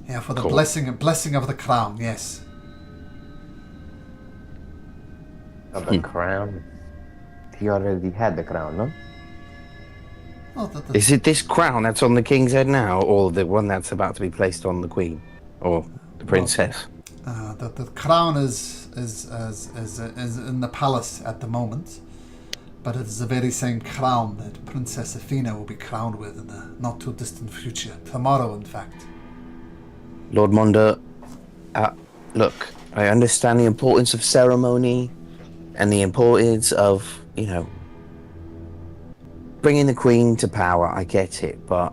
Yeah, for the blessing of the crown, yes. Of the crown? He already had the crown, no? Oh, Is it this crown that's on the king's head now, or the one that's about to be placed on the queen, or the princess? The crown is in the palace at the moment, but it is the very same crown that Princess Athena will be crowned with in the not too distant future. Tomorrow, in fact. Lord Monder, look, I understand the importance of ceremony and the importance of, bringing the Queen to power. I get it, but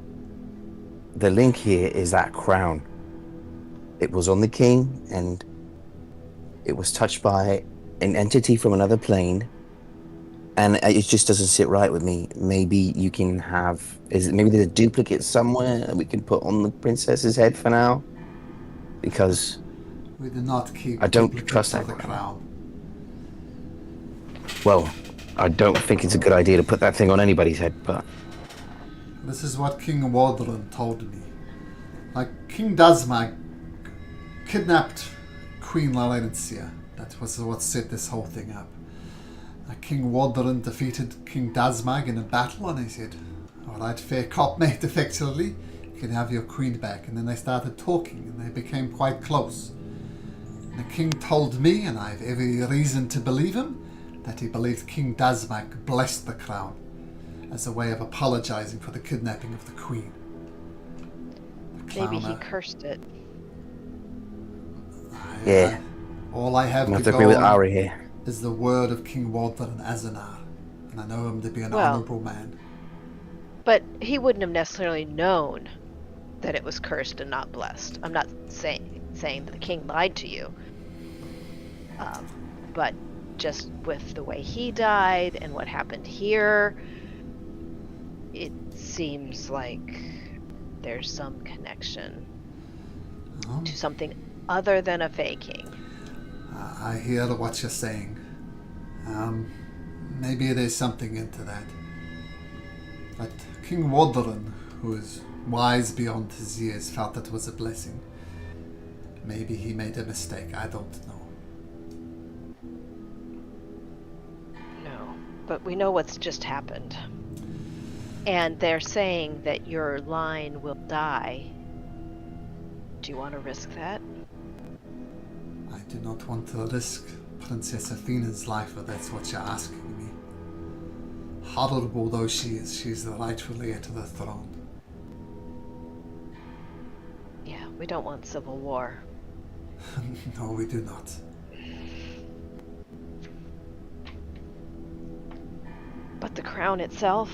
the link here is that crown. It was on the King, and it was touched by an entity from another plane, and it just doesn't sit right with me. Maybe you can have... maybe there's a duplicate somewhere that we can put on the princess's head for now? Because We do not keep I don't duplicates trust of that the crown. crown. Well, I don't think it's a good idea to put that thing on anybody's head, but... This is what King Wardren told me. Like, King Dazmag kidnapped Queen Lalencia. That was what set this whole thing up. King Wardren defeated King Dazmag in a battle, and he said, "Alright, fair cop, mate, effectively. You can have your queen back." And then they started talking, and they became quite close. And the king told me, and I have every reason to believe him, that he believed King Dazmag blessed the crown as a way of apologizing for the kidnapping of the queen. The Maybe he clowner. cursed it. Yeah. All I have I'm going to to go agree with on Ari here. is the word of King Wardren Azanar, and I know him to be an Well- honorable man. But he wouldn't have necessarily known that it was cursed and not blessed. I'm not saying that the king lied to you. But just with the way he died and what happened here, it seems like there's some connection Oh, to something other than a faking. I hear what you're saying. Maybe there's something into that. But King Wardren, who is wise beyond his years, felt that was a blessing. Maybe he made a mistake, I don't know. No, but we know what's just happened. And they're saying that your line will die. Do you want to risk that? I do not want to risk Princess Athena's life, if that's what you're asking me. Horrible though she is, she's the rightful heir to the throne. Yeah, we don't want civil war. No, we do not. But the crown itself?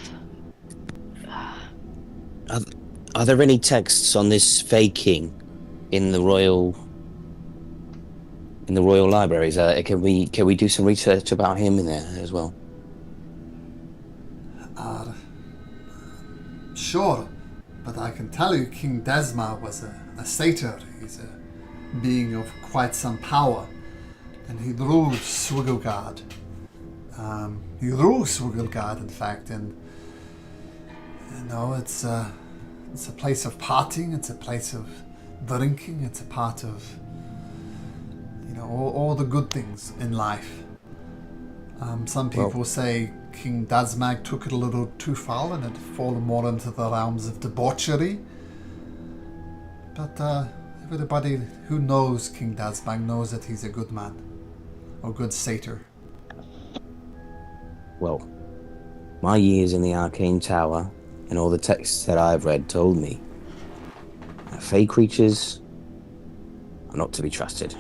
Are there any texts on this faking in the royal libraries? Can we do some research about him in there as well? Sure, but I can tell you King Desma was a satyr. He's a being of quite some power, and he ruled Swigglgard. He ruled Swigglgard, in fact, and it's a place of partying. It's a place of drinking. It's a part of all the good things in life. Some people say King Dazmag took it a little too far and had fallen more into the realms of debauchery. But everybody who knows King Dazmag knows that he's a good man, or good satyr. Well, my years in the Arcane Tower and all the texts that I've read told me that fey creatures are not to be trusted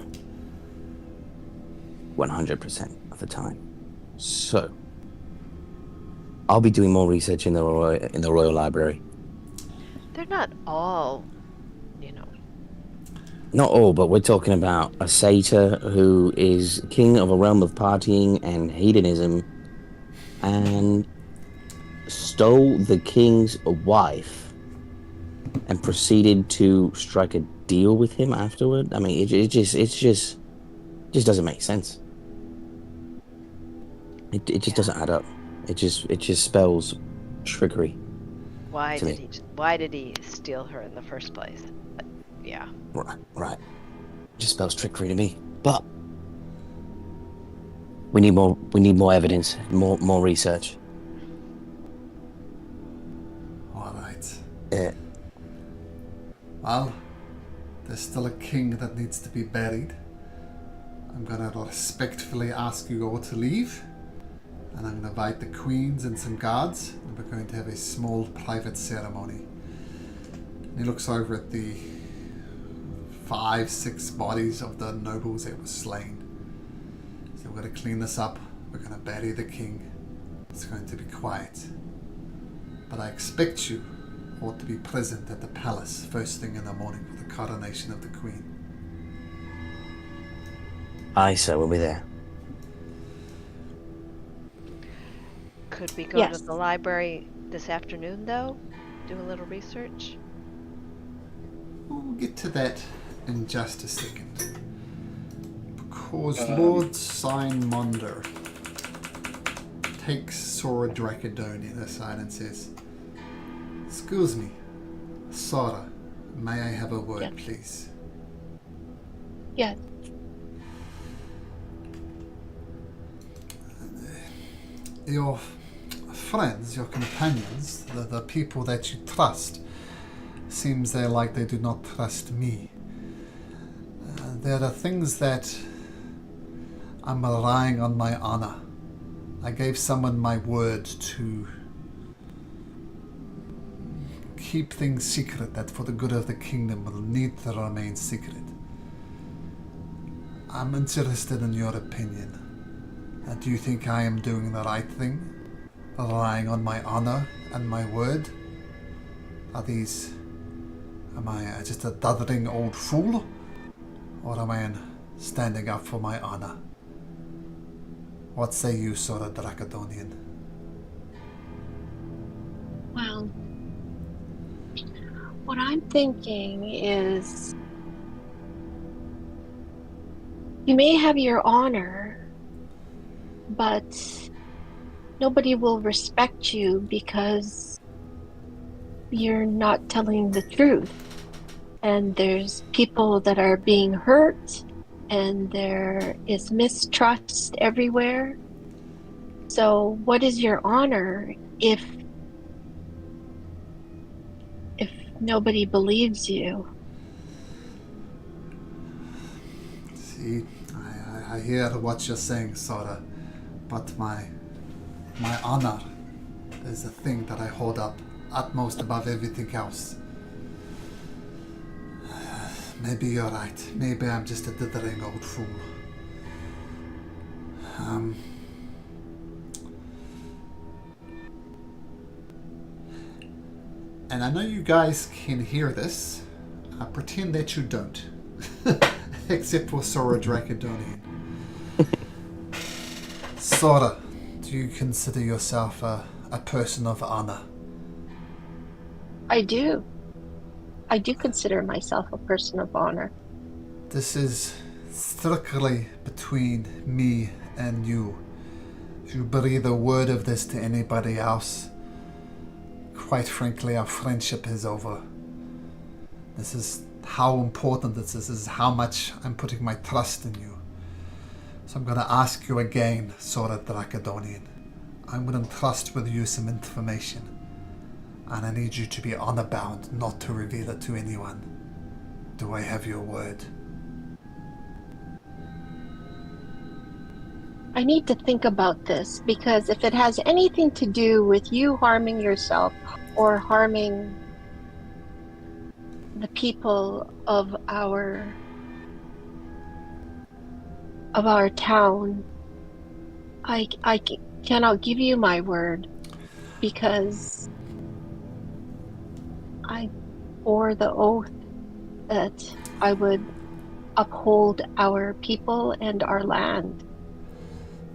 100% of the time. So, I'll be doing more research in the Royal Library. They're not all, Not all, but we're talking about a satyr who is king of a realm of partying and hedonism and stole the king's wife and proceeded to strike a deal with him afterward. I mean, it just doesn't make sense. It just doesn't add up. It just spells trickery. Why did he steal her in the first place? Yeah. Right. Just spells trickery to me. But we need more evidence, more research. All right. Yeah. Well, there's still a king that needs to be buried. I'm gonna respectfully ask you all to leave, and I'm gonna invite the queens and some guards, and we're going to have a small private ceremony. And he looks over at the 5, 6 bodies of the nobles that were slain. So we're going to clean this up. We're going to bury the king. It's going to be quiet. But I expect you all to be present at the palace first thing in the morning for the coronation of the queen. Aye, sir, we'll be there. Could we go Yes. to the library this afternoon, though? Do a little research? We'll get to that in just a second. Because Lord Signmonder takes Sora Dracodonian aside and says, "Excuse me, Sora, may I have a word, Yeah. please?" Yes. Your friends, your companions, the people that you trust, seems they do not trust me. There are things that I'm relying on my honor. I gave someone my word to keep things secret that for the good of the kingdom will need to remain secret. I'm interested in your opinion. Do you think I am doing the right thing? Relying on my honor and my word? Am I just a doddering old fool? Or am I standing up for my honor? What say you, Sora Dracodonian? Well, what I'm thinking is you may have your honor, but nobody will respect you because you're not telling the truth. And there's people that are being hurt, and there is mistrust everywhere. So what is your honor if nobody believes you? See, I hear what you're saying, Sora, but my honor is the thing that I hold up utmost above everything else. Maybe you're right. Maybe I'm just a dithering old fool. And I know you guys can hear this. Pretend that you don't. Except for Sora Dracodonian. Sora, do you consider yourself a person of honor? I do. I do consider myself a person of honor. This is strictly between me and you. If you breathe a word of this to anybody else, quite frankly, our friendship is over. This is how important this is. This is how much I'm putting my trust in you. So I'm going to ask you again, Sora Dracodonian. I'm going to entrust with you some information. And I need you to be honor bound not to reveal it to anyone. Do I have your word? I need to think about this because if it has anything to do with you harming yourself or harming the people of our town, I cannot give you my word because I bore the oath that I would uphold our people and our land.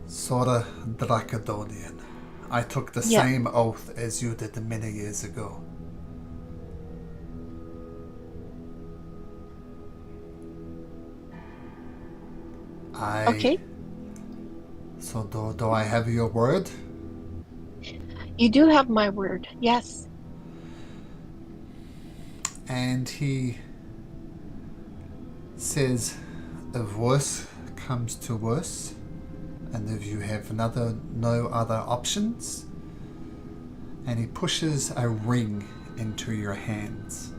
Sora Dracodonian, I took the same oath as you did many years ago. Okay. So do I have your word? You do have my word, yes. And he says, if worse comes to worse, and if you have no other options, and he pushes a ring into your hands.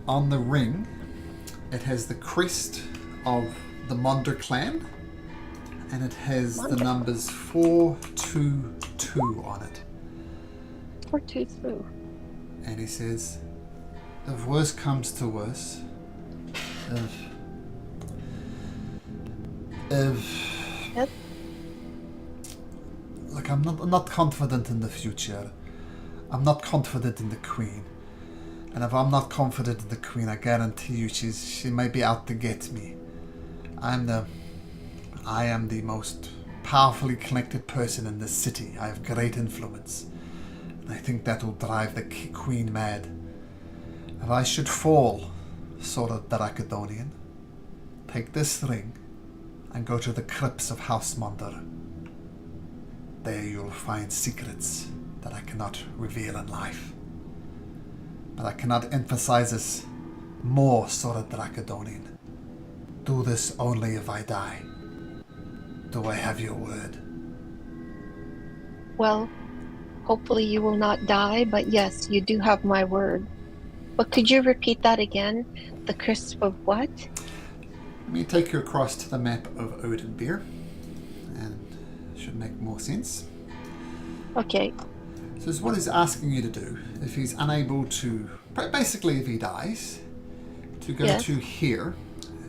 On the ring, it has the crest of the Monder clan, and it has the numbers 422 on it. 422. And he says, if worse comes to worse, if like I'm not confident in the future. I'm not confident in the Queen. And if I'm not confident in the Queen, I guarantee you she may be out to get me. I am the most powerfully connected person in this city. I have great influence. And I think that will drive the Queen mad. If I should fall, Sword of the Dracodonian, take this ring and go to the crypts of House Monder. There you'll find secrets that I cannot reveal in life. But I cannot emphasize this more, Sword of the Dracodonian. Do this only if I die. Do I have your word? Well, hopefully you will not die, but yes, you do have my word. But could you repeat that again? The crisp of what? Let me take you across to the map of Oathbreaker, and it should make more sense. Okay. So this is what he's asking you to do. If he's unable to, basically if he dies, to go to here,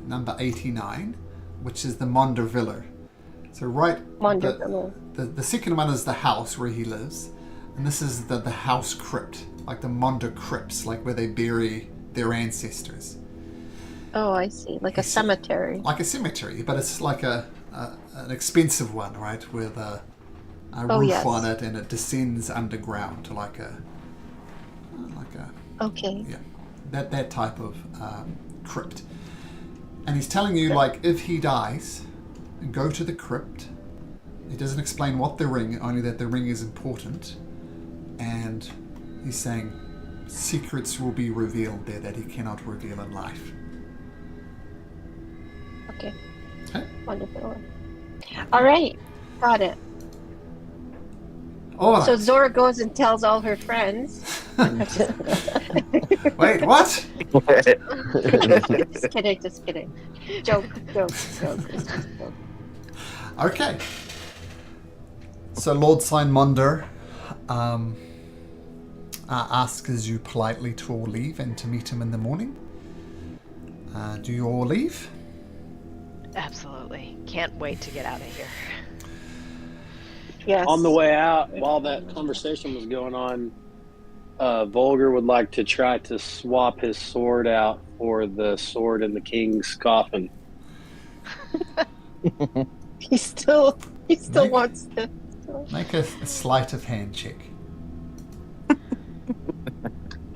number 89, which is the Monder Villa. So right, the second one is the house where he lives, and this is the house crypt, like the Monder crypts, like where they bury their ancestors. Oh, I see. Like a cemetery. Like a cemetery, but it's like an expensive one, right? With a roof on it, and it descends underground to like a okay. Yeah, that type of crypt. And he's telling you, like, if he dies, go to the crypt. He doesn't explain what the ring, only that the ring is important. And he's saying secrets will be revealed there that he cannot reveal in life. Okay. Okay. Wonderful. All right. Got it. All right. So Zora goes and tells all her friends. Wait, what? Just kidding. Joke. Okay. So Lord Signmonder asks you politely to all leave and to meet him in the morning. Do you all leave? Absolutely. Can't wait to get out of here. Yes. On the way out, while that conversation was going on, Volger would like to try to swap his sword out for the sword in the king's coffin. He still wants to. Make a sleight of hand check.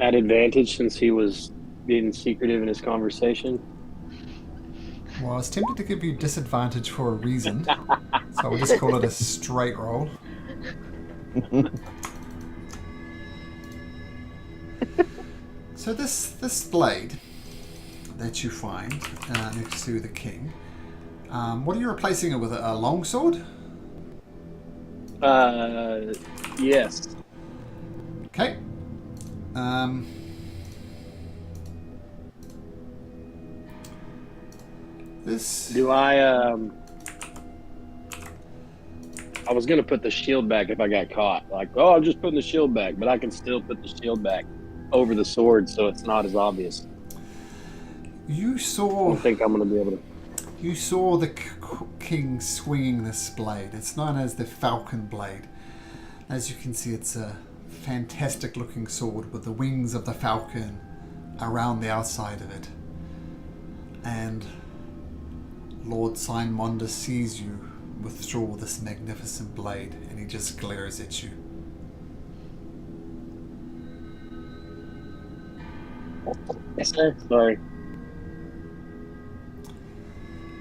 At advantage since he was being secretive in his conversation. Well, I was tempted to give you disadvantage for a reason, so we'll just call it a straight roll. So this blade that you find next to the king, what are you replacing it with? A longsword? Yes. Okay. This. Do I was gonna put the shield back if I got caught. Like, oh, I'm just putting the shield back, but I can still put the shield back over the sword, so it's not as obvious. You I saw. don't think I'm gonna be able to. You saw the king swinging this blade. It's known as the Falcon Blade. As you can see, it's a fantastic looking sword with the wings of the falcon around the outside of it. And Lord Signmonder sees you withdraw this magnificent blade, and he just glares at you. Sorry.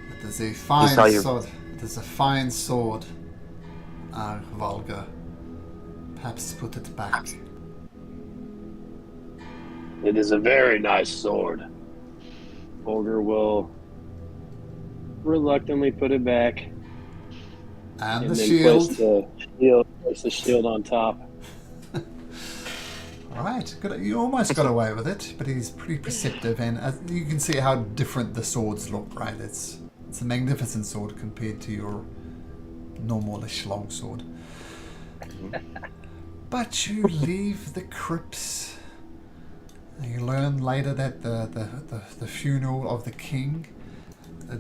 It is a fine sword. It is a fine sword, Volga. Perhaps put it back. It is a very nice sword. Volger will reluctantly put it back. And the then shield. Place the shield on top. Alright, you almost got away with it, but he's pretty perceptive, and you can see how different the swords look, right? It's a magnificent sword compared to your normalish longsword. But you leave the crypts You learn later that the funeral of the king,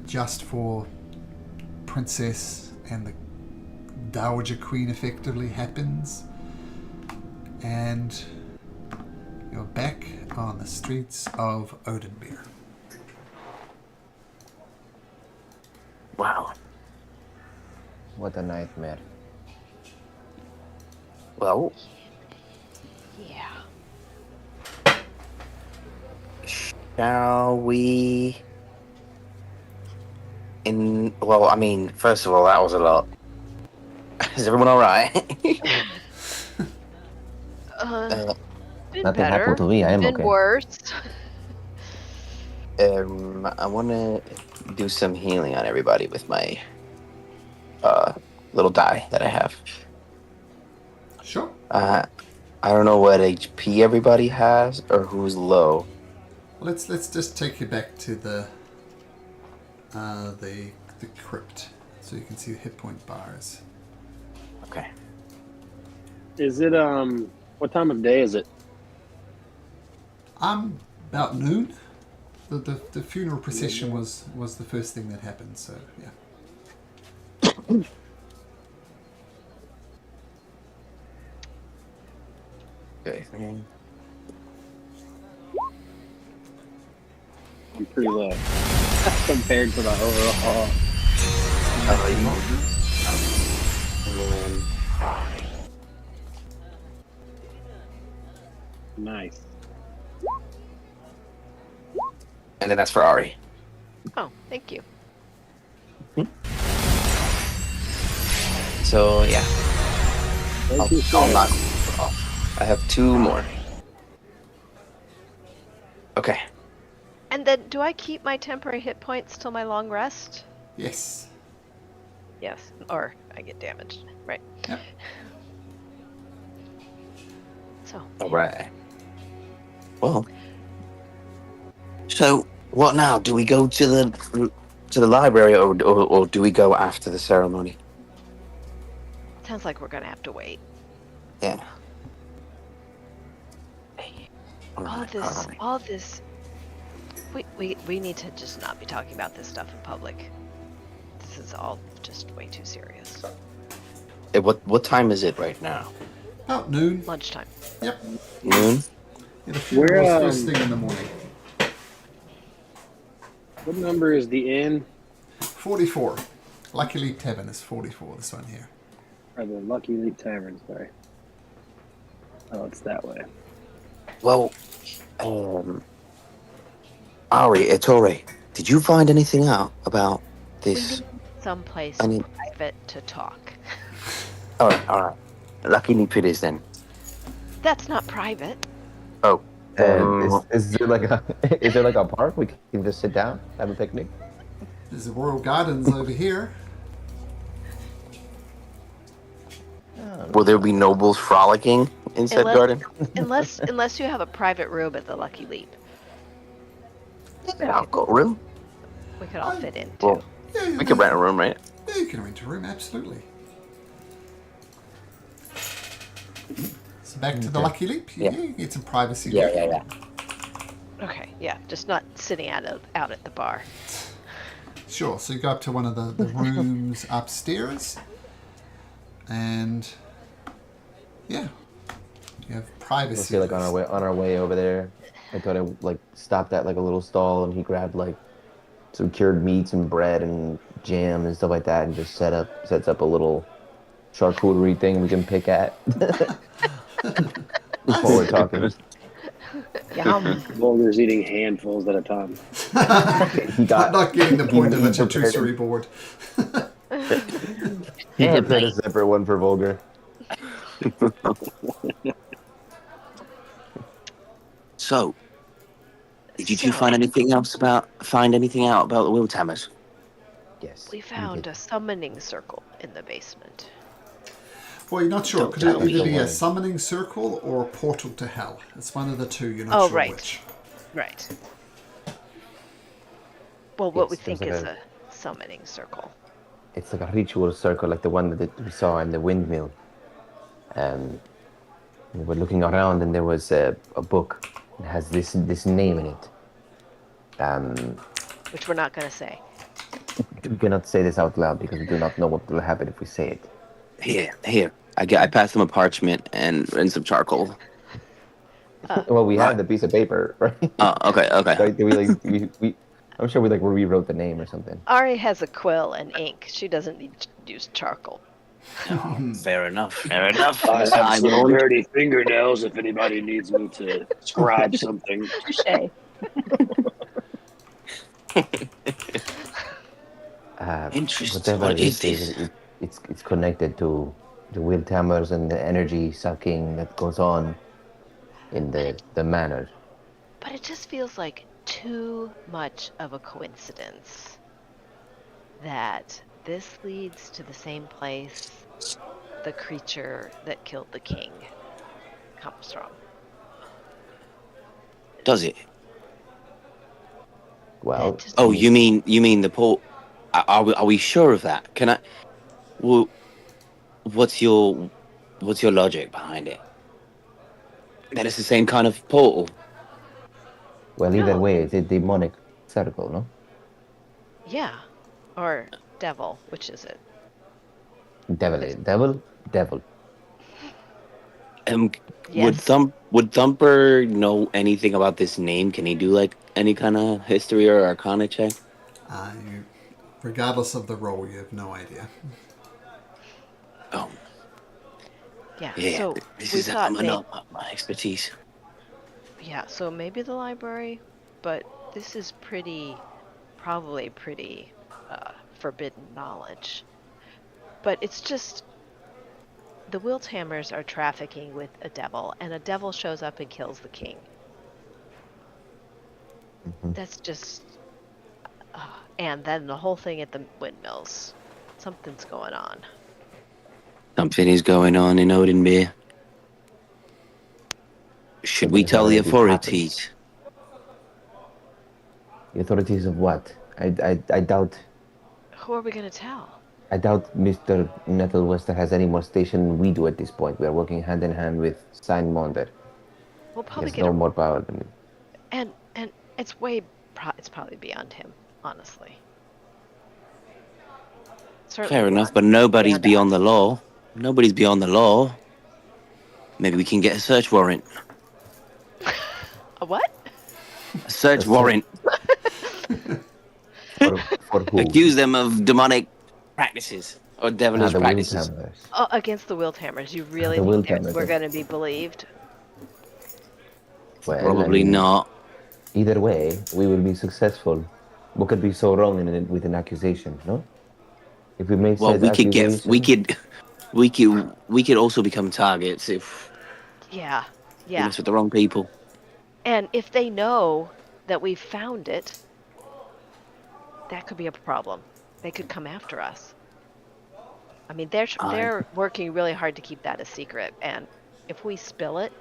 just for princess and the dowager queen, effectively happens, and you're back on the streets of Oathbreaker. Wow. What a nightmare. Well, Yeah. shall we? Well, I mean, first of all, that was a lot. Is everyone all right? Been Nothing better. happened to me. I am Been okay. worse. I want to do some healing on everybody with my little die that I have. Sure. I don't know what HP everybody has or who's low. Let's just take you back to the crypt, so you can see the hit point bars. Okay. Is it what time of day is it? About noon. The funeral procession was the first thing that happened. So yeah. Okay. I'm pretty low compared to the overall. Nice. And then that's for Ari. Oh, thank you. So yeah, Thank you, I'll sir. knock off. I have 2 more. Okay. And then, do I keep my temporary hit points till my long rest? Yes. Yes. Or I get damaged. Right. Yep. So. All right. Well. So what now? Do we go to the library, or do we go after the ceremony? Sounds like we're gonna have to wait. Yeah. All this. We need to just not be talking about this stuff in public. This is all just way too serious. What time is it right now? About noon. Lunchtime. Yep. Noon. Yeah, the funeral Where, was first thing in the morning. What number is the inn? 44. Luckily, Tavern is 44. This one here. Or the Lucky Leap Tavern, sorry. Oh, it's that way. Well, Ari, Ettore, did you find anything out about this? Someplace private to talk. All right. Lucky Leap it is then. That's not private. Oh. Is there like a park we can just sit down, have a picnic? There's the Royal Gardens over here. Will there be nobles frolicking in said garden? unless you have a private room at the Lucky Leap. Yeah, I'll go room. We could all fit in too. Well, Yeah, we could rent a room, right? Yeah, you can rent a room, absolutely. So back to the Lucky Leap. Yeah, you get some privacy. Yeah. Okay, yeah, just not sitting out at the bar. Sure. So you go up to one of the rooms upstairs, and yeah, you have privacy. We'll see, like on our way over there, I thought I like stopped at like a little stall, and he grabbed like some cured meats and bread and jam and stuff like that, and just sets up a little charcuterie thing we can pick at while we're talking. Yum. Vulgar's eating handfuls at a time. Not getting the point of a he prepared- charcuterie board. He prepared a separate one for Vulgar. So, did you find anything out about the Wildtammers? Yes. We found a summoning circle in the basement. Well, you're not sure. Don't Could it tell me. either be a summoning circle or a portal to hell? It's one of the two. You're not Oh, sure right. which. Right. Well, what we Yes, think there's is like a summoning circle. It's like a ritual circle, like the one that we saw in the windmill. We were looking around, and there was a book It has this name in it. Which we're not going to say. We cannot say this out loud because we do not know what will happen if we say it. Here. I passed him a parchment and some charcoal. Well, we Right. have the piece of paper, right? Oh, okay. Like, we I'm sure we rewrote the name or something. Ari has a quill and ink. She doesn't need to use charcoal. Oh, fair enough. I have some dirty fingernails if anybody needs me to scribe something. Touche. Interesting. Whatever What it is this? it's connected to the will tamers and the energy sucking that goes on in the manor. But it just feels like too much of a coincidence that this leads to the same place the creature that killed the king comes from. Does it? Well, Oh, you mean the port? Are we sure of that? Can I? Well, what's your logic behind it? That it's the same kind of portal. well, either No. way, it's a demonic circle, no? Yeah. Or devil, which is it? Devil. Yes. Would Thumper know anything about this name? Can he do like any kind of history or arcana check? Regardless of the role, you have no idea. Oh, Yeah. yeah. So This we is thought not my expertise. yeah, so maybe the library, but this is probably pretty forbidden knowledge. But it's just the Wilthammers are trafficking with a devil, and a devil shows up and kills the king. Mhm. That's just, and then the whole thing at the windmills. Something's going on. Something is going on in Odinbeer. Should we Something has tell the already authorities? The authorities of what? I doubt Who are we gonna tell? Mr. Nettlewester has any more station than we do at this point. We are working hand in hand with Sign Monder. We'll He probably has get no more power than me. and it's it's probably beyond him, honestly. Certainly Fair enough, but beyond nobody's beyond us. the law. Nobody's beyond the law. Maybe we can get a search warrant. A what? A search A warrant. For who? Accuse them of demonic practices or devilish the practices. Wiltamers. Oh, against the Wilthammers. You really the think Wilthammers, we're yeah. going to be believed? Well, Probably not. Either way, we will be successful. What could be so wrong with an accusation, no? If we make Well, said accusation, we could also become targets if Yeah. we Yeah. mess with the wrong people. And if they know that we found it, that could be a problem. They could come after us. I mean, they're working really hard to keep that a secret, and if we spill it,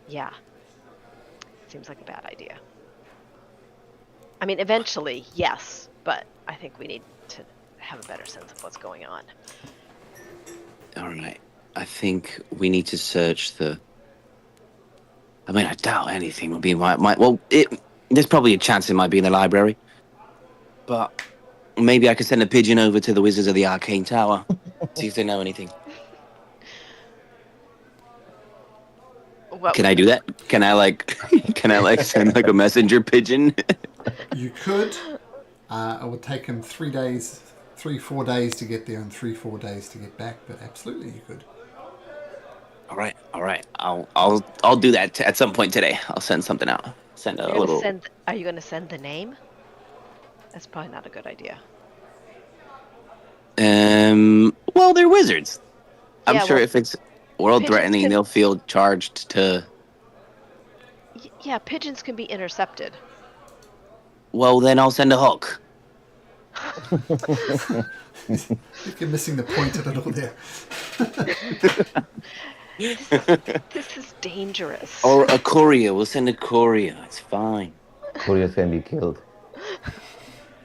yeah, seems like a bad idea. I mean, eventually, yes, but I think we need to have a better sense of what's going on. All right. I think we need to search the. I mean, I doubt anything will be in my. Well, there's probably a chance it might be in the library, but maybe I could send a pigeon over to the Wizards of the Arcane Tower, see if they know anything. What Can I do that? Can I send like a messenger pigeon? You could. It would take him 4 days to get there and 4 days to get back, but absolutely you could. All right. I'll do that at some point today. I'll send something out. Send a little. Are you going to send the name? That's probably not a good idea. Well, they're wizards. I'm Yeah, sure well, if it's world threatening, they'll feel charged to. Yeah, pigeons can be intercepted. Well, then I'll send a hawk. I think you're missing the point of it all there. This is dangerous. Or a courier. We'll send a courier. It's fine. couriers can be killed.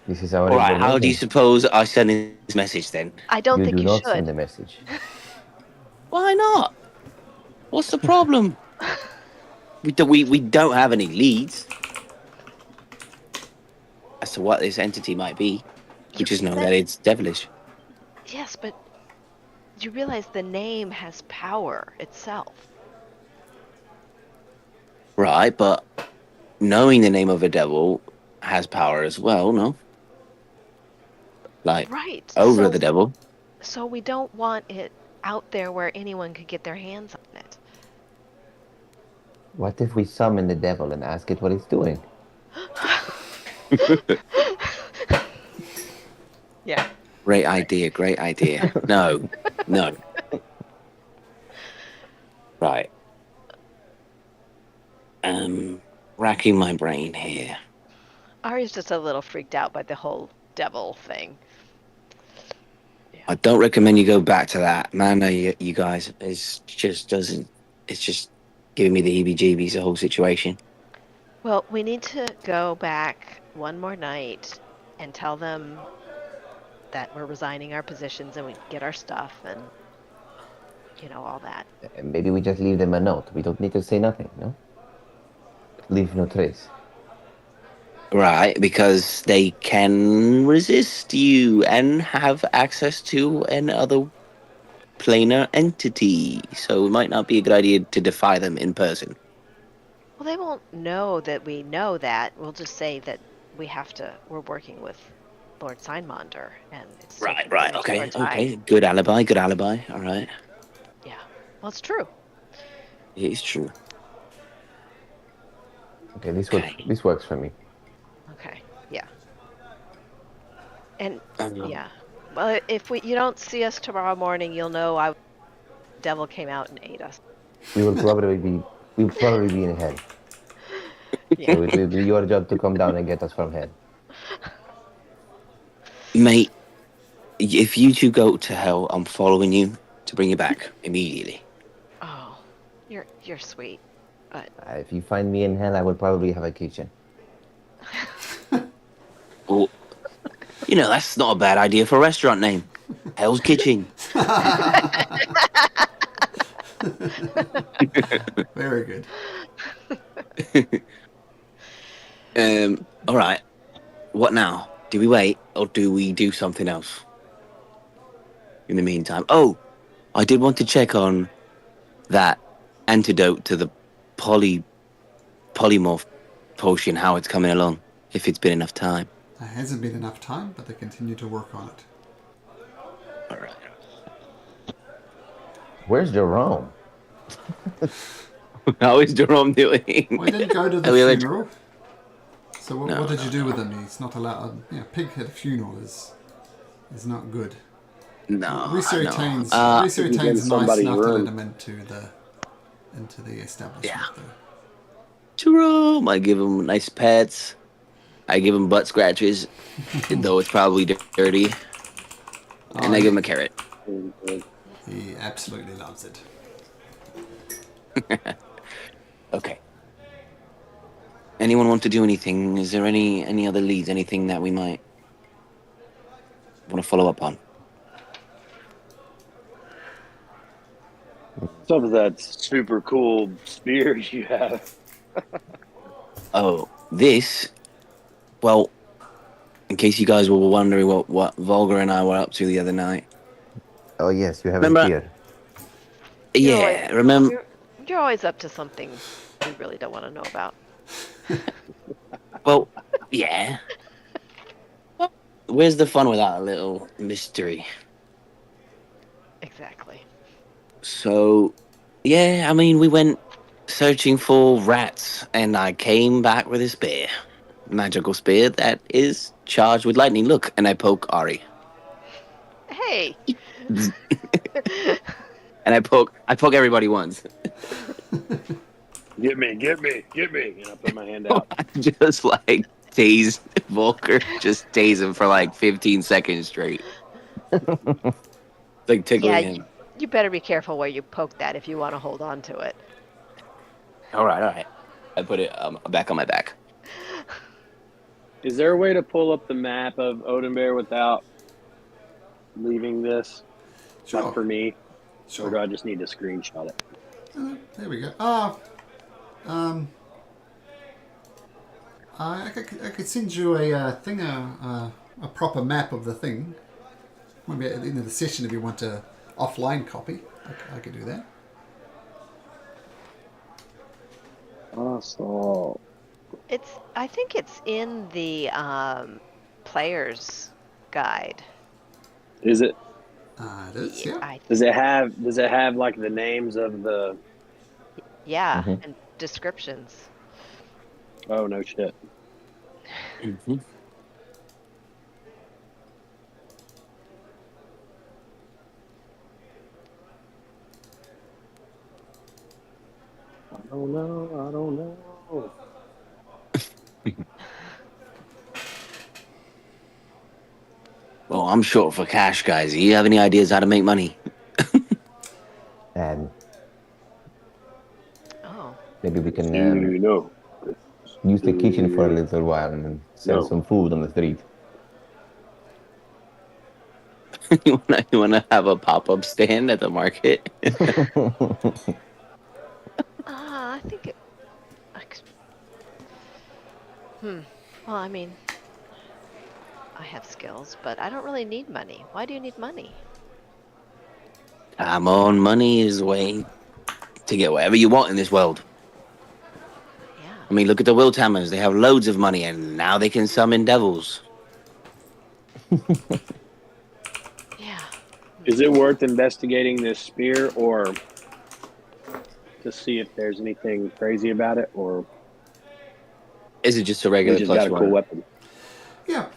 This is our All right. How do you information. suppose I send this message then? I don't You think do you not should. send a message. Why not? What's the problem? We don't have any leads as to what this entity might be. We just know that it's devilish. Yes, but you realize the name has power itself. Right, but knowing the name of a devil has power as well, no? Like, Right. over the devil. So we don't want it out there where anyone could get their hands on it. What if we summon the devil and ask it what it's doing? Yeah. Great idea, great idea. No, no. Right. Racking my brain here. Ari's just a little freaked out by the whole devil thing. I don't recommend you go back to that. Man, you guys, it's just giving me the heebie-jeebies, the whole situation. Well, we need to go back one more night and tell them that we're resigning our positions and we get our stuff and, all that. Maybe we just leave them a note. We don't need to say nothing, no? Leave no trace. Right, because they can resist you and have access to another planar entity. So it might not be a good idea to defy them in person. Well, they won't know that we know that. We'll just say that we're working with Lord Signmonder and it's taking Right. too much of our Okay, time. okay. Good alibi. All right. Yeah. Well, it's true. It is true. Okay, this works for me. Okay. Yeah. And Um, yeah. Well, if you don't see us tomorrow morning, you'll know devil came out and ate us. We will probably be in hell. Yeah. So it will be your job to come down and get us from hell. Mate, if you two go to hell, I'm following you to bring you back immediately. Oh, you're sweet, but If you find me in hell, I will probably have a kitchen. Well, that's not a bad idea for a restaurant name. Hell's Kitchen. Very good. All right. What now? Do we wait or do we do something else? In the meantime, I did want to check on that antidote to the polymorph potion, how it's coming along, if it's been enough time. There hasn't been enough time, but they continue to work on it. All right. Where's Jerome? How is Jerome doing? Well, he didn't go to the funeral. So what did you do with him? He's not allowed. Pig at a funeral is not good. No. Resurretain's nice enough to let him into the establishment. Yeah. Though. Jerome, I give him nice pets. I give him butt scratches, though it's probably dirty. And I give him a carrot. He absolutely loves it. Okay. Anyone want to do anything? Is there any other leads? Anything that we might want to follow up on? Some of that super cool spear you have. Oh, this. Well, in case you guys were wondering what Volga and I were up to the other night. Oh yes, you have Remember? a spear. Yeah, remember? You're always up to something we really don't want to know about. Well, yeah. Where's the fun without a little mystery? Exactly. So, yeah, I mean, we went searching for rats, and I came back with a spear. Magical spear that is charged with lightning. Look, and I poke Ari. Hey. And I poke everybody once. Get me. And I put my hand out. Just like tase Volker. Just tase him for like 15 seconds straight. Like tickling him. You better be careful where you poke that if you want to hold on to it. All right. I put it back on my back. Is there a way to pull up the map of Oathbreaker without leaving this? Sure. Not for me. Sure. Or do I just need to screenshot it? There we go. I could send you a thing, a proper map of the thing. Maybe at the end of the session, if you want a offline copy, I could do that. Awesome. I think it's in the player's guide. Is it? It is, yeah. Does it have like the names of the? Yeah, Mhm. and descriptions. Oh no shit. Mhm. I don't know. I don't know. Well, I'm short for cash, guys. Do you have any ideas how to make money? And Oh. maybe we can No. use the kitchen for a little while and then sell No. some food on the street. You wanna have a pop-up stand at the market? I think it. Hmm. Well, I mean, I have skills, but I don't really need money. Why do you need money? Come on, money is the way to get whatever you want in this world. Yeah. I mean, look at the Wildhammers. They have loads of money, and now they can summon devils. Yeah. Is it worth investigating this spear, or to see if there's anything crazy about it, or Is it just a we regular just plus got a cool one? weapon? Yeah.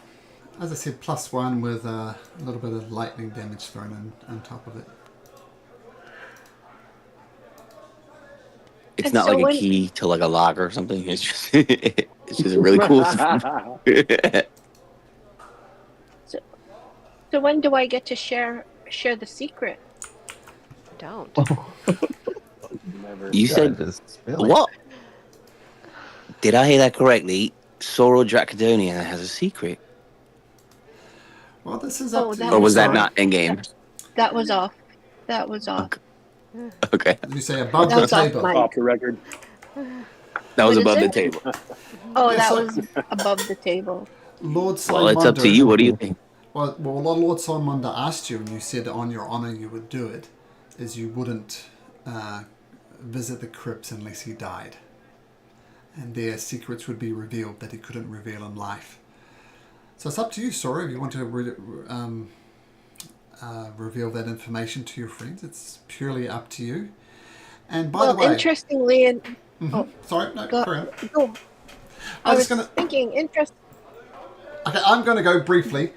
As I said, +1 with a little bit of lightning damage thrown in on top of it. It's And not so like a when- key to like a lock or something. It's just it's just a really cool. So when do I get to share the secret? Don't. Never. You said just spill it. what? Did I hear that correctly? Soro Dracodonian has a secret, Well, this is up Oh, to that you. or was that Sorry. not in game? That was off. That was off. Okay, Did you say above That the was off table? mic. Off the record. that was What is above the it? table. Oh, Yeah, that so- was above the table. Lord Well, it's up to you. What do you think? Well, Lord Simonda asked you, and you said on your honor you would do it, is you wouldn't visit the crypts unless he died. And their secrets would be revealed that he couldn't reveal in life. So it's up to you, Sora, if you want to reveal that information to your friends. It's purely up to you. And by the way... Interestingly, and Sorry, no, go, carry on. go. I I was was gonna... thinking, Okay, I'm going to go briefly.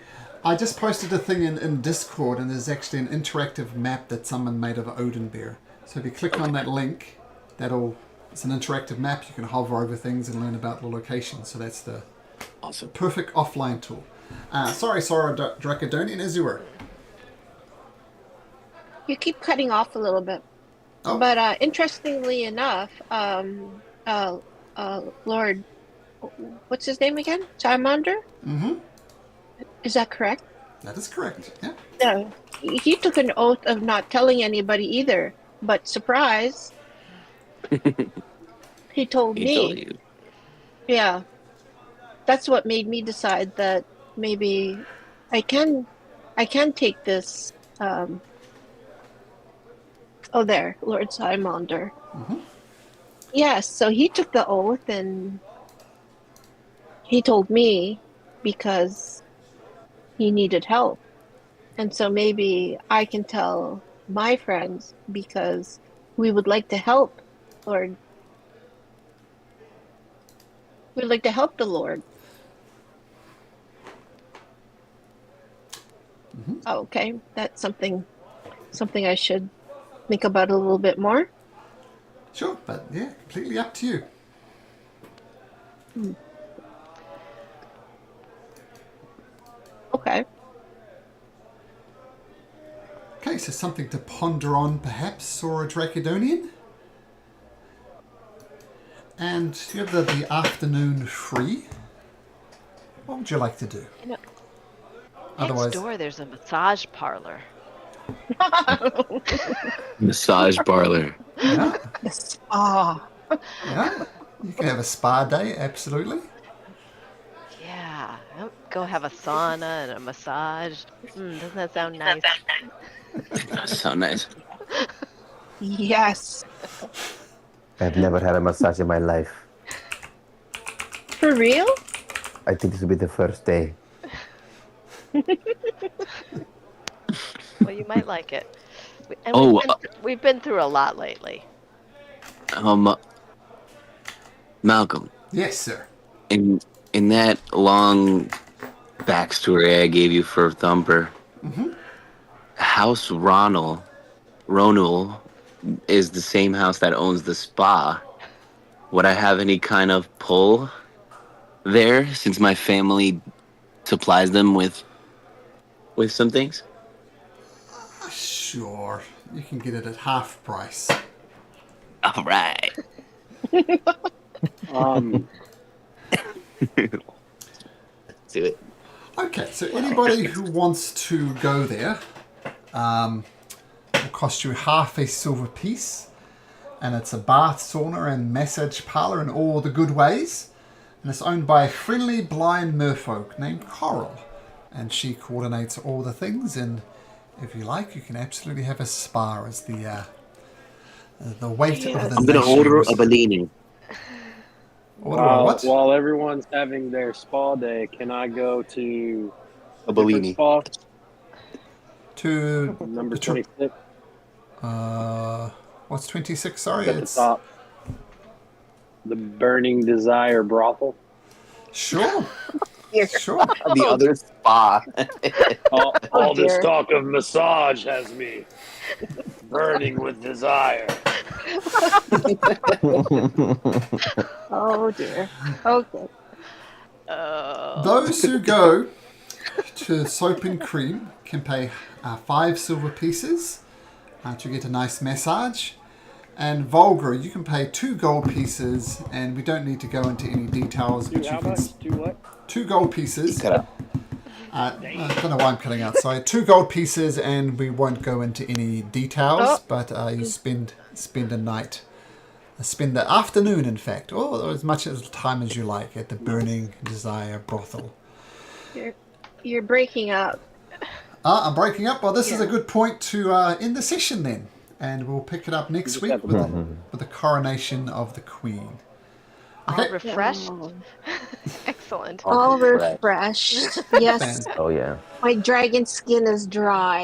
I just posted a thing in Discord, and there's actually an interactive map that someone made of Odin Bear. So if you click on that link, it's an interactive map. You can hover over things and learn about the location. So that's the Awesome. perfect offline tool. Sorry, Dracodonian, as you were. You keep cutting off a little bit. Oh. But interestingly enough, Lord, what's his name again? Charmander? Mm-hmm. Is that correct? That is correct, yeah. No. He took an oath of not telling anybody either. But surprise, he told He me. told you. Yeah. That's what made me decide that maybe I can take this. There, Lord Simonda. Mm-hmm. Yes, so he took the oath and he told me because he needed help. And so maybe I can tell my friends because we would like to help, Lord. We'd like to help the Lord. Mm-hmm. Oh, okay, that's something I should think about a little bit more. Sure, but yeah, completely up to you. Okay. Okay, so something to ponder on, perhaps, Sora Dracodonian. And you have the afternoon free. What would you like to do? You know, Otherwise, next door there's a massage parlor. Massage parlor. yeah. The spa. Yeah, you can have a spa day, absolutely. Yeah, go have a sauna and a massage. Doesn't that sound nice? That's so nice. Yes. I've never had a massage in my life. For real? I think this will be the first day. Well, you might like it. And Oh, we've been through a lot lately. Malcolm, Yes, sir. in that long backstory I gave you for Thumper, House Ronald is the same house that owns the spa. Would I have any kind of pull there since my family supplies them with some things? Sure, you can get it at half price. All right. Let's do it. Okay, so anybody who wants to go there, will cost you half a silver piece, and it's a bath, sauna, and massage parlor in all the good ways. And it's owned by a friendly blind merfolk named Coral, and she coordinates all the things. And if you like, you can absolutely have a spa as the weight of the I'm gonna nation. order a Bellini. Order a what? While everyone's having their spa day, can I go to A different Bellini. spa? To Number the tr- 26 what's 26? Sorry, at the it's top. The Burning Desire brothel. sure. Sure. The other spa. All this dear. talk of massage has me burning with desire. Oh dear. Okay. Those who go to Soap and Cream can pay 5 silver pieces to get a nice massage. And Vulgar, you can pay 2 gold pieces, and we don't need to go into any details. But Dude, you how can much? Do what? 2 gold pieces. Cut out. I don't know why I'm cutting out. Sorry, 2 gold pieces, and we won't go into any details. But you spend a night, spend the afternoon, in fact, or as much as time as you like at the Burning Desire brothel. You're breaking up. I'm breaking up. Well, this is a good point to end the session then, and we'll pick it up next week with the coronation of the Queen. All refreshed. Excellent. All refreshed. Yes. Oh yeah. My dragon skin is dry.